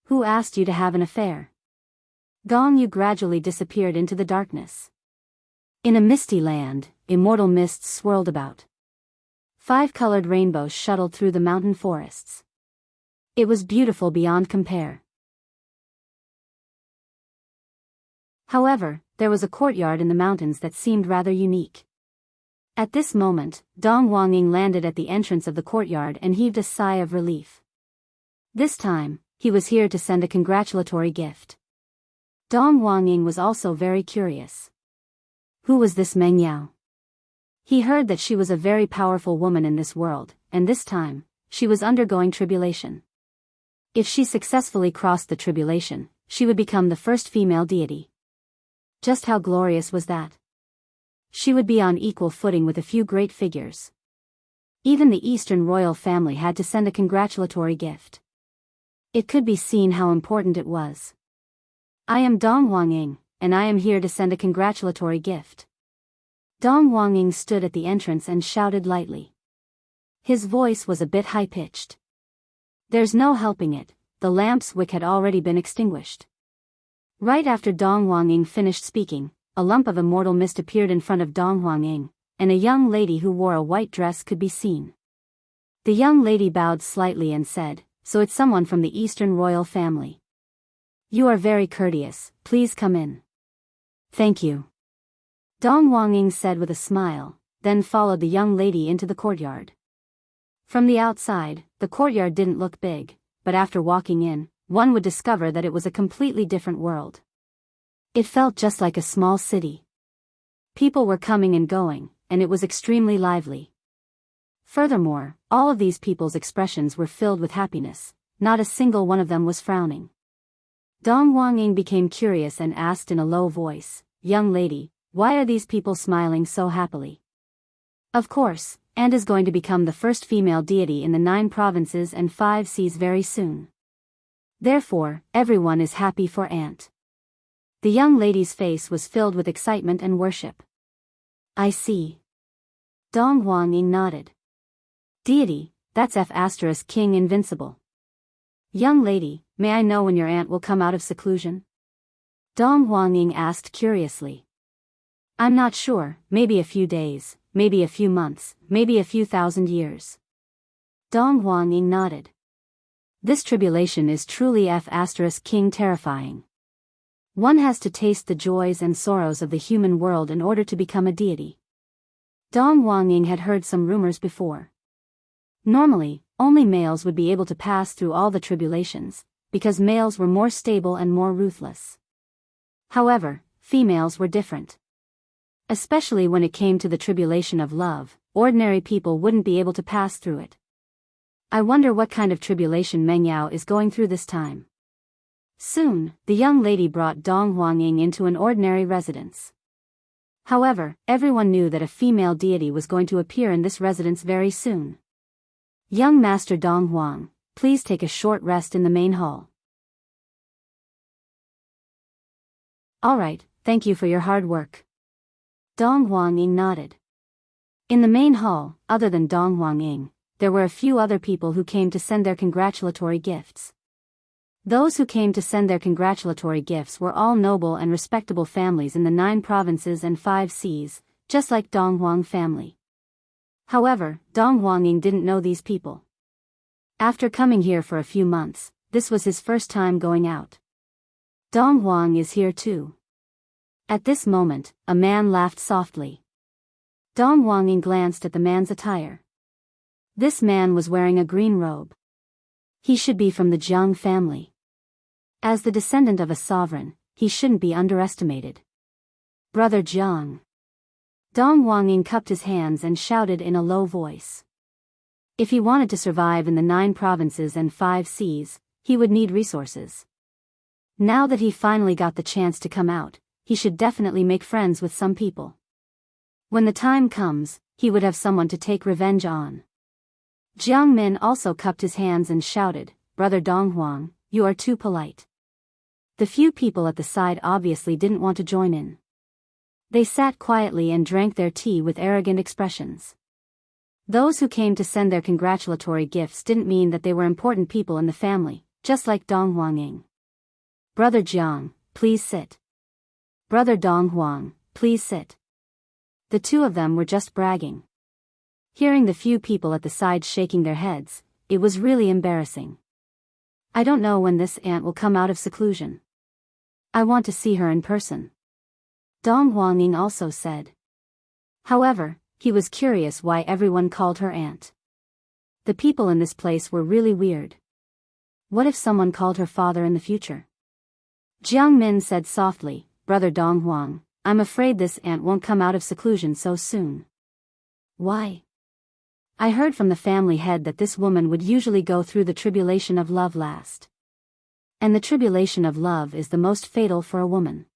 Who asked you to have an affair? Gong Yu gradually disappeared into the darkness. In a misty land, immortal mists swirled about. 5-colored rainbows shuttled through the mountain forests. It was beautiful beyond compare. However, there was a courtyard in the mountains that seemed rather unique. At this moment, Dong Huangying landed at the entrance of the courtyard and heaved a sigh of relief. This time, he was here to send a congratulatory gift. Dong Huangying was also very curious. Who was this Meng Yao? He heard that she was a very powerful woman in this world, and this time, she was undergoing tribulation. If she successfully crossed the tribulation, she would become the first female deity. Just how glorious was that? She would be on equal footing with a few great figures. Even the Eastern royal family had to send a congratulatory gift. It could be seen how important it was. I am Dong Huangying, and I am here to send a congratulatory gift. Dong Huangying stood at the entrance and shouted lightly. His voice was a bit high-pitched. There's no helping it, the lamp's wick had already been extinguished. Right after Dong Huangying finished speaking, a lump of immortal mist appeared in front of Dong Huangying, and a young lady who wore a white dress could be seen. The young lady bowed slightly and said, "So it's someone from the Eastern royal family. You are very courteous, please come in." "Thank you," Dong Huangying said with a smile, then followed the young lady into the courtyard. From the outside, the courtyard didn't look big, but after walking in, one would discover that it was a completely different world. It felt just like a small city. People were coming and going, and it was extremely lively. Furthermore, all of these people's expressions were filled with happiness, not a single one of them was frowning. Dong Huangying became curious and asked in a low voice, "Young lady, why are these people smiling so happily?" Of course, Ant is going to become the first female deity in the 9 provinces and 5 seas very soon. Therefore, everyone is happy for Ant. The young lady's face was filled with excitement and worship. I see. Dong Huangying nodded. Deity, that's F** King Invincible. Young lady, may I know when your aunt will come out of seclusion? Dong Huangying asked curiously. I'm not sure, maybe a few days, maybe a few months, maybe a few thousand years. Dong Huangying nodded. This tribulation is truly F** King terrifying. One has to taste the joys and sorrows of the human world in order to become a deity. Dong Huangying had heard some rumors before. Normally, only males would be able to pass through all the tribulations, because males were more stable and more ruthless. However, females were different. Especially when it came to the tribulation of love, ordinary people wouldn't be able to pass through it. I wonder what kind of tribulation Meng Yao is going through this time. Soon, the young lady brought Dong Huanging into an ordinary residence. However, everyone knew that a female deity was going to appear in this residence very soon. Young Master Dong Huang, please take a short rest in the main hall. Alright, thank you for your hard work. Dong Huanging nodded. In the main hall, other than Dong Huanging, there were a few other people who came to send their congratulatory gifts. Those who came to send their congratulatory gifts were all noble and respectable families in the 9 provinces and 5 seas, just like Dong Huang family. However, Dong Huanging didn't know these people. After coming here for a few months, this was his first time going out. Dong Huang is here too. At this moment, a man laughed softly. Dong Huanging glanced at the man's attire. This man was wearing a green robe. He should be from the Jiang family. As the descendant of a sovereign, he shouldn't be underestimated. Brother Jiang. Dong Huanging cupped his hands and shouted in a low voice. If he wanted to survive in the 9 provinces and 5 seas, he would need resources. Now that he finally got the chance to come out, he should definitely make friends with some people. When the time comes, he would have someone to take revenge on. Jiang Min also cupped his hands and shouted, Brother Dong Huang, you are too polite. The few people at the side obviously didn't want to join in. They sat quietly and drank their tea with arrogant expressions. Those who came to send their congratulatory gifts didn't mean that they were important people in the family, just like Dong Huanging. Brother Jiang, please sit. Brother Dong Huang, please sit. The two of them were just bragging. Hearing the few people at the side shaking their heads, it was really embarrassing. I don't know when this aunt will come out of seclusion. I want to see her in person. Dong Huanging also said. However, he was curious why everyone called her aunt. The people in this place were really weird. What if someone called her father in the future? Jiang Min said softly, Brother Dong Huang, I'm afraid this aunt won't come out of seclusion so soon. Why? I heard from the family head that this woman would usually go through the tribulation of love last. And the tribulation of love is the most fatal for a woman.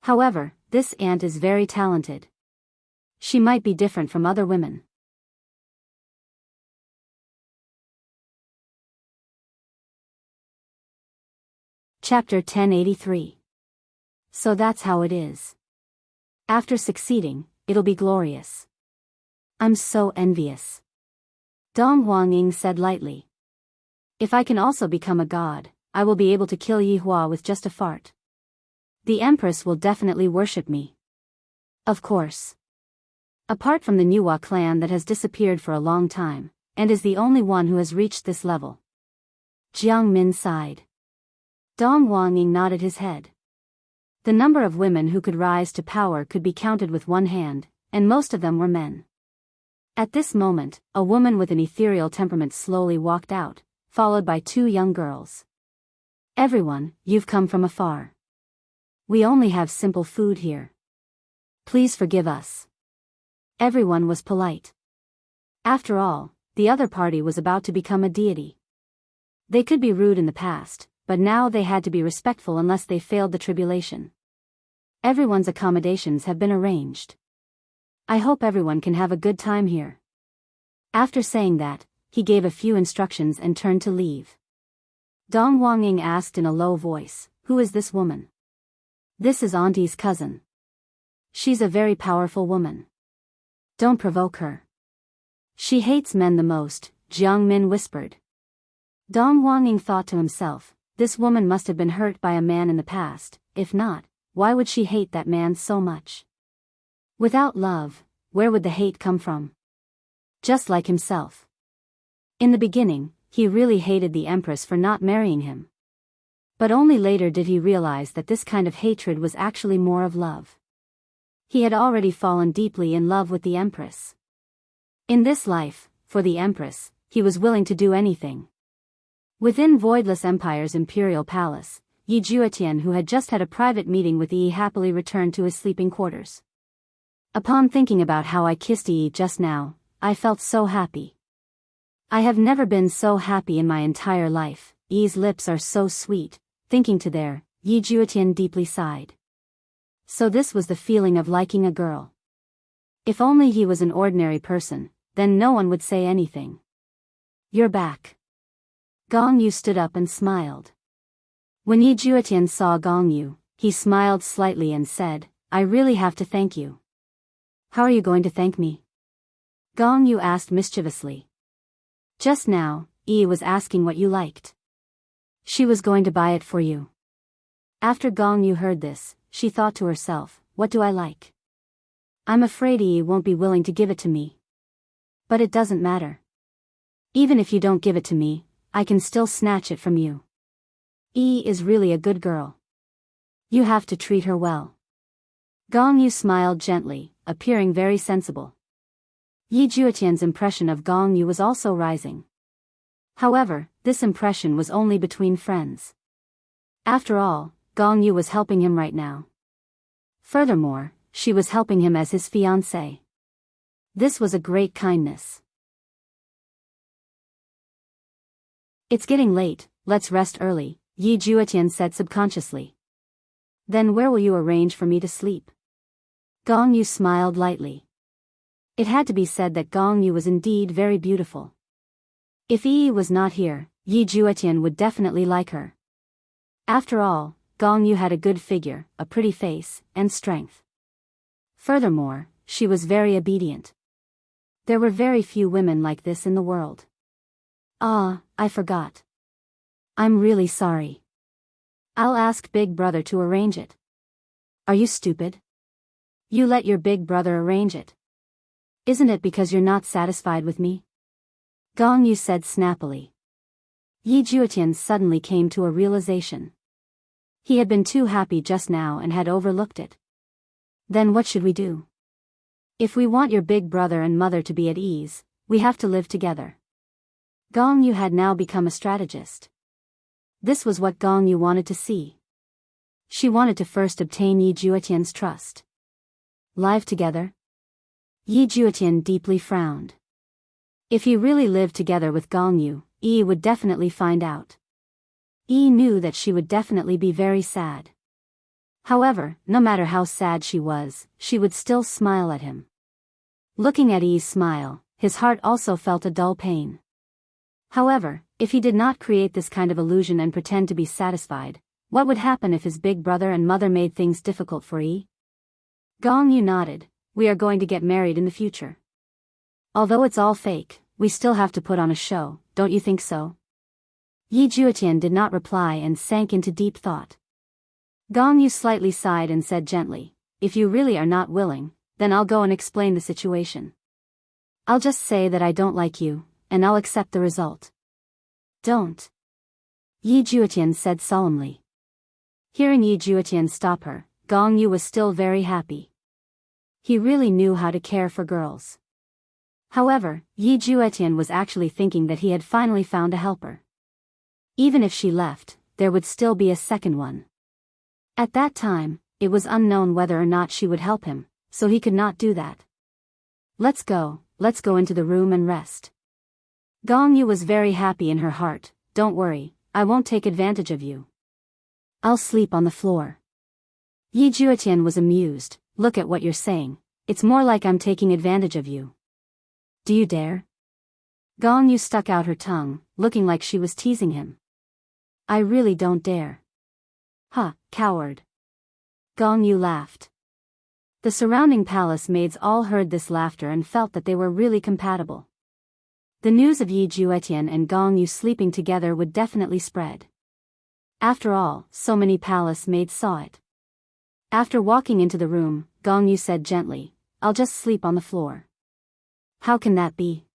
However, this aunt is very talented. She might be different from other women. Chapter 1083. So that's how it is. After succeeding, it'll be glorious. I'm so envious. Dong Huanging said lightly. If I can also become a god, I will be able to kill Yi Hua with just a fart. The Empress will definitely worship me. Of course. Apart from the Nuwa clan that has disappeared for a long time, and is the only one who has reached this level. Jiang Min sighed. Dong Huanging nodded his head. The number of women who could rise to power could be counted with one hand, and most of them were men. At this moment, a woman with an ethereal temperament slowly walked out, followed by 2 young girls. Everyone, you've come from afar. We only have simple food here. Please forgive us. Everyone was polite. After all, the other party was about to become a deity. They could be rude in the past, but now they had to be respectful unless they failed the tribulation. Everyone's accommodations have been arranged. I hope everyone can have a good time here. After saying that, he gave a few instructions and turned to leave. Dong Huanging asked in a low voice, Who is this woman? This is Auntie's cousin. She's a very powerful woman. Don't provoke her. She hates men the most, Jiang Min whispered. Dong Huanging thought to himself, this woman must have been hurt by a man in the past, if not, why would she hate that man so much? Without love, where would the hate come from? Just like himself. In the beginning, he really hated the Empress for not marrying him. But only later did he realize that this kind of hatred was actually more of love. He had already fallen deeply in love with the Empress. In this life, for the Empress, he was willing to do anything. Within Voidless Empire's imperial palace, Yi Juetian, who had just had a private meeting with Yi, happily returned to his sleeping quarters. Upon thinking about how I kissed Yi just now, I felt so happy. I have never been so happy in my entire life. Yi's lips are so sweet, Thinking to there, Yi Juetian deeply sighed. So this was the feeling of liking a girl. If only he was an ordinary person, then no one would say anything. You're back. Gong Yu stood up and smiled. When Yi Juetian saw Gong Yu, he smiled slightly and said, I really have to thank you. How are you going to thank me? Gong Yu asked mischievously. Just now, Yi was asking what you liked. She was going to buy it for you. After Gong Yu heard this, she thought to herself, what do I like? I'm afraid Yi won't be willing to give it to me. But it doesn't matter. Even if you don't give it to me, I can still snatch it from you. Yi is really a good girl. You have to treat her well. Gong Yu smiled gently, appearing very sensible. Yi Juetian's impression of Gong Yu was also rising. However, this impression was only between friends. After all, Gong Yu was helping him right now. Furthermore, she was helping him as his fiancée. This was a great kindness. It's getting late, let's rest early, Yi Juetian said subconsciously. Then where will you arrange for me to sleep? Gong Yu smiled lightly. It had to be said that Gong Yu was indeed very beautiful. If Yi was not here, Yi Juetian would definitely like her. After all, Gong Yu had a good figure, a pretty face, and strength. Furthermore, she was very obedient. There were very few women like this in the world. Ah, I forgot. I'm really sorry. I'll ask Big Brother to arrange it. Are you stupid? You let your big brother arrange it. Isn't it because you're not satisfied with me? Gong Yu said snappily. Yi Juetian suddenly came to a realization. He had been too happy just now and had overlooked it. Then what should we do? If we want your big brother and mother to be at ease, we have to live together. Gong Yu had now become a strategist. This was what Gong Yu wanted to see. She wanted to first obtain Yi Juetian's trust. Live together? Yi Juetian deeply frowned. If he really lived together with Gong Yu, Yi would definitely find out. Yi knew that she would definitely be very sad. However, no matter how sad she would still smile at him. Looking at Yi's smile, his heart also felt a dull pain. However, if he did not create this kind of illusion and pretend to be satisfied, what would happen if his big brother and mother made things difficult for Yi? Gong Yu nodded. We are going to get married in the future. Although it's all fake, we still have to put on a show, don't you think so? Yi Juetian did not reply and sank into deep thought. Gong Yu slightly sighed and said gently, if you really are not willing, then I'll go and explain the situation. I'll just say that I don't like you, and I'll accept the result. Don't. Yi Juetian said solemnly. Hearing Yi Juetian stop her, Gong Yu was still very happy. He really knew how to care for girls. However, Yi Juetian was actually thinking that he had finally found a helper. Even if she left, there would still be a second one. At that time, it was unknown whether or not she would help him, so he could not do that. Let's go into the room and rest. Gong Yu was very happy in her heart. Don't worry, I won't take advantage of you. I'll sleep on the floor. Yi Juetian was amused. Look at what you're saying. It's more like I'm taking advantage of you. Do you dare? Gong Yu stuck out her tongue, looking like she was teasing him. I really don't dare. Huh, coward. Gong Yu laughed. The surrounding palace maids all heard this laughter and felt that they were really compatible. The news of Yi Juetian and Gong Yu sleeping together would definitely spread. After all, so many palace maids saw it. After walking into the room, Gong Yu said gently, I'll just sleep on the floor. How can that be?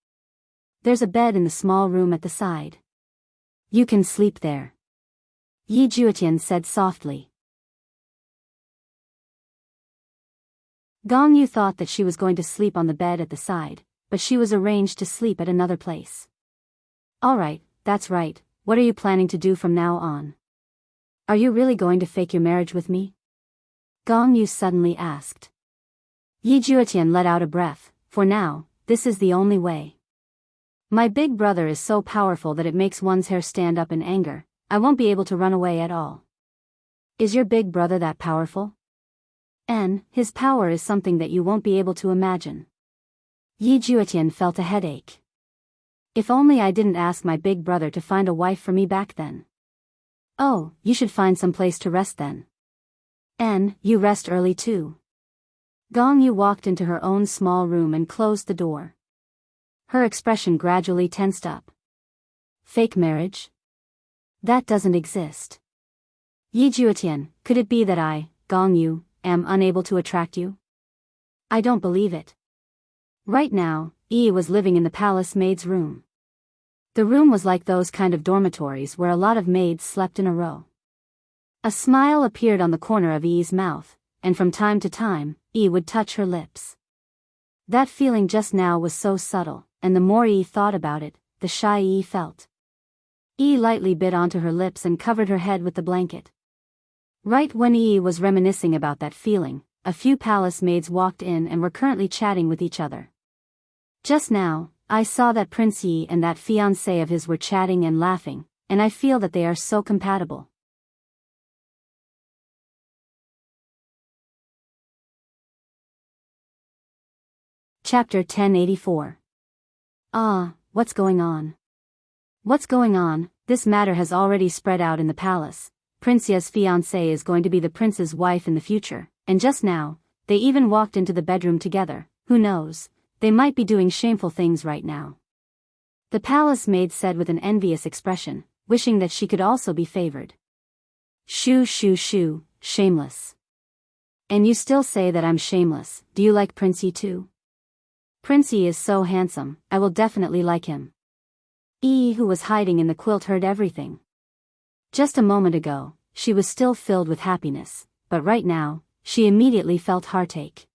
There's a bed in the small room at the side. You can sleep there. Yi Juetian said softly. Gong Yu thought that she was going to sleep on the bed at the side, but she was arranged to sleep at another place. Alright, that's right, what are you planning to do from now on? Are you really going to fake your marriage with me? Gong Yu suddenly asked. Yi Juetian let out a breath. For now, this is the only way. My big brother is so powerful that it makes one's hair stand up in anger. I won't be able to run away at all. Is your big brother that powerful? His power is something that you won't be able to imagine. Yi Juetian felt a headache. If only I didn't ask my big brother to find a wife for me back then. Oh, you should find some place to rest then. You rest early too. Gong Yu walked into her own small room and closed the door. Her expression gradually tensed up. Fake marriage? That doesn't exist. Yi Juetian, could it be that I, Gong Yu, am unable to attract you? I don't believe it. Right now, Yi was living in the palace maid's room. The room was like those kind of dormitories where a lot of maids slept in a row. A smile appeared on the corner of Yi's mouth, and from time to time, Yi would touch her lips. That feeling just now was so subtle, and the more Yi thought about it, the shy Yi felt. Yi lightly bit onto her lips and covered her head with the blanket. Right when Yi was reminiscing about that feeling, a few palace maids walked in and were currently chatting with each other. Just now, I saw that Prince Yi and that fiancé of his were chatting and laughing, and I feel that they are so compatible. Chapter 1084. What's going on? What's going on? This matter has already spread out in the palace. Prince Yi's fiancée is going to be the prince's wife in the future, and just now, they even walked into the bedroom together. Who knows, they might be doing shameful things right now. The palace maid said with an envious expression, wishing that she could also be favored. Shoo, shameless. And you still say that I'm shameless. Do you like Prince Yi too? Prince Yi is so handsome, I will definitely like him. Yi, who was hiding in the quilt, heard everything. Just a moment ago, she was still filled with happiness, but right now, she immediately felt heartache.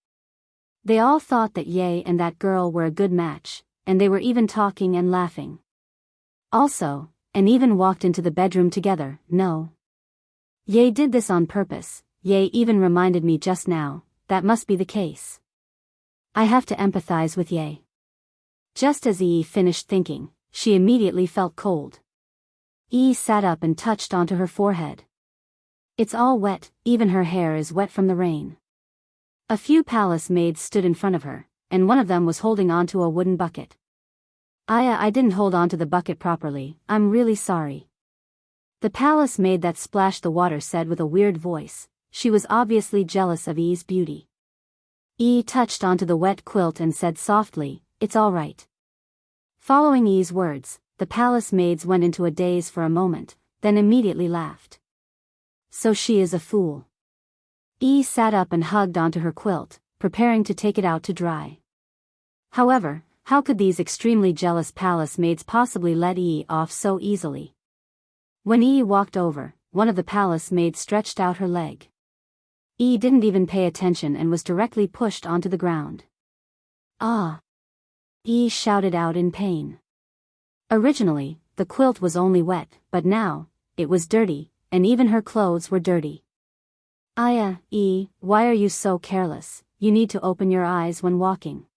They all thought that Ye and that girl were a good match, and they were even talking and laughing. Also, and even walked into the bedroom together. No. Ye did this on purpose. Ye even reminded me just now, that must be the case. I have to empathize with Ye. Just as Yi finished thinking, she immediately felt cold. Yi sat up and touched onto her forehead. It's all wet, even her hair is wet from the rain. A few palace maids stood in front of her, and one of them was holding onto a wooden bucket. I didn't hold onto the bucket properly, I'm really sorry. The palace maid that splashed the water said with a weird voice. She was obviously jealous of Yi's beauty. Yi touched onto the wet quilt and said softly, "It's all right." Following Yi's words, the palace maids went into a daze for a moment, then immediately laughed. So she is a fool. Yi sat up and hugged onto her quilt, preparing to take it out to dry. However, how could these extremely jealous palace maids possibly let Yi off so easily? When Yi walked over, one of the palace maids stretched out her leg. Yi didn't even pay attention and was directly pushed onto the ground. Ah! Yi shouted out in pain. Originally, the quilt was only wet, but now, it was dirty, and even her clothes were dirty. Yi, why are you so careless? You need to open your eyes when walking.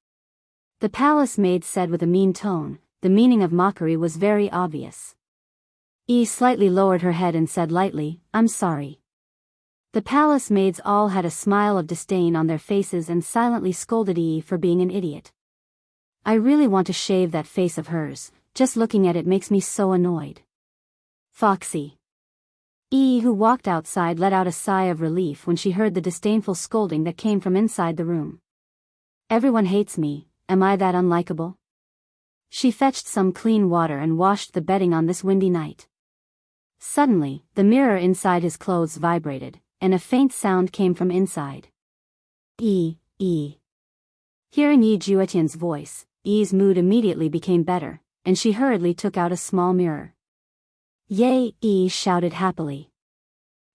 The palace maid said with a mean tone. The meaning of mockery was very obvious. Yi slightly lowered her head and said lightly, "I'm sorry." The palace maids all had a smile of disdain on their faces and silently scolded Yi for being an idiot. I really want to shave that face of hers, just looking at it makes me so annoyed. Foxy. Yi, who walked outside, let out a sigh of relief when she heard the disdainful scolding that came from inside the room. Everyone hates me, am I that unlikable? She fetched some clean water and washed the bedding on this windy night. Suddenly, the mirror inside his clothes vibrated, and a faint sound came from inside. Yi. Hearing Yi Juetian's voice, Yi's mood immediately became better, and she hurriedly took out a small mirror. "Yay!" Yi shouted happily.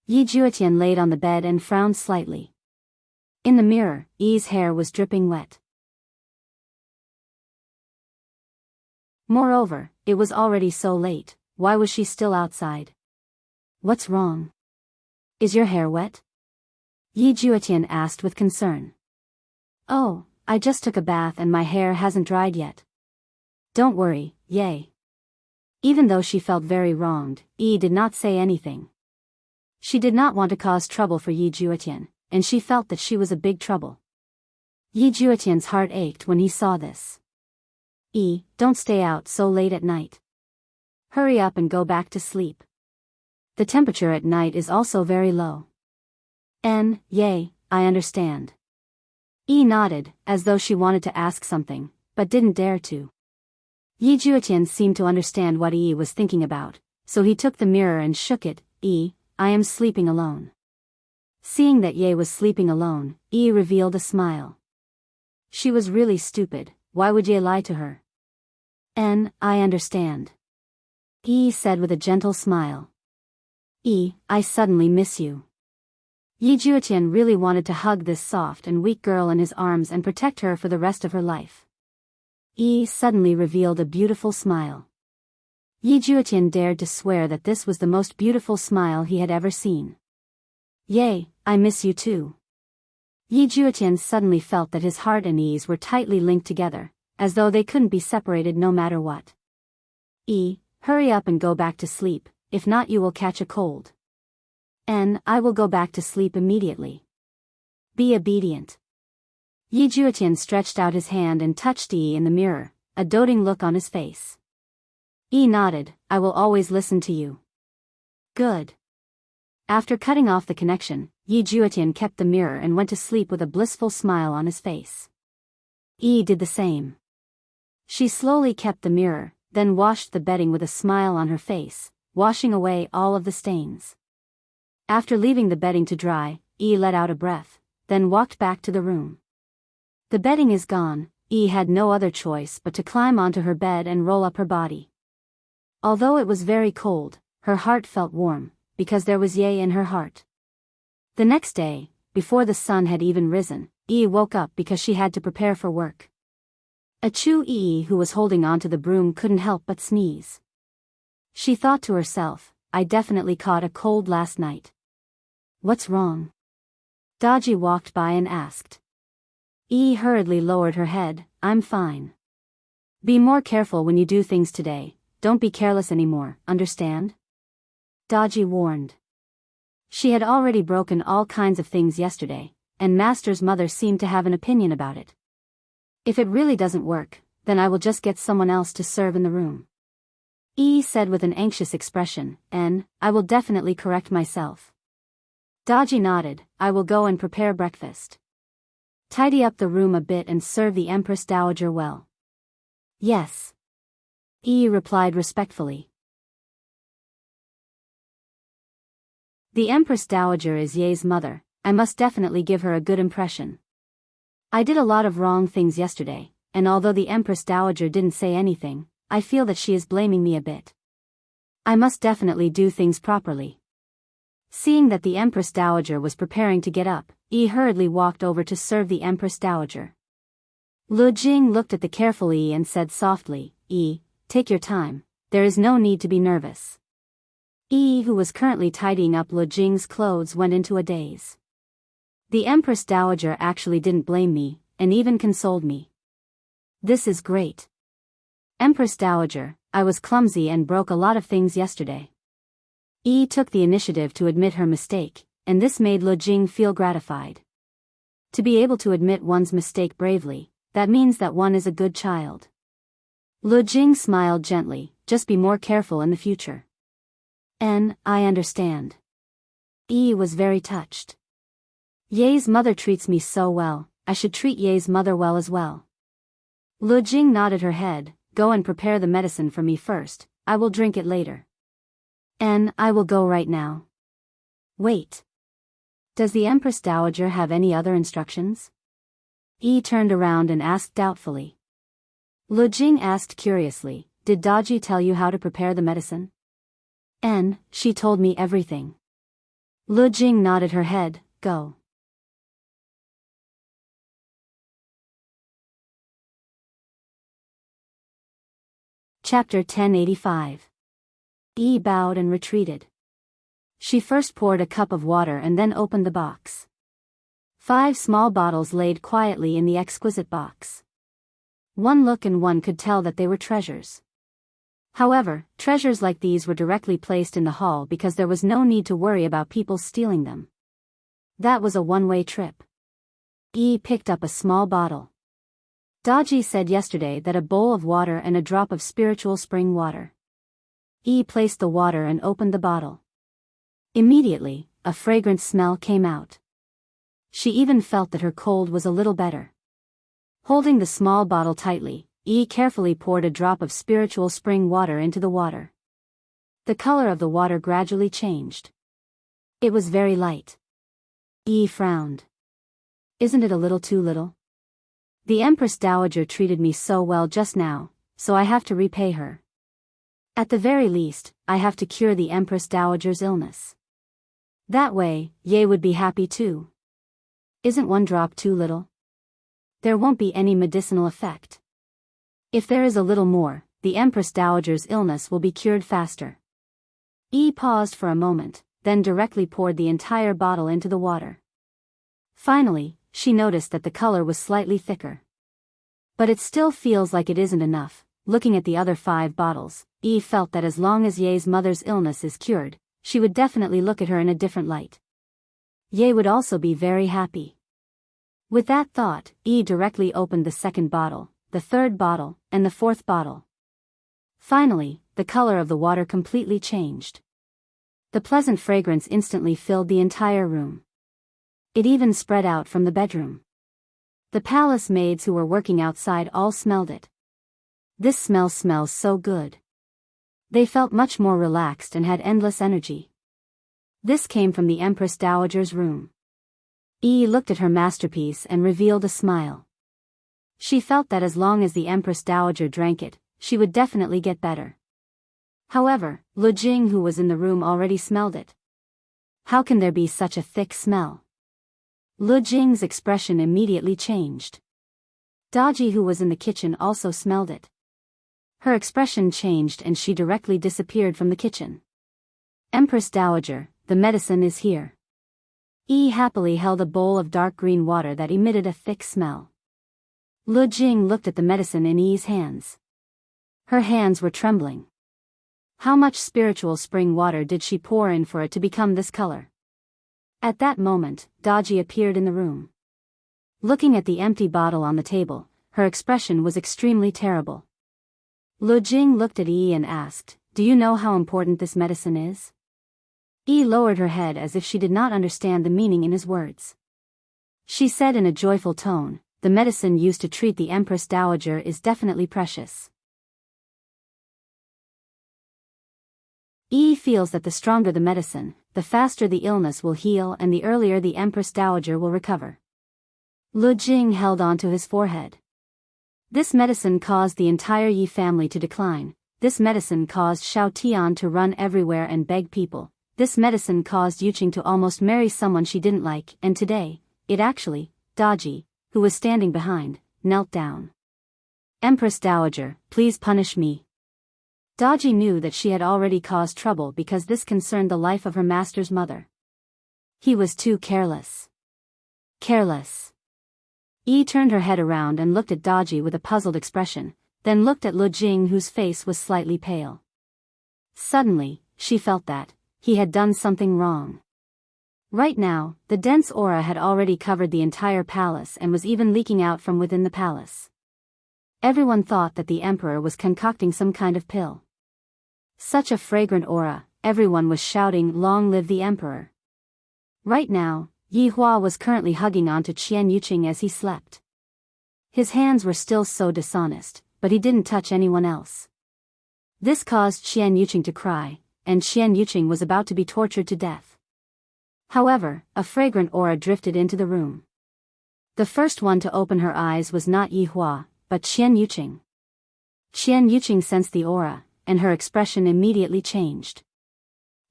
Yi Juetian laid on the bed and frowned slightly. In the mirror, Yi's hair was dripping wet. Moreover, it was already so late. Why was she still outside? What's wrong? Is your hair wet? Yi Juetian asked with concern. Oh, I just took a bath and my hair hasn't dried yet. Don't worry, Ye. Even though she felt very wronged, Yi did not say anything. She did not want to cause trouble for Yi Juetian, and she felt that she was a big trouble. Yi Juetian's heart ached when he saw this. Yi, don't stay out so late at night. Hurry up and go back to sleep. The temperature at night is also very low. Yay, I understand. Yi nodded, as though she wanted to ask something, but didn't dare to. Yi Juetian seemed to understand what Yi was thinking about, so he took the mirror and shook it. Yi, I am sleeping alone. Seeing that Ye was sleeping alone, Yi revealed a smile. She was really stupid, why would Ye lie to her? I understand. Yi said with a gentle smile. Yi, I suddenly miss you. Yi Juetian really wanted to hug this soft and weak girl in his arms and protect her for the rest of her life. Yi suddenly revealed a beautiful smile. Yi Juetian dared to swear that this was the most beautiful smile he had ever seen. Yay, I miss you too. Yi Juetian suddenly felt that his heart and Yi's were tightly linked together, as though they couldn't be separated no matter what. Yi, hurry up and go back to sleep, if not you will catch a cold. I will go back to sleep immediately. Be obedient. Yi Juetian stretched out his hand and touched Yi in the mirror, a doting look on his face. Yi nodded, I will always listen to you. Good. After cutting off the connection, Yi Juetian kept the mirror and went to sleep with a blissful smile on his face. Yi did the same. She slowly kept the mirror, then washed the bedding with a smile on her face, washing away all of the stains. After leaving the bedding to dry, Yi let out a breath, then walked back to the room. The bedding is gone, Yi had no other choice but to climb onto her bed and roll up her body. Although it was very cold, her heart felt warm, because there was Ye in her heart. The next day, before the sun had even risen, Yi woke up because she had to prepare for work. Achu Yi, who was holding onto the broom, couldn't help but sneeze. She thought to herself, I definitely caught a cold last night. What's wrong? Daji walked by and asked. Yi hurriedly lowered her head, I'm fine. Be more careful when you do things today, don't be careless anymore, understand? Daji warned. She had already broken all kinds of things yesterday, and Master's mother seemed to have an opinion about it. If it really doesn't work, then I will just get someone else to serve in the room. Yi said with an anxious expression, I will definitely correct myself. Daji nodded, I will go and prepare breakfast. Tidy up the room a bit and serve the Empress Dowager well. Yes. Yi replied respectfully. The Empress Dowager is Ye's mother, I must definitely give her a good impression. I did a lot of wrong things yesterday, and although the Empress Dowager didn't say anything, I feel that she is blaming me a bit. I must definitely do things properly. Seeing that the Empress Dowager was preparing to get up, Yi hurriedly walked over to serve the Empress Dowager. Lu Jing looked at the careful Yi and said softly, Yi, take your time, there is no need to be nervous. Yi, who was currently tidying up Lu Jing's clothes, went into a daze. The Empress Dowager actually didn't blame me, and even consoled me. This is great. Empress Dowager, I was clumsy and broke a lot of things yesterday. Yi took the initiative to admit her mistake, and this made Lu Jing feel gratified. To be able to admit one's mistake bravely, that means that one is a good child. Lu Jing smiled gently, just be more careful in the future. I understand. Yi was very touched. Ye's mother treats me so well, I should treat Ye's mother well as well. Lu Jing nodded her head, go and prepare the medicine for me first, I will drink it later. I will go right now. Wait. Does the Empress Dowager have any other instructions? Yi turned around and asked doubtfully. Lu Jing asked curiously, did Daji tell you how to prepare the medicine? She told me everything. Lu Jing nodded her head, go. Chapter 1085. Yi bowed and retreated. She first poured a cup of water and then opened the box. 5 small bottles laid quietly in the exquisite box. One look and one could tell that they were treasures. However, treasures like these were directly placed in the hall because there was no need to worry about people stealing them. That was a one-way trip. E picked up a small bottle. Daji said yesterday that a bowl of water and a drop of spiritual spring water. E placed the water and opened the bottle. Immediately, a fragrant smell came out. She even felt that her cold was a little better. Holding the small bottle tightly, E carefully poured a drop of spiritual spring water into the water. The color of the water gradually changed. It was very light. E frowned. Isn't it a little too little? The Empress Dowager treated me so well just now, so I have to repay her. At the very least, I have to cure the Empress Dowager's illness. That way, Ye would be happy too. Isn't one drop too little? There won't be any medicinal effect. If there is a little more, the Empress Dowager's illness will be cured faster. E paused for a moment, then directly poured the entire bottle into the water. Finally, she noticed that the color was slightly thicker. But it still feels like it isn't enough. Looking at the other 5 bottles, E felt that as long as Ye's mother's illness is cured, she would definitely look at her in a different light. Ye would also be very happy. With that thought, E directly opened the 2nd bottle, the 3rd bottle, and the 4th bottle. Finally, the color of the water completely changed. The pleasant fragrance instantly filled the entire room. It even spread out from the bedroom. The palace maids who were working outside all smelled it. This smell smells so good. They felt much more relaxed and had endless energy. This came from the Empress Dowager's room. E looked at her masterpiece and revealed a smile. She felt that as long as the Empress Dowager drank it, she would definitely get better. However, Lu Jing, who was in the room, already smelled it. How can there be such a thick smell? Lu Jing's expression immediately changed. Daji, who was in the kitchen, also smelled it. Her expression changed and she directly disappeared from the kitchen. Empress Dowager, the medicine is here. E happily held a bowl of dark green water that emitted a thick smell. Lu Jing looked at the medicine in E's hands. Her hands were trembling. How much spiritual spring water did she pour in for it to become this color? At that moment, Daji appeared in the room. Looking at the empty bottle on the table, her expression was extremely terrible. Lu Jing looked at E and asked, "Do you know how important this medicine is?" E lowered her head as if she did not understand the meaning in his words. She said in a joyful tone, "The medicine used to treat the Empress Dowager is definitely precious." E feels that the stronger the medicine, the faster the illness will heal and the earlier the Empress Dowager will recover. Lu Jing held on to his forehead. This medicine caused the entire Yi family to decline. This medicine caused Xiao Tian to run everywhere and beg people. This medicine caused Yuqing to almost marry someone she didn't like, and today, it actually, Daji, who was standing behind, knelt down. "Empress Dowager, please punish me." Daji knew that she had already caused trouble because this concerned the life of her master's mother. He was too careless. Careless. E turned her head around and looked at Daji with a puzzled expression, then looked at Lu Jing, whose face was slightly pale. Suddenly, she felt that he had done something wrong. Right now, the dense aura had already covered the entire palace and was even leaking out from within the palace. Everyone thought that the emperor was concocting some kind of pill. Such a fragrant aura, everyone was shouting, "Long live the emperor." Right now, Yi Hua was currently hugging onto Qian Yuqing as he slept. His hands were still so dishonest, but he didn't touch anyone else. This caused Qian Yuqing to cry, and Qian Yuqing was about to be tortured to death. However, a fragrant aura drifted into the room. The first one to open her eyes was not Yi Hua, but Qian Yuqing. Qian Yuqing sensed the aura, and her expression immediately changed.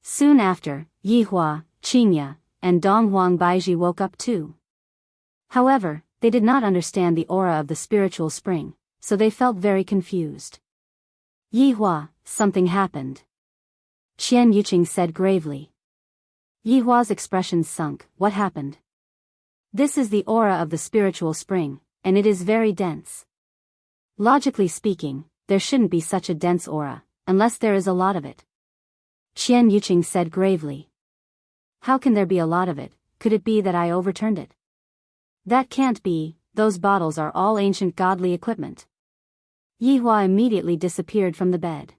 Soon after, Yi Hua, Qingya, and Dong Huang Baiji woke up too. However, they did not understand the aura of the spiritual spring, so they felt very confused. "Yi Hua, something happened," Qian Yuqing said gravely. Yi Hua's expression sunk. "What happened?" "This is the aura of the spiritual spring, and it is very dense. Logically speaking, there shouldn't be such a dense aura, unless there is a lot of it. Qian Yuqing said gravely. How can there be a lot of it? Could it be that I overturned it? That can't be, those bottles are all ancient godly equipment. Yihua immediately disappeared from the bed.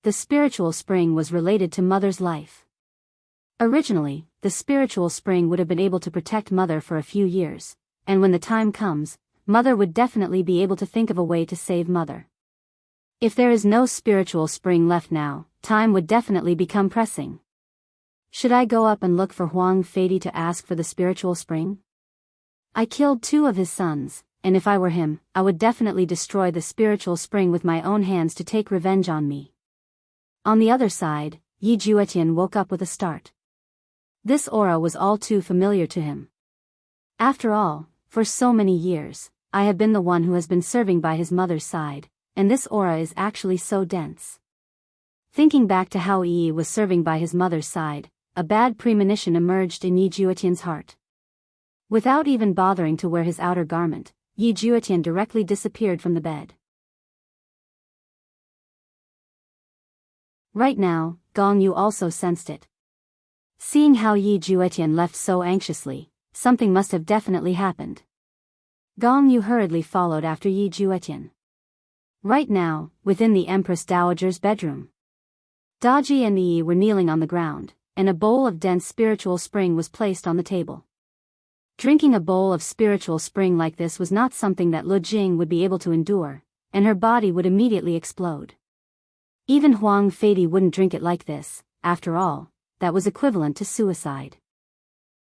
The spiritual spring was related to Mother's life. Originally, the spiritual spring would have been able to protect Mother for a few years, and when the time comes, Mother would definitely be able to think of a way to save Mother. If there is no spiritual spring left now, time would definitely become pressing. Should I go up and look for Huang Feidi to ask for the spiritual spring? I killed 2 of his sons, and if I were him, I would definitely destroy the spiritual spring with my own hands to take revenge on me. On the other side, Yi Juetian woke up with a start. This aura was all too familiar to him. After all, for so many years, I have been the one who has been serving by his mother's side, and this aura is actually so dense. Thinking back to how Yi was serving by his mother's side, a bad premonition emerged in Yi Juetian's heart. Without even bothering to wear his outer garment, Yi Juetian directly disappeared from the bed. Right now, Gong Yu also sensed it. Seeing how Yi Juetian left so anxiously, something must have definitely happened. Gong Yu hurriedly followed after Yi Juetian. Right now, within the Empress Dowager's bedroom, Daji and Yi were kneeling on the ground, and a bowl of dense spiritual spring was placed on the table. Drinking a bowl of spiritual spring like this was not something that Lu Jing would be able to endure, and her body would immediately explode. Even Huang Feidi wouldn't drink it like this. After all, that was equivalent to suicide.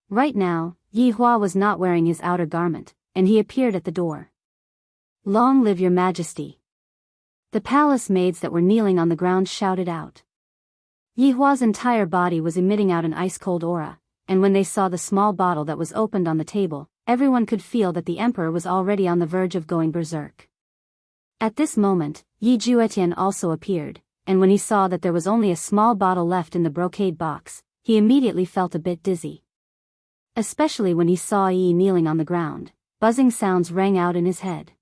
Right now, Yi Hua was not wearing his outer garment, and he appeared at the door. Long live your majesty! The palace maids that were kneeling on the ground shouted out. Yi Hua's entire body was emitting out an ice-cold aura, and when they saw the small bottle that was opened on the table, everyone could feel that the emperor was already on the verge of going berserk. At this moment, Yi Juetian also appeared, and when he saw that there was only a small bottle left in the brocade box, he immediately felt a bit dizzy. Especially when he saw Yi kneeling on the ground, buzzing sounds rang out in his head.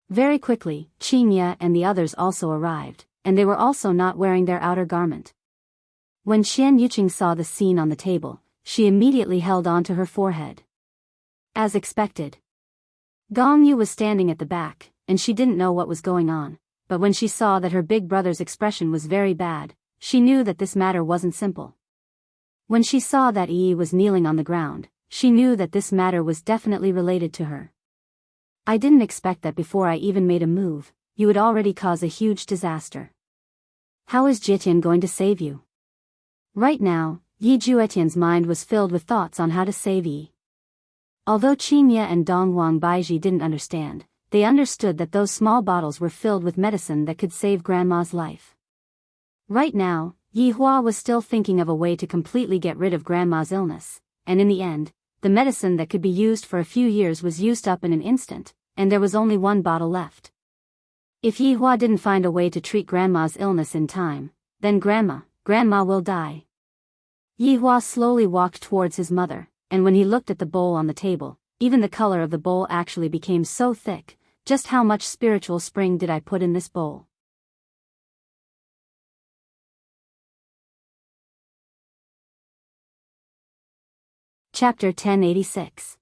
Very quickly, Qingye and the others also arrived, and they were also not wearing their outer garment. When Qian Yuqing saw the scene on the table, she immediately held on to her forehead. As expected, Gong Yu was standing at the back, and she didn't know what was going on. But when she saw that her big brother's expression was very bad, she knew that this matter wasn't simple. When she saw that Yi was kneeling on the ground, she knew that this matter was definitely related to her. I didn't expect that before I even made a move, you would already cause a huge disaster. How is Jitian going to save you? Right now, Yi Juetian's mind was filled with thoughts on how to save Yi. Although Qingye and Donghuang Baiji didn't understand, they understood that those small bottles were filled with medicine that could save Grandma's life. Right now, Yi Hua was still thinking of a way to completely get rid of Grandma's illness, and in the end, the medicine that could be used for a few years was used up in an instant, and there was only 1 bottle left. If Yi Hua didn't find a way to treat Grandma's illness in time, then Grandma will die. Yi Hua slowly walked towards his mother, and when he looked at the bowl on the table, even the color of the bowl actually became so thick. Just how much spiritual spring did I put in this bowl? Chapter 1086.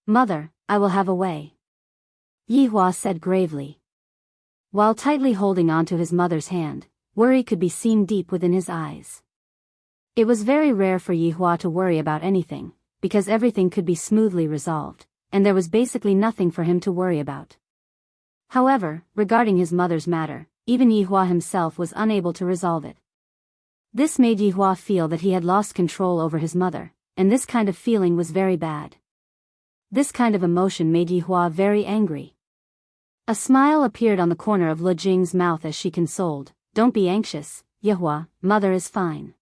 Mother, I will have a way. Yi Hua said gravely. While tightly holding onto his mother's hand, worry could be seen deep within his eyes. It was very rare for Yi Hua to worry about anything, because everything could be smoothly resolved, and there was basically nothing for him to worry about. However, regarding his mother's matter, even Yi Hua himself was unable to resolve it. This made Yi Hua feel that he had lost control over his mother, and this kind of feeling was very bad. This kind of emotion made Yi Hua very angry. A smile appeared on the corner of Lu Jing's mouth as she consoled, Don't be anxious, Yi Hua, mother is fine.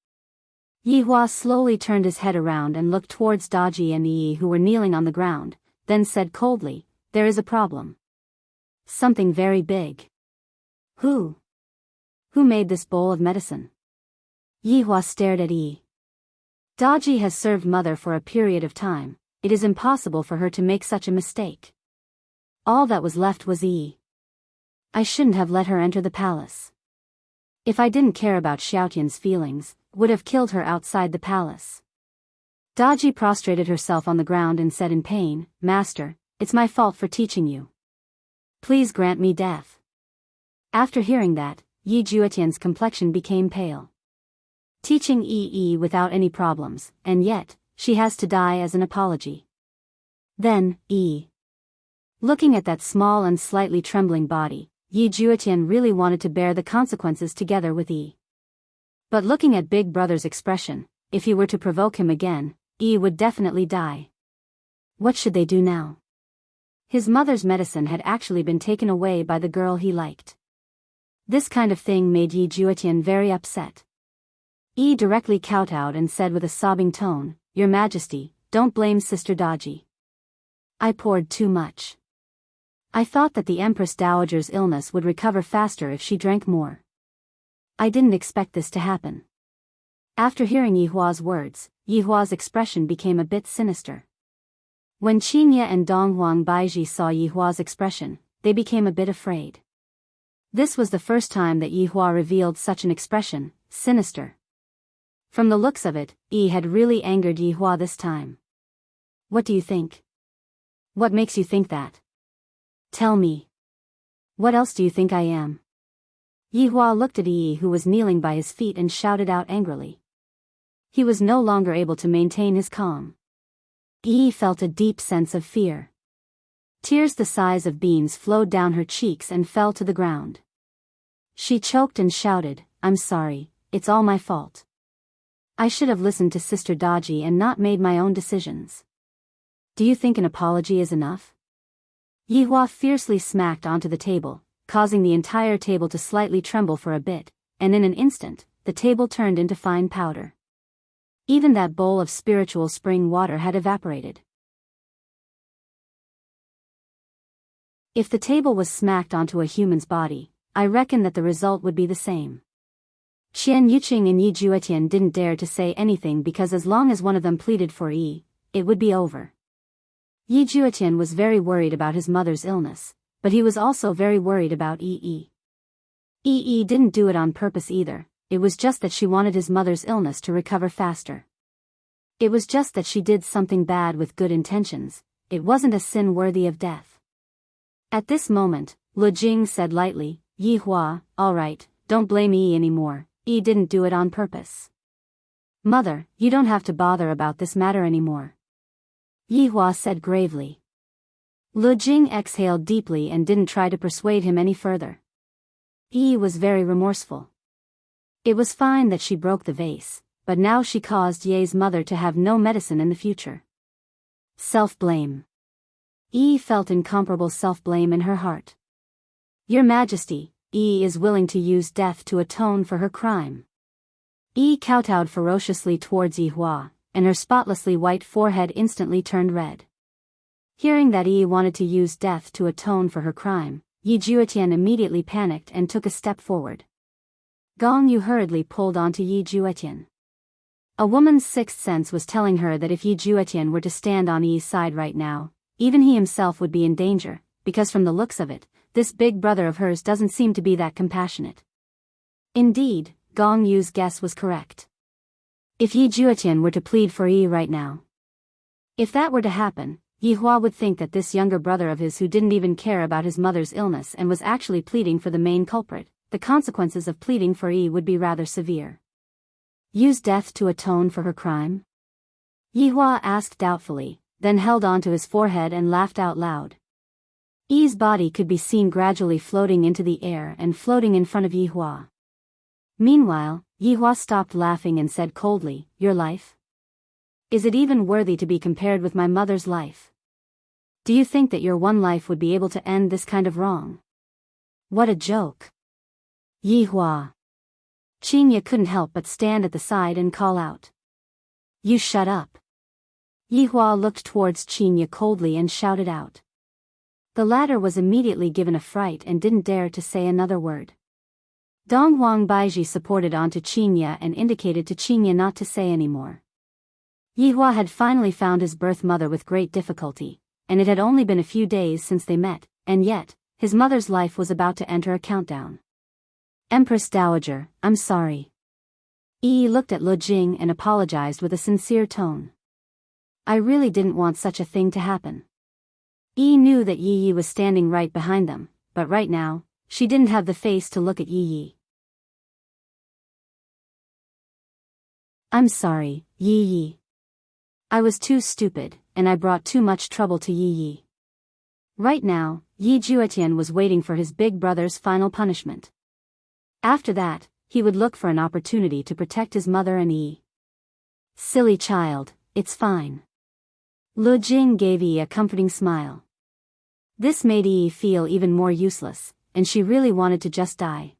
Yi Hua slowly turned his head around and looked towards Daji and Yi who were kneeling on the ground, then said coldly, There is a problem. Something very big. Who? Who made this bowl of medicine? Yi Hua stared at Yi. Daji has served mother for a period of time, it is impossible for her to make such a mistake. All that was left was Yi. I shouldn't have let her enter the palace. If I didn't care about Xiaotian's feelings, would have killed her outside the palace. Daji prostrated herself on the ground and said in pain, Master, it's my fault for teaching you. Please grant me death. After hearing that, Yi Juetian's complexion became pale. Teaching Yi without any problems, and yet, she has to die as an apology. Then, Yi. Looking at that small and slightly trembling body, Yi Juetian really wanted to bear the consequences together with Yi. But looking at Big Brother's expression, if he were to provoke him again, Yi would definitely die. What should they do now? His mother's medicine had actually been taken away by the girl he liked. This kind of thing made Yi Juetian very upset. Yi directly kowtowed and said with a sobbing tone, Your Majesty, don't blame Sister Daji. I poured too much. I thought that the Empress Dowager's illness would recover faster if she drank more. I didn't expect this to happen. After hearing Yi Hua's words, Yi Hua's expression became a bit sinister. When Qingye and Donghuang Baiji saw Yi Hua's expression, they became a bit afraid. This was the first time that Yi Hua revealed such an expression, sinister. From the looks of it, Yi had really angered Yi Hua this time. What do you think? What makes you think that? Tell me. What else do you think I am? Yi Hua looked at Yi, who was kneeling by his feet, and shouted out angrily. He was no longer able to maintain his calm. Yi felt a deep sense of fear. Tears the size of beans flowed down her cheeks and fell to the ground. She choked and shouted, I'm sorry, it's all my fault. I should have listened to Sister Daji and not made my own decisions. Do you think an apology is enough? Yi Hua fiercely smacked onto the table, causing the entire table to slightly tremble for a bit, and in an instant, the table turned into fine powder. Even that bowl of spiritual spring water had evaporated. If the table was smacked onto a human's body, I reckon that the result would be the same. Qian Yuqing and Yi Juetian didn't dare to say anything because as long as one of them pleaded for Yi, it would be over. Yi Juetian was very worried about his mother's illness, but he was also very worried about Yi. Yi didn't do it on purpose either, it was just that she wanted his mother's illness to recover faster. It was just that she did something bad with good intentions, it wasn't a sin worthy of death. At this moment, Lu Jing said lightly, Yi Hua, alright, don't blame Yi anymore, Yi didn't do it on purpose. Mother, you don't have to bother about this matter anymore. Yi Hua said gravely. Lu Jing exhaled deeply and didn't try to persuade him any further. Yi was very remorseful. It was fine that she broke the vase, but now she caused Ye's mother to have no medicine in the future. Self-blame. Yi felt incomparable self-blame in her heart. Your Majesty, Yi is willing to use death to atone for her crime. Yi kowtowed ferociously towards Yi Hua, and her spotlessly white forehead instantly turned red. Hearing that Yi wanted to use death to atone for her crime, Yi Juetian immediately panicked and took a step forward. Gong Yu hurriedly pulled onto Yi Juetian. A woman's sixth sense was telling her that if Yi Juetian were to stand on Yi's side right now, even he himself would be in danger, because from the looks of it, this big brother of hers doesn't seem to be that compassionate. Indeed, Gong Yu's guess was correct. If Yi Juetian were to plead for Yi right now. If that were to happen, Yi Hua would think that this younger brother of his who didn't even care about his mother's illness and was actually pleading for the main culprit, the consequences of pleading for Yi would be rather severe. Use death to atone for her crime? Yi Hua asked doubtfully, then held onto his forehead and laughed out loud. Yi's body could be seen gradually floating into the air and floating in front of Yi Hua. Meanwhile, Yi Hua stopped laughing and said coldly, Your life? Is it even worthy to be compared with my mother's life? Do you think that your one life would be able to end this kind of wrong? What a joke. Yi Hua. Qingye couldn't help but stand at the side and call out. You shut up. Yi Hua looked towards Qingye coldly and shouted out. The latter was immediately given a fright and didn't dare to say another word. Donghuang Baiji supported onto Qingye and indicated to Qingye not to say any more. Yi Hua had finally found his birth mother with great difficulty, and it had only been a few days since they met, and yet, his mother's life was about to enter a countdown. Empress Dowager, I'm sorry. Yi looked at Lu Jing and apologized with a sincere tone. I really didn't want such a thing to happen. Yi knew that Yi was standing right behind them, but right now, she didn't have the face to look at Yi. I'm sorry, Yi. I was too stupid, and I brought too much trouble to Yi. Right now, Yi Juetian was waiting for his big brother's final punishment. After that, he would look for an opportunity to protect his mother and Yi. Silly child, it's fine. Lu Jing gave Yi a comforting smile. This made Yi feel even more useless, and she really wanted to just die.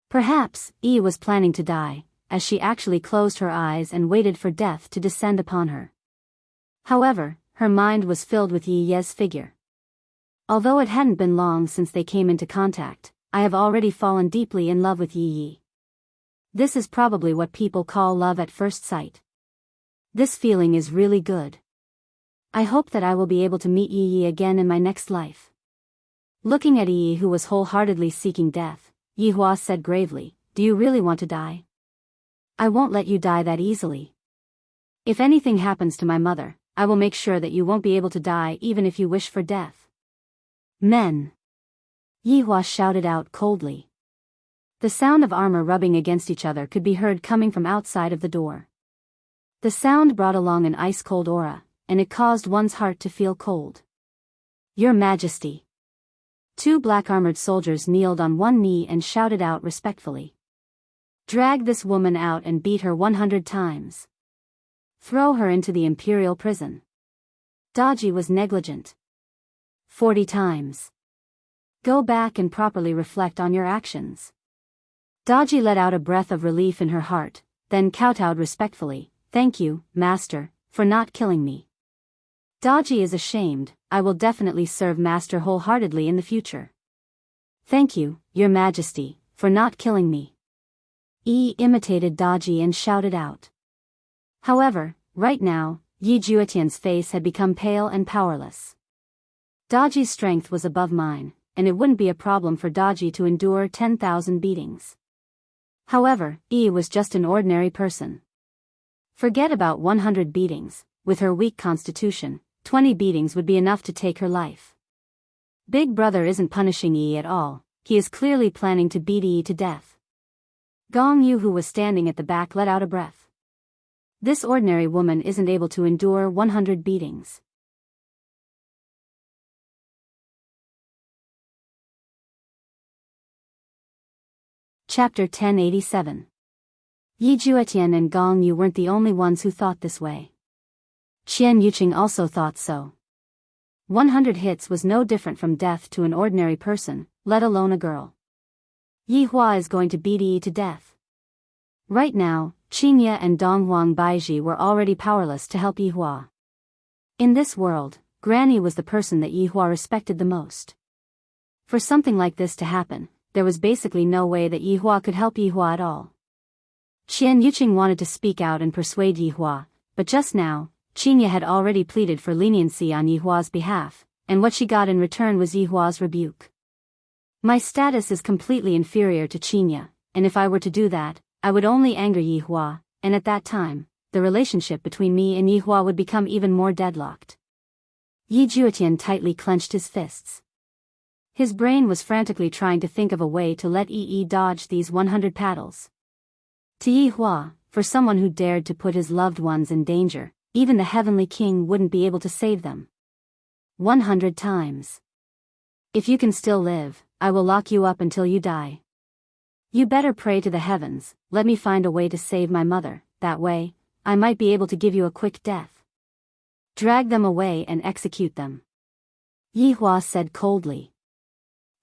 Perhaps, Yi was planning to die, as she actually closed her eyes and waited for death to descend upon her. However, her mind was filled with Yi Ye's figure. Although it hadn't been long since they came into contact, I have already fallen deeply in love with Yi. This is probably what people call love at first sight. This feeling is really good. I hope that I will be able to meet Yi again in my next life. Looking at Yi, who was wholeheartedly seeking death, Yi Hua said gravely, Do you really want to die? I won't let you die that easily. If anything happens to my mother, I will make sure that you won't be able to die even if you wish for death. Men! Yi Hua shouted out coldly. The sound of armor rubbing against each other could be heard coming from outside of the door. The sound brought along an ice-cold aura, and it caused one's heart to feel cold. Your Majesty! Two black-armored soldiers kneeled on one knee and shouted out respectfully. Drag this woman out and beat her 100 times. Throw her into the imperial prison. Daji was negligent. 40 times. Go back and properly reflect on your actions. Daji let out a breath of relief in her heart, then kowtowed respectfully, Thank you, Master, for not killing me. Daji is ashamed, I will definitely serve Master wholeheartedly in the future. Thank you, Your Majesty, for not killing me. Yi imitated Daji and shouted out. However, right now, Yi Juetian's face had become pale and powerless. Daji's strength was above mine, and it wouldn't be a problem for Daji to endure 10,000 beatings. However, Yi was just an ordinary person. Forget about 100 beatings, with her weak constitution, 20 beatings would be enough to take her life. Big Brother isn't punishing Yi at all, he is clearly planning to beat Yi to death. Gong Yu, who was standing at the back, let out a breath. This ordinary woman isn't able to endure 100 beatings. Chapter 1087. Yi Juetian and Gong Yu weren't the only ones who thought this way. Qian Yuqing also thought so. 100 hits was no different from death to an ordinary person, let alone a girl. Yi Hua is going to beat Yi to death. Right now, Qingye and Donghuang Baiji were already powerless to help Yi Hua. In this world, Granny was the person that Yi Hua respected the most. For something like this to happen, there was basically no way that Yi Hua could help Yi Hua at all. Qian Yuqing wanted to speak out and persuade Yi Hua, but just now, Qingye had already pleaded for leniency on Yi Hua's behalf, and what she got in return was Yi Hua's rebuke. My status is completely inferior to Qingye, and if I were to do that, I would only anger Yi Hua, and at that time, the relationship between me and Yi Hua would become even more deadlocked. Yi Juetian tightly clenched his fists. His brain was frantically trying to think of a way to let Yi dodge these 100 paddles. To Yi Hua, for someone who dared to put his loved ones in danger, even the Heavenly King wouldn't be able to save them. 100 times. If you can still live, I will lock you up until you die. You better pray to the heavens, let me find a way to save my mother, that way, I might be able to give you a quick death. Drag them away and execute them. Yi Hua said coldly.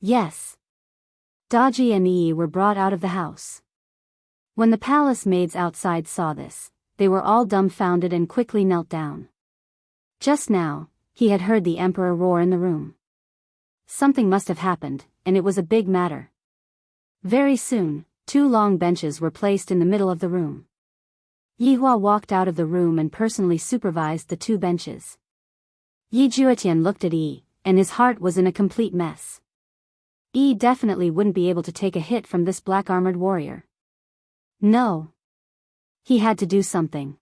Yes. Daji and Yi were brought out of the house. When the palace maids outside saw this, they were all dumbfounded and quickly knelt down. Just now, he had heard the emperor roar in the room. Something must have happened, and it was a big matter. Very soon, 2 long benches were placed in the middle of the room. Yi Hua walked out of the room and personally supervised the 2 benches. Yi Juetian looked at Yi, and his heart was in a complete mess. Yi definitely wouldn't be able to take a hit from this black-armored warrior. No. He had to do something.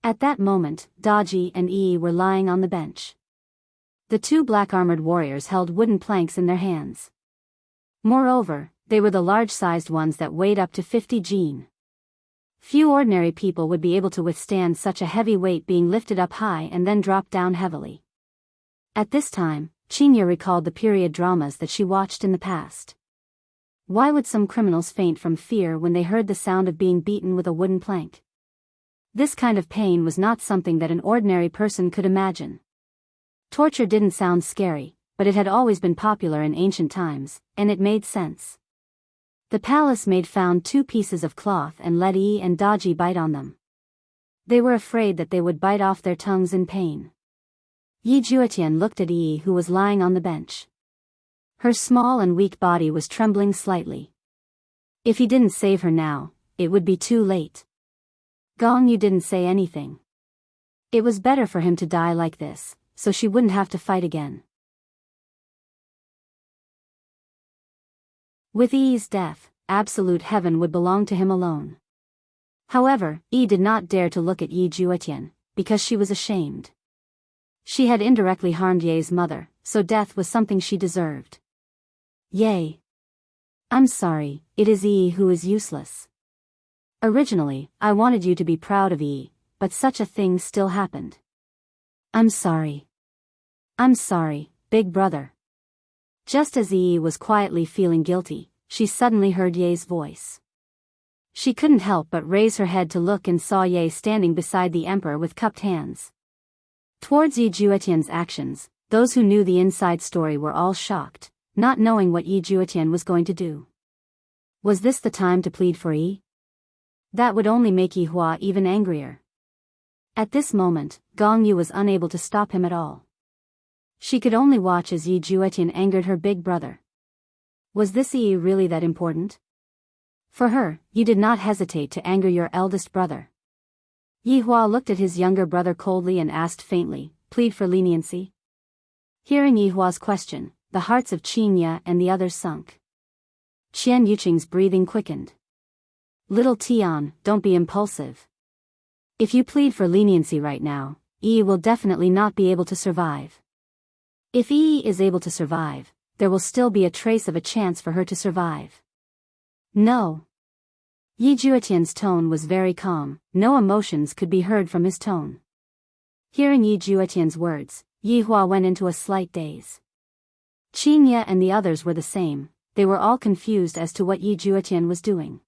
At that moment, Daji and Yi were lying on the bench. The two black-armored warriors held wooden planks in their hands. Moreover, they were the large-sized ones that weighed up to 50 jin. Few ordinary people would be able to withstand such a heavy weight being lifted up high and then dropped down heavily. At this time, Chinya recalled the period dramas that she watched in the past. Why would some criminals faint from fear when they heard the sound of being beaten with a wooden plank? This kind of pain was not something that an ordinary person could imagine. Torture didn't sound scary, but it had always been popular in ancient times, and it made sense. The palace maid found 2 pieces of cloth and let Yi and Daji bite on them. They were afraid that they would bite off their tongues in pain. Yi Juetian looked at Yi, who was lying on the bench. Her small and weak body was trembling slightly. If he didn't save her now, it would be too late. Gong Yu didn't say anything. It was better for him to die like this, so she wouldn't have to fight again. With Yi's death, absolute heaven would belong to him alone. However, Yi did not dare to look at Yi Juetian, because she was ashamed. She had indirectly harmed Ye's mother, so death was something she deserved. Ye. I'm sorry, it is Yi who is useless. Originally, I wanted you to be proud of Yi, but such a thing still happened. I'm sorry. I'm sorry, big brother. Just as Yi was quietly feeling guilty, she suddenly heard Ye's voice. She couldn't help but raise her head to look and saw Ye standing beside the emperor with cupped hands. Towards Yi Juetian's actions, those who knew the inside story were all shocked, not knowing what Yi Juetian was going to do. Was this the time to plead for Yi? That would only make Yi Hua even angrier. At this moment, Gong Yu was unable to stop him at all. She could only watch as Yi Juetian angered her big brother. Was this Yi really that important? For her, you did not hesitate to anger your eldest brother. Yi Hua looked at his younger brother coldly and asked faintly, plead for leniency? Hearing Yi Hua's question, the hearts of Chinya and the others sunk. Qian Yuqing's breathing quickened. Little Tian, don't be impulsive. If you plead for leniency right now, Yi will definitely not be able to survive. If Yi is able to survive, there will still be a trace of a chance for her to survive. No. Yi Juetian's tone was very calm, no emotions could be heard from his tone. Hearing Yi Juetian's words, Yi Hua went into a slight daze. Chinya and the others were the same, they were all confused as to what Yi Juetian was doing.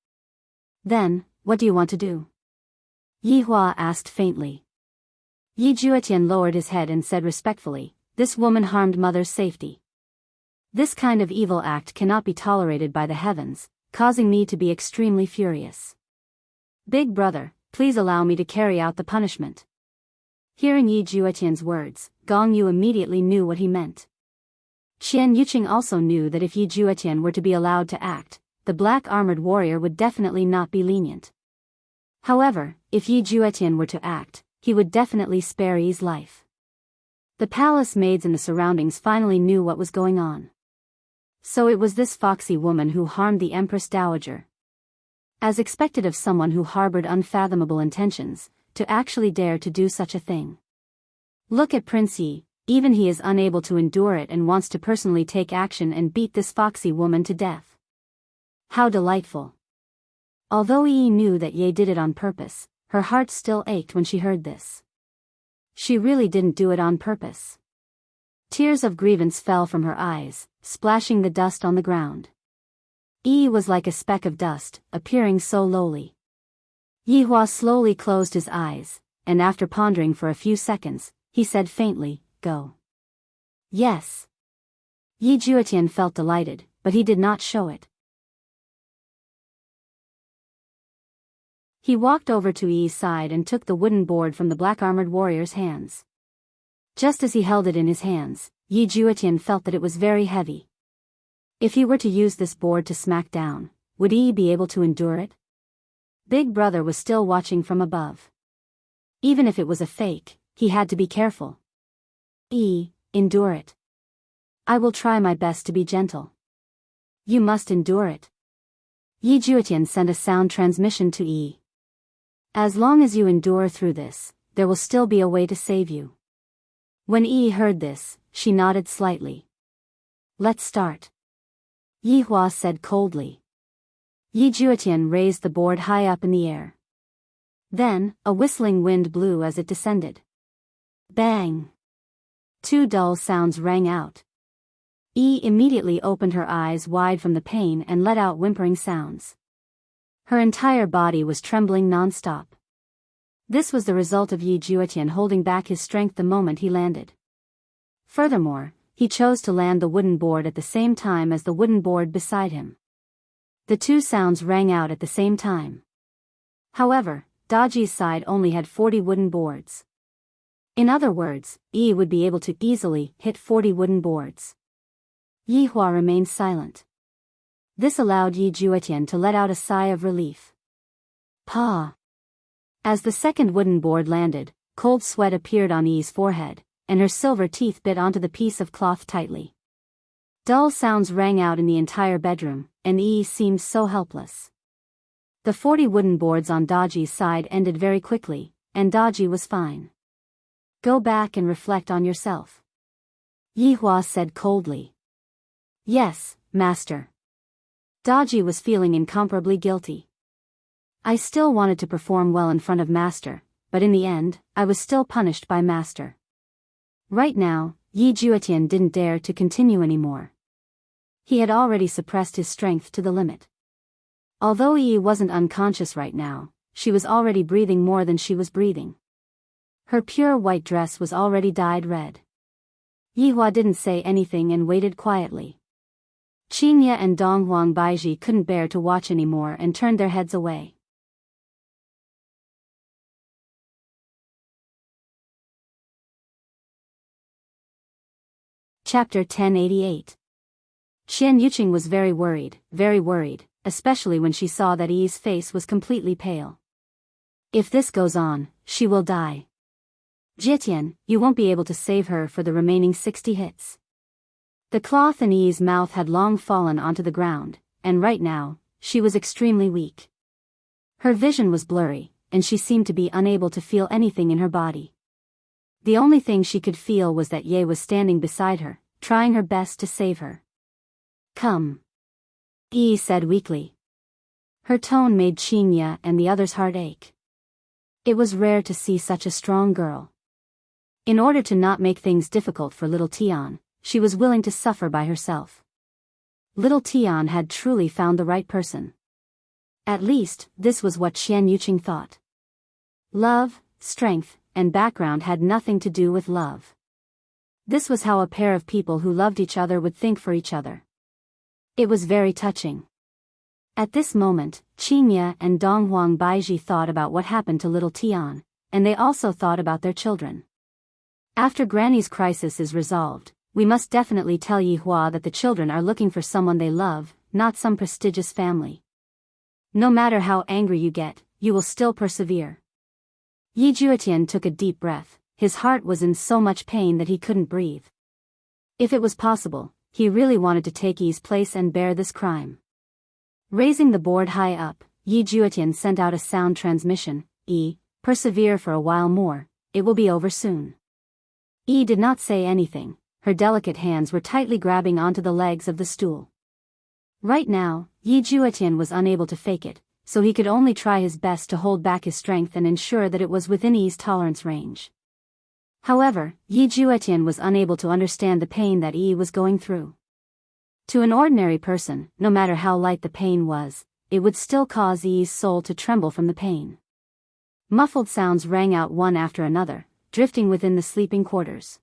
Then, what do you want to do? Yi Hua asked faintly. Yi Juetian lowered his head and said respectfully, this woman harmed mother's safety. This kind of evil act cannot be tolerated by the heavens, causing me to be extremely furious. Big brother, please allow me to carry out the punishment. Hearing Yi Juetian's words, Gong Yu immediately knew what he meant. Qian Yuqing also knew that if Yi Juetian were to be allowed to act, the black-armored warrior would definitely not be lenient. However, if Yi Juetian were to act, he would definitely spare Yi's life. The palace maids in the surroundings finally knew what was going on. So it was this foxy woman who harmed the Empress Dowager. As expected of someone who harbored unfathomable intentions, to actually dare to do such a thing. Look at Prince Yi, even he is unable to endure it and wants to personally take action and beat this foxy woman to death. How delightful. Although Yi knew that Ye did it on purpose, her heart still ached when she heard this. She really didn't do it on purpose. Tears of grievance fell from her eyes, splashing the dust on the ground. Yi was like a speck of dust, appearing so lowly. Yi Hua slowly closed his eyes, and after pondering for a few seconds, he said faintly, go. Yes. Yi Juetian felt delighted, but he did not show it. He walked over to Yi's side and took the wooden board from the black-armored warrior's hands. Just as he held it in his hands, Yi Juetian felt that it was very heavy. If he were to use this board to smack down, would Yi be able to endure it? Big brother was still watching from above. Even if it was a fake, he had to be careful. Yi, endure it. I will try my best to be gentle. You must endure it. Yi Juetian sent a sound transmission to Yi. As long as you endure through this, there will still be a way to save you. When Yi heard this, she nodded slightly. Let's start. Yi Hua said coldly. Yi Juetian raised the board high up in the air. Then, a whistling wind blew as it descended. Bang! Two dull sounds rang out. Yi immediately opened her eyes wide from the pain and let out whimpering sounds. Her entire body was trembling non-stop. This was the result of Yi Juetian holding back his strength the moment he landed. Furthermore, he chose to land the wooden board at the same time as the wooden board beside him. The two sounds rang out at the same time. However, Daji's side only had 40 wooden boards. In other words, Yi would be able to easily hit 40 wooden boards. Yi Hua remained silent. This allowed Yi Juetian to let out a sigh of relief. Pa! As the second wooden board landed, cold sweat appeared on Yi's forehead, and her silver teeth bit onto the piece of cloth tightly. Dull sounds rang out in the entire bedroom, and Yi seemed so helpless. The 40 wooden boards on Daji's side ended very quickly, and Daji was fine. Go back and reflect on yourself. Yi Hua said coldly. Yes, master. Daji was feeling incomparably guilty. I still wanted to perform well in front of master, but in the end, I was still punished by master. Right now, Yi Juetian didn't dare to continue anymore. He had already suppressed his strength to the limit. Although Yi wasn't unconscious right now, she was already breathing more than she was breathing. Her pure white dress was already dyed red. Yi Hua didn't say anything and waited quietly. Qingye and Donghuang Baiji couldn't bear to watch anymore and turned their heads away. Chapter 1088. Qian Yuqing was very worried, especially when she saw that Yi's face was completely pale. If this goes on, she will die. Jietian, you won't be able to save her for the remaining 60 hits. The cloth in Yi's mouth had long fallen onto the ground, and right now, she was extremely weak. Her vision was blurry, and she seemed to be unable to feel anything in her body. The only thing she could feel was that Ye was standing beside her, trying her best to save her. Come. Yi said weakly. Her tone made Qingye and the others' heart ache. It was rare to see such a strong girl. In order to not make things difficult for little Tian, she was willing to suffer by herself. Little Tian had truly found the right person. At least, this was what Qian Yuqing thought. Love, strength, and background had nothing to do with love. This was how a pair of people who loved each other would think for each other. It was very touching. At this moment, Qingye and Donghuang Baiji thought about what happened to little Tian, and they also thought about their children. After Granny's crisis is resolved, we must definitely tell Yi Hua that the children are looking for someone they love, not some prestigious family. No matter how angry you get, you will still persevere. Yi Juetian took a deep breath. His heart was in so much pain that he couldn't breathe. If it was possible, he really wanted to take Yi's place and bear this crime. Raising the board high up, Yi Juetian sent out a sound transmission. Yi, persevere for a while more, it will be over soon. Yi did not say anything. Her delicate hands were tightly grabbing onto the legs of the stool. Right now, Yi Juetian was unable to fake it, so he could only try his best to hold back his strength and ensure that it was within Yi's tolerance range. However, Yi Juetian was unable to understand the pain that Yi was going through. To an ordinary person, no matter how light the pain was, it would still cause Yi's soul to tremble from the pain. Muffled sounds rang out one after another, drifting within the sleeping quarters.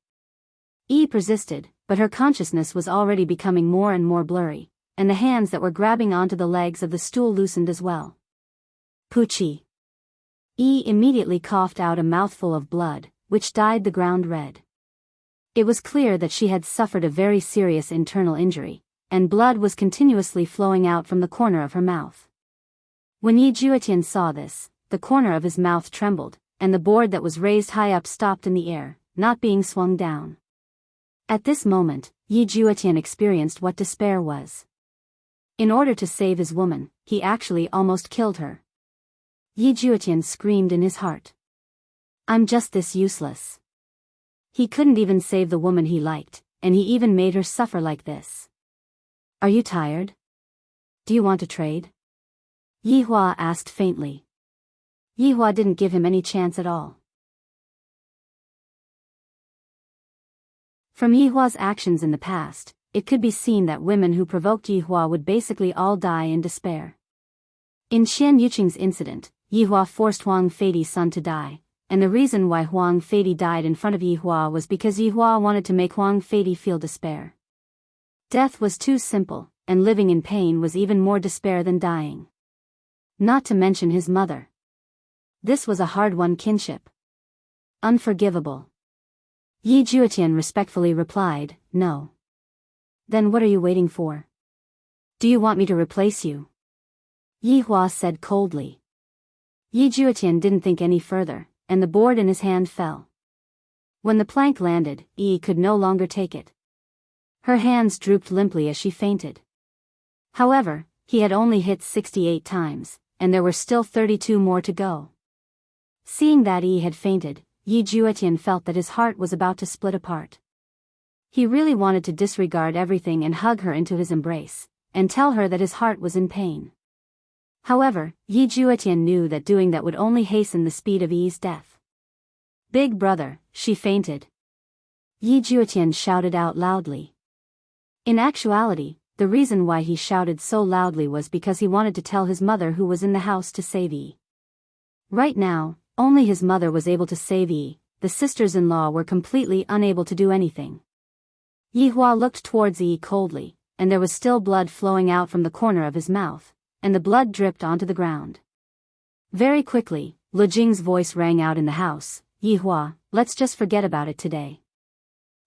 Yi persisted, but her consciousness was already becoming more and more blurry, and the hands that were grabbing onto the legs of the stool loosened as well. Poochie. Yi immediately coughed out a mouthful of blood, which dyed the ground red. It was clear that she had suffered a very serious internal injury, and blood was continuously flowing out from the corner of her mouth. When Yi Juetian saw this, the corner of his mouth trembled, and the board that was raised high up stopped in the air, not being swung down. At this moment, Yi Juetian experienced what despair was. In order to save his woman, he actually almost killed her. Yi Juetian screamed in his heart. I'm just this useless. He couldn't even save the woman he liked, and he even made her suffer like this. Are you tired? Do you want to trade? Yi Hua asked faintly. Yi Hua didn't give him any chance at all. From Yi Hua's actions in the past, it could be seen that women who provoked Yi Hua would basically all die in despair. In Qian Yuqing's incident, Yi Hua forced Huang Feidi's son to die, and the reason why Huang Feidi died in front of Yi Hua was because Yi Hua wanted to make Huang Feidi feel despair. Death was too simple, and living in pain was even more despair than dying. Not to mention his mother. This was a hard-won kinship. Unforgivable. Yi Juetian respectfully replied, no. Then what are you waiting for? Do you want me to replace you? Yi Hua said coldly. Yi Juetian didn't think any further, and the board in his hand fell. When the plank landed, Yi could no longer take it. Her hands drooped limply as she fainted. However, he had only hit 68 times, and there were still 32 more to go. Seeing that Yi had fainted, Yi Juetian felt that his heart was about to split apart. He really wanted to disregard everything and hug her into his embrace, and tell her that his heart was in pain. However, Yi Juetian knew that doing that would only hasten the speed of Yi's death. Big brother, she fainted. Yi Juetian shouted out loudly. In actuality, the reason why he shouted so loudly was because he wanted to tell his mother who was in the house to save Yi. Right now, only his mother was able to save Yi. The sisters-in-law were completely unable to do anything. Yi Hua looked towards Yi coldly, and there was still blood flowing out from the corner of his mouth, and the blood dripped onto the ground. Very quickly, Lu Jing's voice rang out in the house, Yi Hua, let's just forget about it today.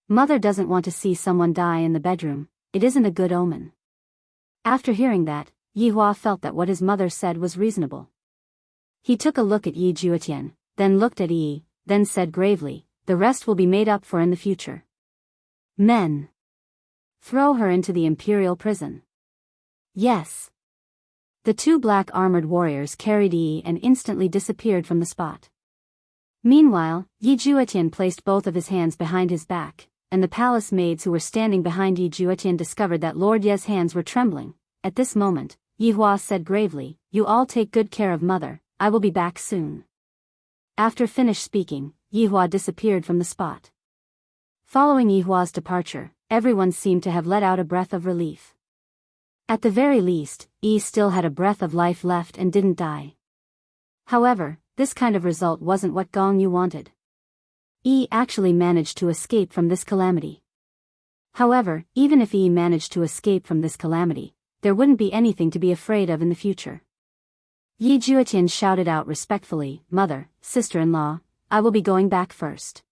Mother doesn't want to see someone die in the bedroom, it isn't a good omen. After hearing that, Yi Hua felt that what his mother said was reasonable. He took a look at Yi Juetian, then looked at Yi, then said gravely, the rest will be made up for in the future. Men. Throw her into the imperial prison. Yes. The two black armored warriors carried Yi and instantly disappeared from the spot. Meanwhile, Yi Juetian placed both of his hands behind his back, and the palace maids who were standing behind Yi Juetian discovered that Lord Ye's hands were trembling. At this moment, Yi Hua said gravely, you all take good care of mother, I will be back soon. After finished speaking, Yi Hua disappeared from the spot. Following Yi Hua's departure, everyone seemed to have let out a breath of relief. At the very least, Yi still had a breath of life left and didn't die. However, this kind of result wasn't what Gong Yu wanted. Yi actually managed to escape from this calamity. However, even if Yi managed to escape from this calamity, there wouldn't be anything to be afraid of in the future. Yi Juetian shouted out respectfully, mother, sister-in-law, I will be going back first.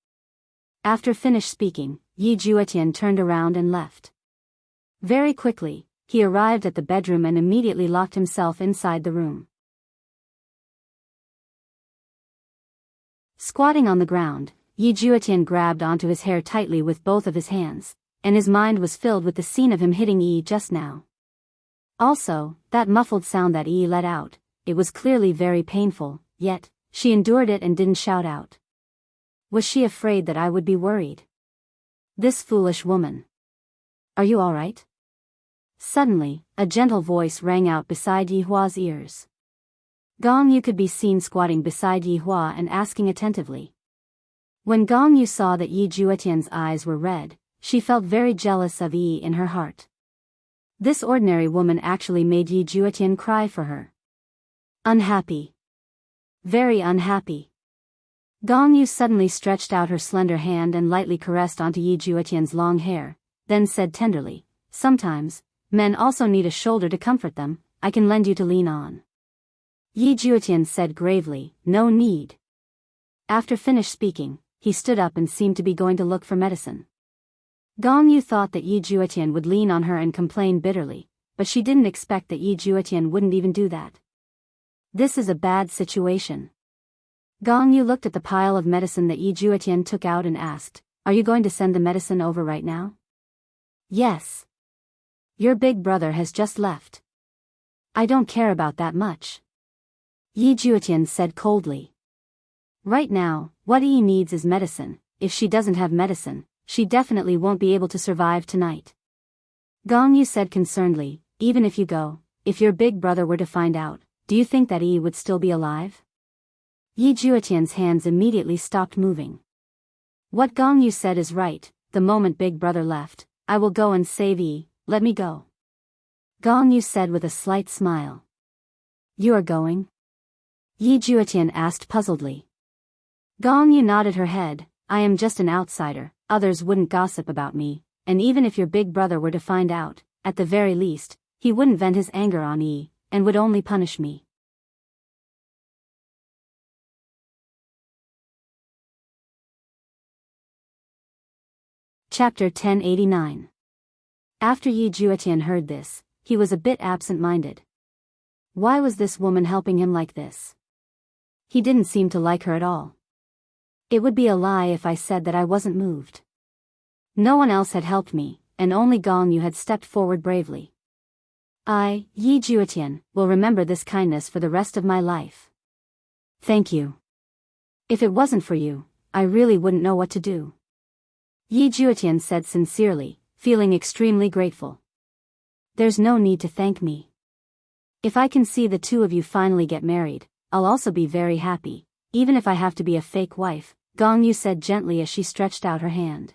After finished speaking, Yi Juetian turned around and left. Very quickly, he arrived at the bedroom and immediately locked himself inside the room. Squatting on the ground, Yi Juetian grabbed onto his hair tightly with both of his hands, and his mind was filled with the scene of him hitting Yi just now. Also, that muffled sound that Yi let out, it was clearly very painful, yet, she endured it and didn't shout out. Was she afraid that I would be worried? This foolish woman. Are you all right? Suddenly, a gentle voice rang out beside Yi Hua's ears. Gong Yu could be seen squatting beside Yi Hua and asking attentively. When Gong Yu saw that Yi Juetian's eyes were red, she felt very jealous of Yi in her heart. This ordinary woman actually made Yi Juetian cry for her. Unhappy. Very unhappy. Gong Yu suddenly stretched out her slender hand and lightly caressed onto Yi Juetian's long hair, then said tenderly, sometimes, men also need a shoulder to comfort them, I can lend you to lean on. Yi Juetian said gravely, no need. After finished speaking, he stood up and seemed to be going to look for medicine. Gong Yu thought that Yi Juetian would lean on her and complain bitterly, but she didn't expect that Yi Juetian wouldn't even do that. This is a bad situation. Gong Yu looked at the pile of medicine that Yi Juetian took out and asked, are you going to send the medicine over right now? Yes. Your big brother has just left. I don't care about that much. Yi Juetian said coldly. Right now, what Yi needs is medicine. If she doesn't have medicine, she definitely won't be able to survive tonight. Gong Yu said concernedly, even if you go, if your big brother were to find out, do you think that Yi would still be alive? Yi Juetian's hands immediately stopped moving. What Gong Yu said is right, the moment big brother left, I will go and save Yi, let me go. Gong Yu said with a slight smile. You are going? Yi Juetian asked puzzledly. Gong Yu nodded her head, I am just an outsider, others wouldn't gossip about me, and even if your big brother were to find out, at the very least, he wouldn't vent his anger on Yi, and would only punish me. Chapter 1089. After Yi Juetian heard this, he was a bit absent-minded. Why was this woman helping him like this? He didn't seem to like her at all. It would be a lie if I said that I wasn't moved. No one else had helped me, and only Gong Yu had stepped forward bravely. I, Yi Juetian, will remember this kindness for the rest of my life. Thank you. If it wasn't for you, I really wouldn't know what to do. Yi Juetian said sincerely, feeling extremely grateful. There's no need to thank me. If I can see the two of you finally get married, I'll also be very happy, even if I have to be a fake wife, Gong Yu said gently as she stretched out her hand.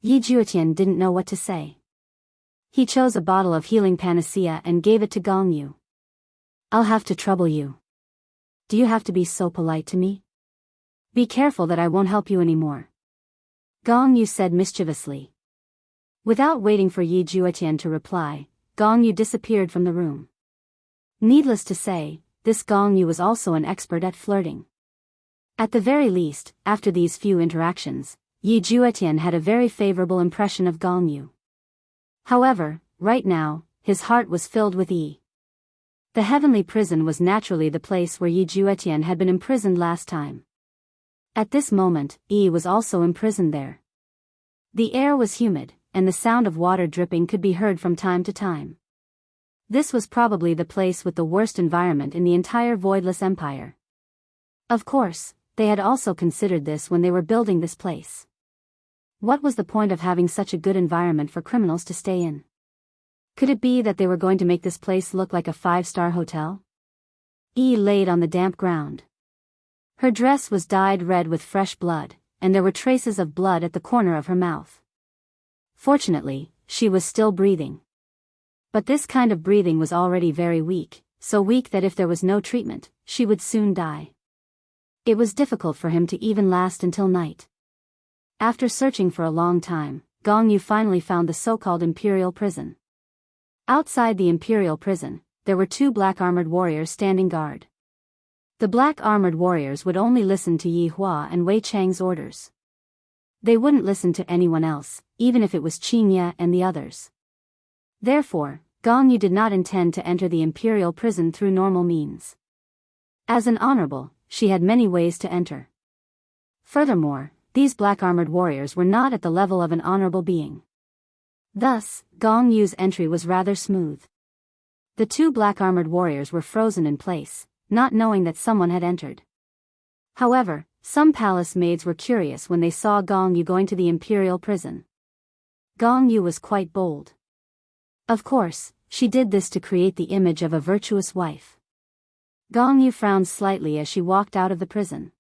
Yi Juetian didn't know what to say. He chose a bottle of healing panacea and gave it to Gong Yu. I'll have to trouble you. Do you have to be so polite to me? Be careful that I won't help you anymore. Gong Yu said mischievously. Without waiting for Yi Juetian to reply, Gong Yu disappeared from the room. Needless to say, this Gong Yu was also an expert at flirting. At the very least, after these few interactions, Yi Juetian had a very favorable impression of Gong Yu. However, right now, his heart was filled with Yi. The heavenly prison was naturally the place where Yi Juetian had been imprisoned last time. At this moment, Yi was also imprisoned there. The air was humid, and the sound of water dripping could be heard from time to time. This was probably the place with the worst environment in the entire Voidless Empire. Of course, they had also considered this when they were building this place. What was the point of having such a good environment for criminals to stay in? Could it be that they were going to make this place look like a 5-star hotel? Yi laid on the damp ground. Her dress was dyed red with fresh blood, and there were traces of blood at the corner of her mouth. Fortunately, she was still breathing. But this kind of breathing was already very weak, so weak that if there was no treatment, she would soon die. It was difficult for him to even last until night. After searching for a long time, Gong Yu finally found the so-called Imperial Prison. Outside the Imperial Prison, there were 2 black armored warriors standing guard. The black armored warriors would only listen to Yi Hua and Wei Chang's orders. They wouldn't listen to anyone else, even if it was Qing Ye and the others. Therefore, Gong Yu did not intend to enter the Imperial Prison through normal means. As an honorable, she had many ways to enter. Furthermore, these black armored warriors were not at the level of an honorable being. Thus, Gong Yu's entry was rather smooth. The 2 black armored warriors were frozen in place, not knowing that someone had entered. However, some palace maids were curious when they saw Gong Yu going to the Imperial Prison. Gong Yu was quite bold. Of course, she did this to create the image of a virtuous wife. Gong Yu frowned slightly as she walked out of the prison.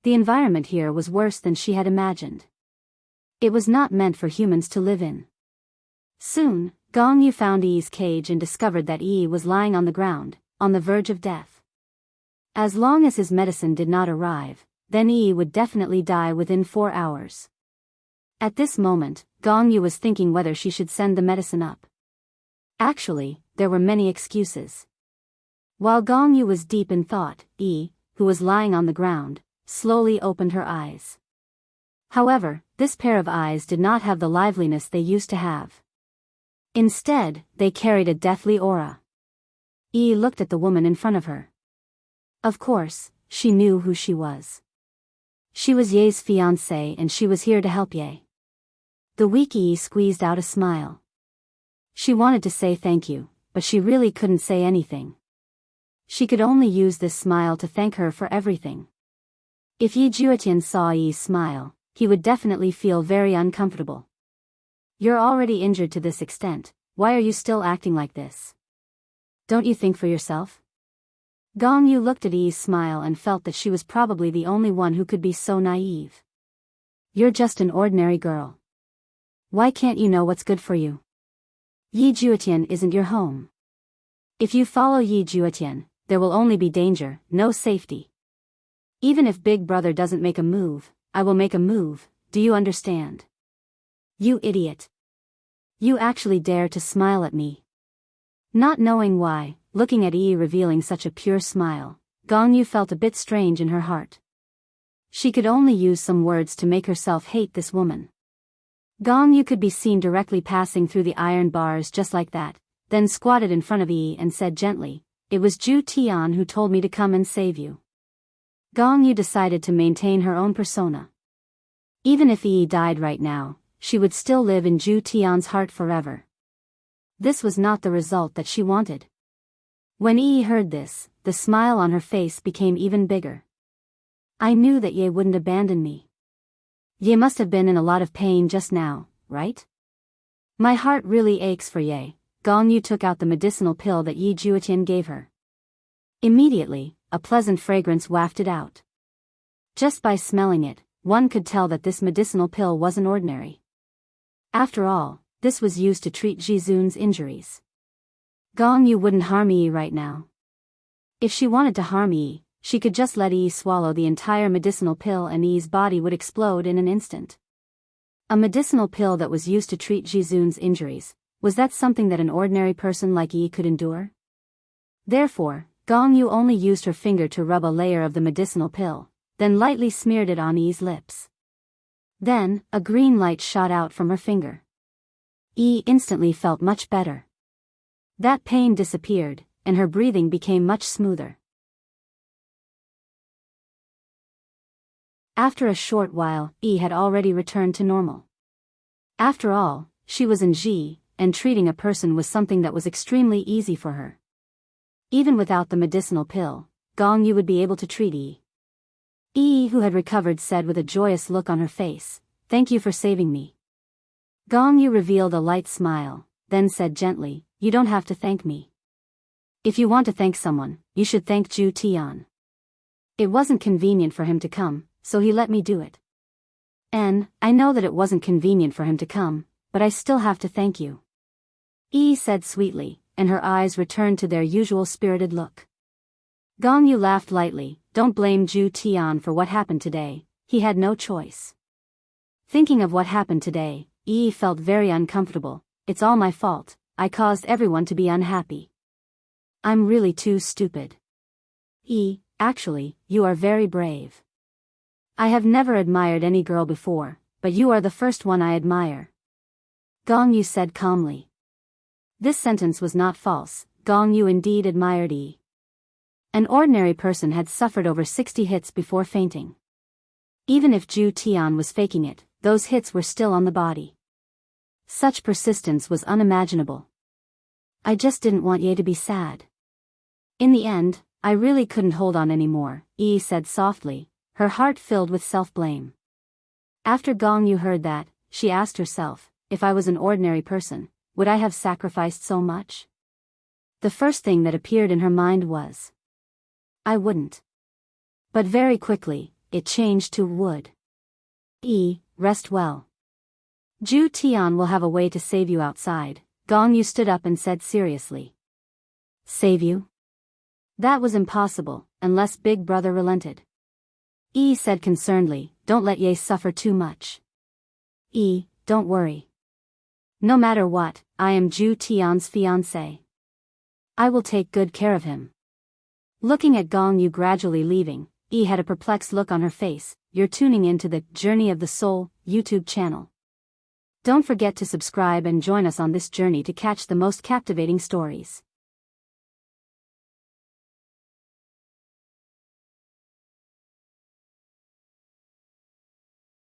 The environment here was worse than she had imagined. It was not meant for humans to live in. Soon, Gong Yu found Yi's cage and discovered that Yi was lying on the ground, on the verge of death. As long as his medicine did not arrive, then Yi would definitely die within 4 hours. At this moment, Gong Yu was thinking whether she should send the medicine up. Actually, there were many excuses. While Gong Yu was deep in thought, Yi, who was lying on the ground, slowly opened her eyes. However, this pair of eyes did not have the liveliness they used to have. Instead, they carried a deathly aura. Yi looked at the woman in front of her. Of course, she knew who she was. She was Ye's fiancée and she was here to help Ye. The weak Yi squeezed out a smile. She wanted to say thank you, but she really couldn't say anything. She could only use this smile to thank her for everything. If Yi Juetian saw Yi's smile, he would definitely feel very uncomfortable. You're already injured to this extent, why are you still acting like this? Don't you think for yourself? Gong Yu looked at Yi's smile and felt that she was probably the only one who could be so naive. You're just an ordinary girl. Why can't you know what's good for you? Yi Juetian isn't your home. If you follow Yi Juetian, there will only be danger, no safety. Even if Big Brother doesn't make a move, I will make a move, do you understand? You idiot. You actually dare to smile at me. Not knowing why, looking at Yi revealing such a pure smile, Gong Yu felt a bit strange in her heart. She could only use some words to make herself hate this woman. Gong Yu could be seen directly passing through the iron bars just like that, then squatted in front of Yi and said gently, "It was Zhu Tian who told me to come and save you." Gong Yu decided to maintain her own persona. Even if Yi died right now, she would still live in Zhu Tian's heart forever. This was not the result that she wanted. When Yi heard this, the smile on her face became even bigger. I knew that Ye wouldn't abandon me. Ye must have been in a lot of pain just now, right? My heart really aches for Ye. Gong Yu took out the medicinal pill that Yi Juetian gave her. Immediately, a pleasant fragrance wafted out. Just by smelling it, one could tell that this medicinal pill wasn't ordinary. After all, this was used to treat Jizun's injuries. Gong Yu wouldn't harm Yi right now. If she wanted to harm Yi, she could just let Yi swallow the entire medicinal pill and Yi's body would explode in an instant. A medicinal pill that was used to treat Jizun's injuries, was that something that an ordinary person like Yi could endure? Therefore, Gong Yu only used her finger to rub a layer of the medicinal pill, then lightly smeared it on Yi's lips. Then, a green light shot out from her finger. Yi instantly felt much better. That pain disappeared, and her breathing became much smoother. After a short while, Yi had already returned to normal. After all, she was in Ji, and treating a person was something that was extremely easy for her. Even without the medicinal pill, Gong Yu would be able to treat Yi. Yi, who had recovered, said with a joyous look on her face, "Thank you for saving me." Gong Yu revealed a light smile, then said gently, "You don't have to thank me. If you want to thank someone, you should thank Zhu Tian. It wasn't convenient for him to come, so he let me do it. And, I know that it wasn't convenient for him to come, but I still have to thank you." Yi said sweetly, and her eyes returned to their usual spirited look. Gong Yu laughed lightly, "Don't blame Zhu Tian for what happened today, he had no choice." Thinking of what happened today, Yi felt very uncomfortable. "It's all my fault, I caused everyone to be unhappy. I'm really too stupid." Yi, actually, you are very brave. I have never admired any girl before, but you are the first one I admire. Gong Yu said calmly. This sentence was not false, Gong Yu indeed admired Yi. An ordinary person had suffered over 60 hits before fainting. Even if Zhu Tian was faking it, those hits were still on the body. Such persistence was unimaginable. I just didn't want Ye to be sad. In the end, I really couldn't hold on anymore, Yi said softly, her heart filled with self-blame. After Gong Yu heard that, she asked herself, if I was an ordinary person, would I have sacrificed so much? The first thing that appeared in her mind was, I wouldn't. But very quickly, it changed to would. Yi, rest well. Zhu Tian will have a way to save you outside. Gong Yu stood up and said seriously. Save you? That was impossible, unless Big Brother relented. Yi said concernedly, don't let Ye suffer too much. Yi, don't worry. No matter what, I am Zhu Tian's fiancé. I will take good care of him. Looking at Gong Yu gradually leaving, Yi had a perplexed look on her face. You're tuning into the Journey of the Soul YouTube channel. Don't forget to subscribe and join us on this journey to catch the most captivating stories.